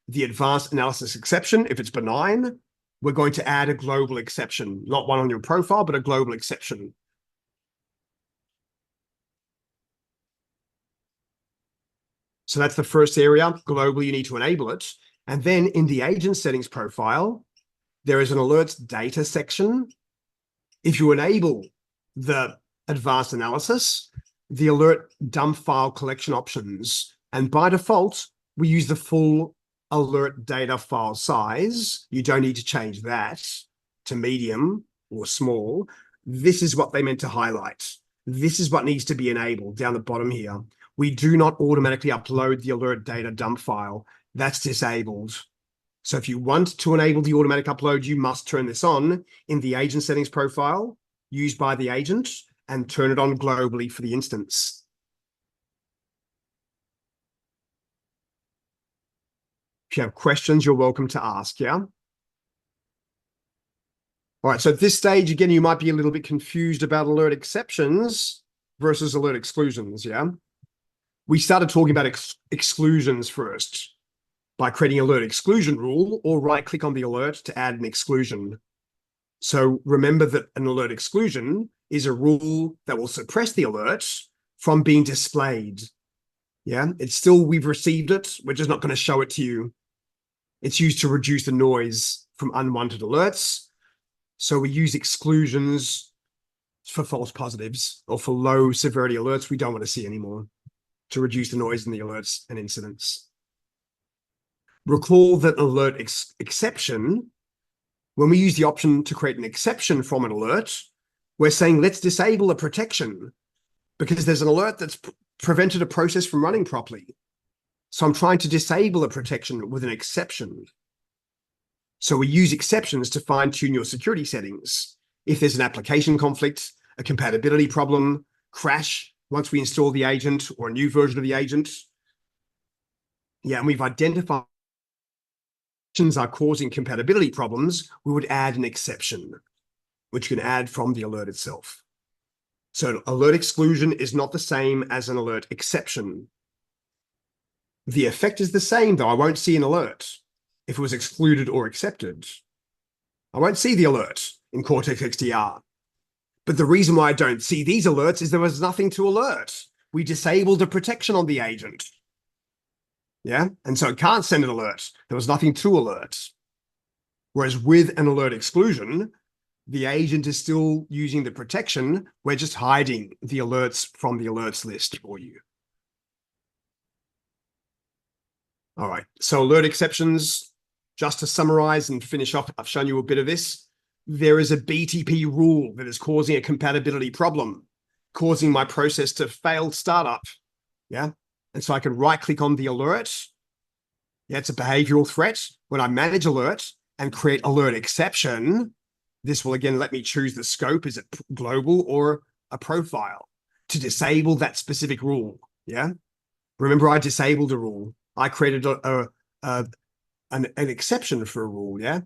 the advanced analysis exception. If it's benign, we're going to add a global exception, not one on your profile, but a global exception. So that's the first area. Globally, you need to enable it. And then in the agent settings profile, there is an alerts data section. If you enable the advanced analysis, the alert dump file collection options, and by default, we use the full alert data file size. You don't need to change that to medium or small. This is what they meant to highlight. This is what needs to be enabled down the bottom here. We do not automatically upload the alert data dump file. That's disabled. So if you want to enable the automatic upload, you must turn this on in the agent settings profile used by the agent and turn it on globally for the instance. If you have questions, you're welcome to ask, yeah? All right, so at this stage, again, you might be a little bit confused about alert exceptions versus alert exclusions, yeah? We started talking about exclusions first by creating alert exclusion rule, or right-click on the alert to add an exclusion. So remember that an alert exclusion is a rule that will suppress the alert from being displayed. Yeah, it's still, we've received it, we're just not going to show it to you. It's used to reduce the noise from unwanted alerts. So we use exclusions for false positives or for low severity alerts we don't want to see anymore to reduce the noise in the alerts and incidents. Recall that alert exception, when we use the option to create an exception from an alert, we're saying let's disable a protection because there's an alert that's prevented a process from running properly. So I'm trying to disable a protection with an exception. So we use exceptions to fine-tune your security settings. If there's an application conflict, a compatibility problem, crash once we install the agent or a new version of the agent. Yeah, and we've identified are causing compatibility problems, we would add an exception, which you can add from the alert itself. So alert exclusion is not the same as an alert exception. The effect is the same, though. I won't see an alert if it was excluded or accepted. I won't see the alert in Cortex XDR. But the reason why I don't see these alerts is there was nothing to alert. We disabled a protection on the agent. Yeah, and so it can't send an alert. There was nothing to alert. Whereas with an alert exclusion, the agent is still using the protection. We're just hiding the alerts from the alerts list for you. All right, so alert exceptions, just to summarize and finish off, I've shown you a bit of this. There is a BTP rule that is causing a compatibility problem, causing my process to fail startup. Yeah, and so I can right-click on the alert. Yeah, it's a behavioral threat. When I manage alert and create alert exception, this will again let me choose the scope. Is it global or a profile to disable that specific rule? Yeah, remember I disabled a rule. I created an exception for a rule. Yeah,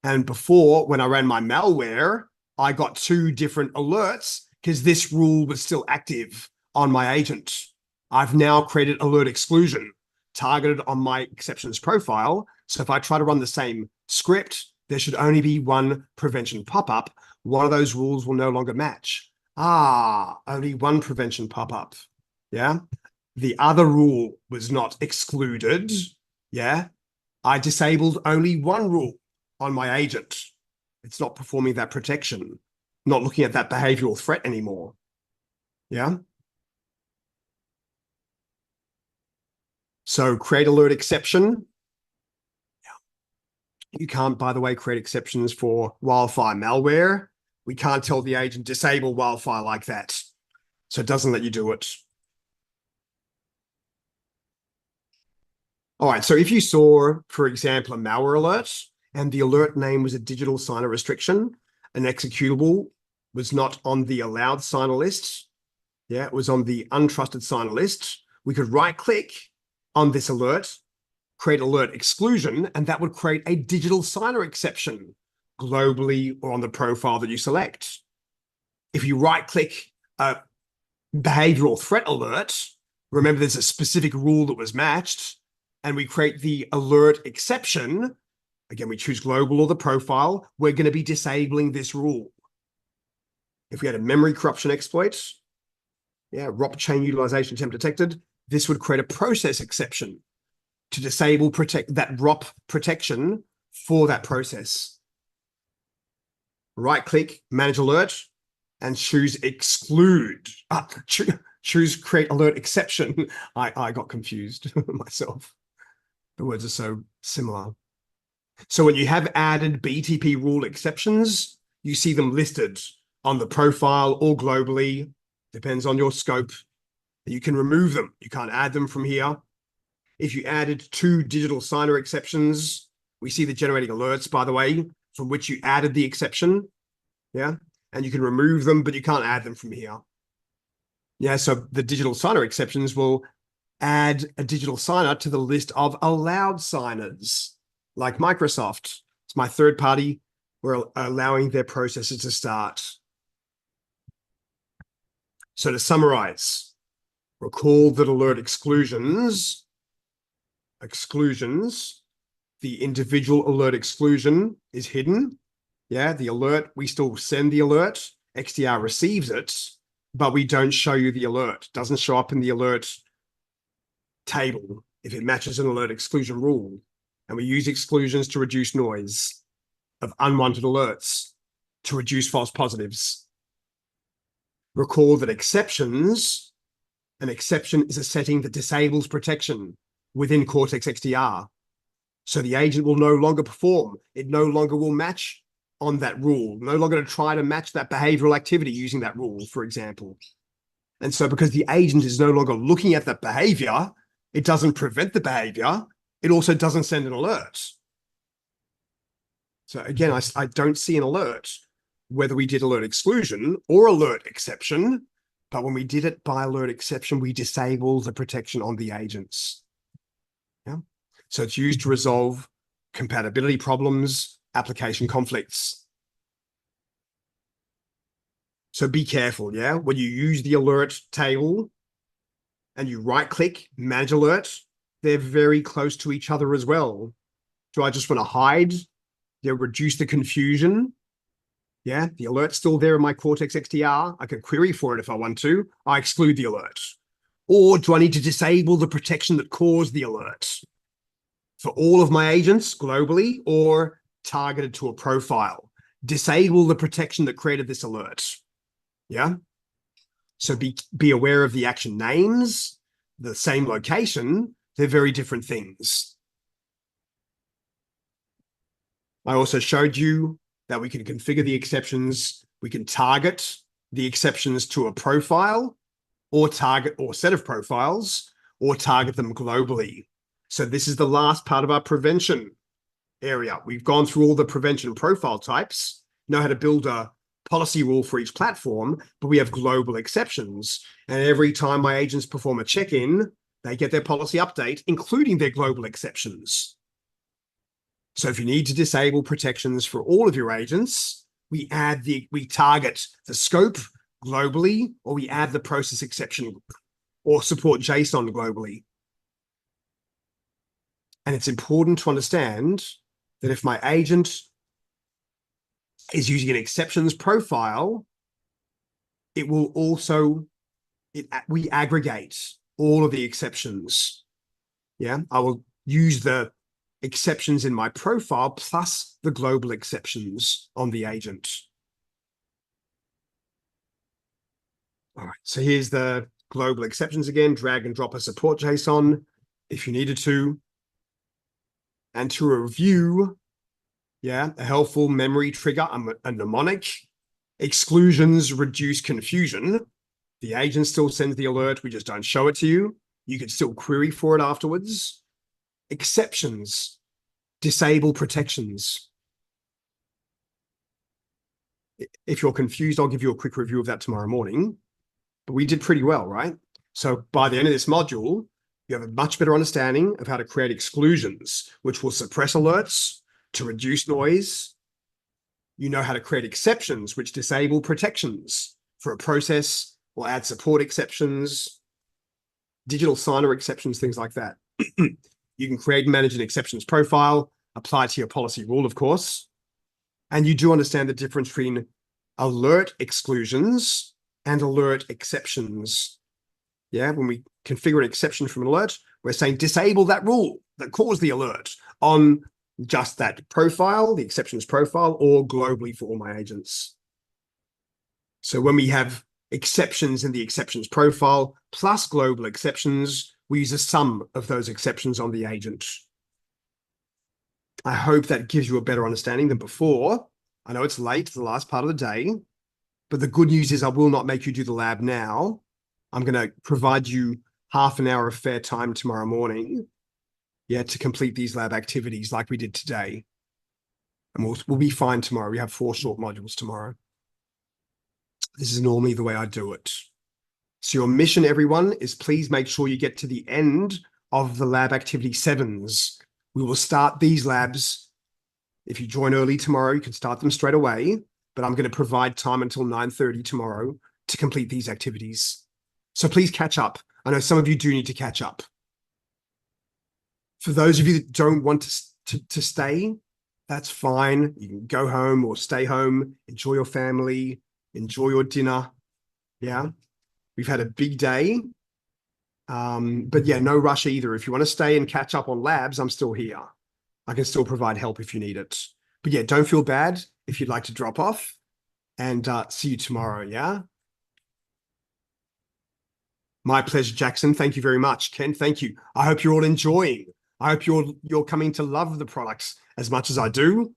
and before when I ran my malware, I got 2 different alerts because this rule was still active on my agent. I've now created alert exclusion targeted on my exceptions profile. So if I try to run the same script, there should only be one prevention pop-up. One of those rules will no longer match. Only one prevention pop-up. Yeah. The other rule was not excluded. Yeah. I disabled only one rule on my agent. It's not performing that protection, not looking at that behavioral threat anymore. Yeah. So create alert exception. You can't, by the way, create exceptions for wildfire malware. We can't tell the agent disable wildfire like that. So it doesn't let you do it. All right, so if you saw, for example, a malware alert and the alert name was a digital signer restriction, an executable was not on the allowed signer list. Yeah, it was on the untrusted signer list. We could right-click on this alert, create alert exclusion, and that would create a digital signer exception globally or on the profile that you select. If you right-click a behavioral threat alert, remember there's a specific rule that was matched, and we create the alert exception. Again, we choose global or the profile. We're going to be disabling this rule. If we had a memory corruption exploit, yeah, ROP chain utilization attempt detected, this would create a process exception to disable that ROP protection for that process. Right-click, manage alert, and choose exclude. Choose create alert exception. I got confused myself. The words are so similar. So when you have added BTP rule exceptions, you see them listed on the profile or globally. Depends on your scope. You can remove them. You can't add them from here. If you added 2 digital signer exceptions, we see the generating alerts, by the way, from which you added the exception. Yeah. And you can remove them, but you can't add them from here. Yeah. So the digital signer exceptions will add a digital signer to the list of allowed signers, like Microsoft. It's my third party. We're allowing their processes to start. So to summarize, recall that alert exclusions, the individual alert exclusion is hidden. Yeah, the alert, we still send the alert, XDR receives it, but we don't show you the alert. It doesn't show up in the alert table if it matches an alert exclusion rule. And we use exclusions to reduce noise of unwanted alerts, to reduce false positives. Recall that exceptions, an exception is a setting that disables protection within Cortex XDR. So the agent will no longer perform. It no longer will match on that rule, no longer to try to match that behavioral activity using that rule, for example. And so because the agent is no longer looking at that behavior, it doesn't prevent the behavior. It also doesn't send an alert. So again, I don't see an alert, whether we did alert exclusion or alert exception, but when we did it by alert exception, we disable the protection on the agents. Yeah. So it's used to resolve compatibility problems, application conflicts. So be careful, yeah? When you use the alert table and you right-click manage alert, they're very close to each other as well. Do I just want to hide? Reduce the confusion? Yeah, the alert's still there in my Cortex XDR. I can query for it if I want to. I exclude the alert. Or do I need to disable the protection that caused the alert for all of my agents globally, or targeted to a profile? Disable the protection that created this alert. Yeah. So be aware of the action names, the same location. They're very different things. I also showed you that we can configure the exceptions. We can target the exceptions to a profile, or target or set of profiles, or target them globally. So this is the last part of our prevention area. We've gone through all the prevention profile types, know how to build a policy rule for each platform, but we have global exceptions. And every time my agents perform a check-in, they get their policy update, including their global exceptions. So if you need to disable protections for all of your agents, we target the scope globally, or we add the process exception or support JSON globally. And it's important to understand that if my agent is using an exceptions profile, it will also, we aggregate all of the exceptions. Yeah, I will use the exceptions in my profile plus the global exceptions on the agent. All right, so here's the global exceptions again. Drag and drop a support JSON if you needed to. And to review, yeah, a helpful memory trigger, a mnemonic. Exclusions reduce confusion. The agent still sends the alert, we just don't show it to you. You can still query for it afterwards. Exceptions disable protections. If you're confused, I'll give you a quick review of that tomorrow morning. But we did pretty well, right? So by the end of this module, you have a much better understanding of how to create exclusions, which will suppress alerts to reduce noise. You know how to create exceptions, which disable protections for a process, or add support exceptions, digital signer exceptions, things like that. You can create and manage an exceptions profile, apply to your policy rule, of course. And you do understand the difference between alert exclusions and alert exceptions. Yeah, when we configure an exception from an alert, we're saying disable that rule that caused the alert on just that profile, the exceptions profile, or globally for all my agents. So when we have exceptions in the exceptions profile plus global exceptions, we use a sum of those exceptions on the agent. I hope that gives you a better understanding than before. I know it's late, the last part of the day, But the good news is I will not make you do the lab now. I'm going to provide you half an hour of fair time tomorrow morning, yeah, to complete these lab activities like we did today. And we'll be fine tomorrow. We have 4 short modules tomorrow. This is normally the way I do it. So your mission, everyone, is please make sure you get to the end of the lab activity 7s. We will start these labs. If you join early tomorrow, you can start them straight away, but I'm going to provide time until 9:30 tomorrow to complete these activities. So please catch up. I know some of you do need to catch up. For those of you that don't want to stay, that's fine. You can go home or stay home, enjoy your family, enjoy your dinner. Yeah. We've had a big day. But yeah, no rush either. If you want to stay and catch up on labs, I'm still here. I can still provide help if you need it. But yeah, don't feel bad if you'd like to drop off, and see you tomorrow. Yeah. My pleasure, Jackson. Thank you very much. Ken, thank you. I hope you're all enjoying. I hope you're coming to love the products as much as I do.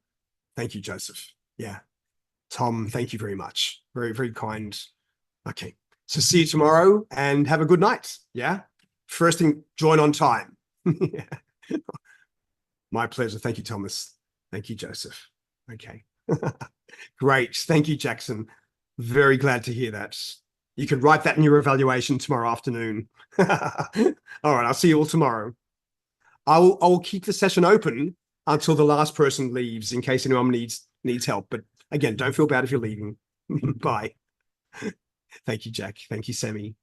Thank you, Joseph. Yeah. Tom, thank you very much. Very, very kind. Okay. So see you tomorrow and have a good night. Yeah. First thing, join on time. Yeah. My pleasure. Thank you, Thomas. Thank you, Joseph. Okay. Great. Thank you, Jackson. Very glad to hear that. You can write that in your evaluation tomorrow afternoon. All right. I'll see you all tomorrow. I'll keep the session open until the last person leaves in case anyone needs help. But again, don't feel bad if you're leaving. Bye. Thank you, Jack. Thank you, Sammy.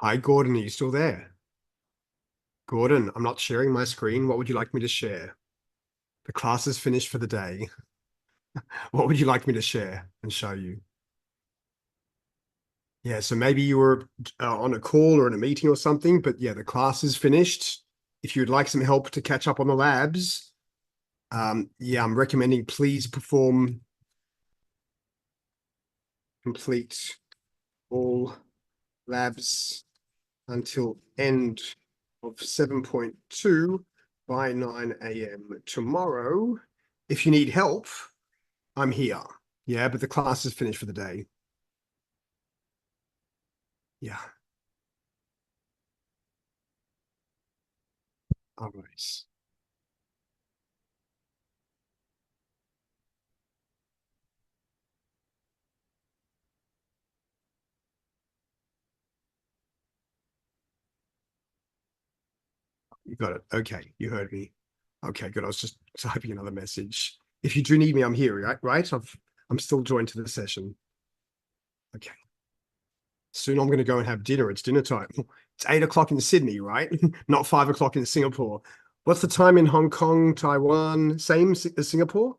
Hi, Gordon. Are you still there? Gordon, I'm not sharing my screen. What would you like me to share? The class is finished for the day. What would you like me to share and show you? Yeah, so maybe you were on a call or in a meeting or something, but yeah, the class is finished. If you would like some help to catch up on the labs, yeah, I'm recommending please complete all labs until end of 7.2 by 9 a.m. tomorrow. If you need help, I'm here. Yeah, but the class is finished for the day. Yeah. All right. You got it. Okay, you heard me. Okay, good. I was just typing another message. If you do need me, I'm here, right? Right? I'm still joined to the session. Okay. Soon I'm gonna go and have dinner. It's dinner time. It's 8 o'clock in Sydney, right? Not 5 o'clock in Singapore. What's the time in Hong Kong, Taiwan? Same as Singapore?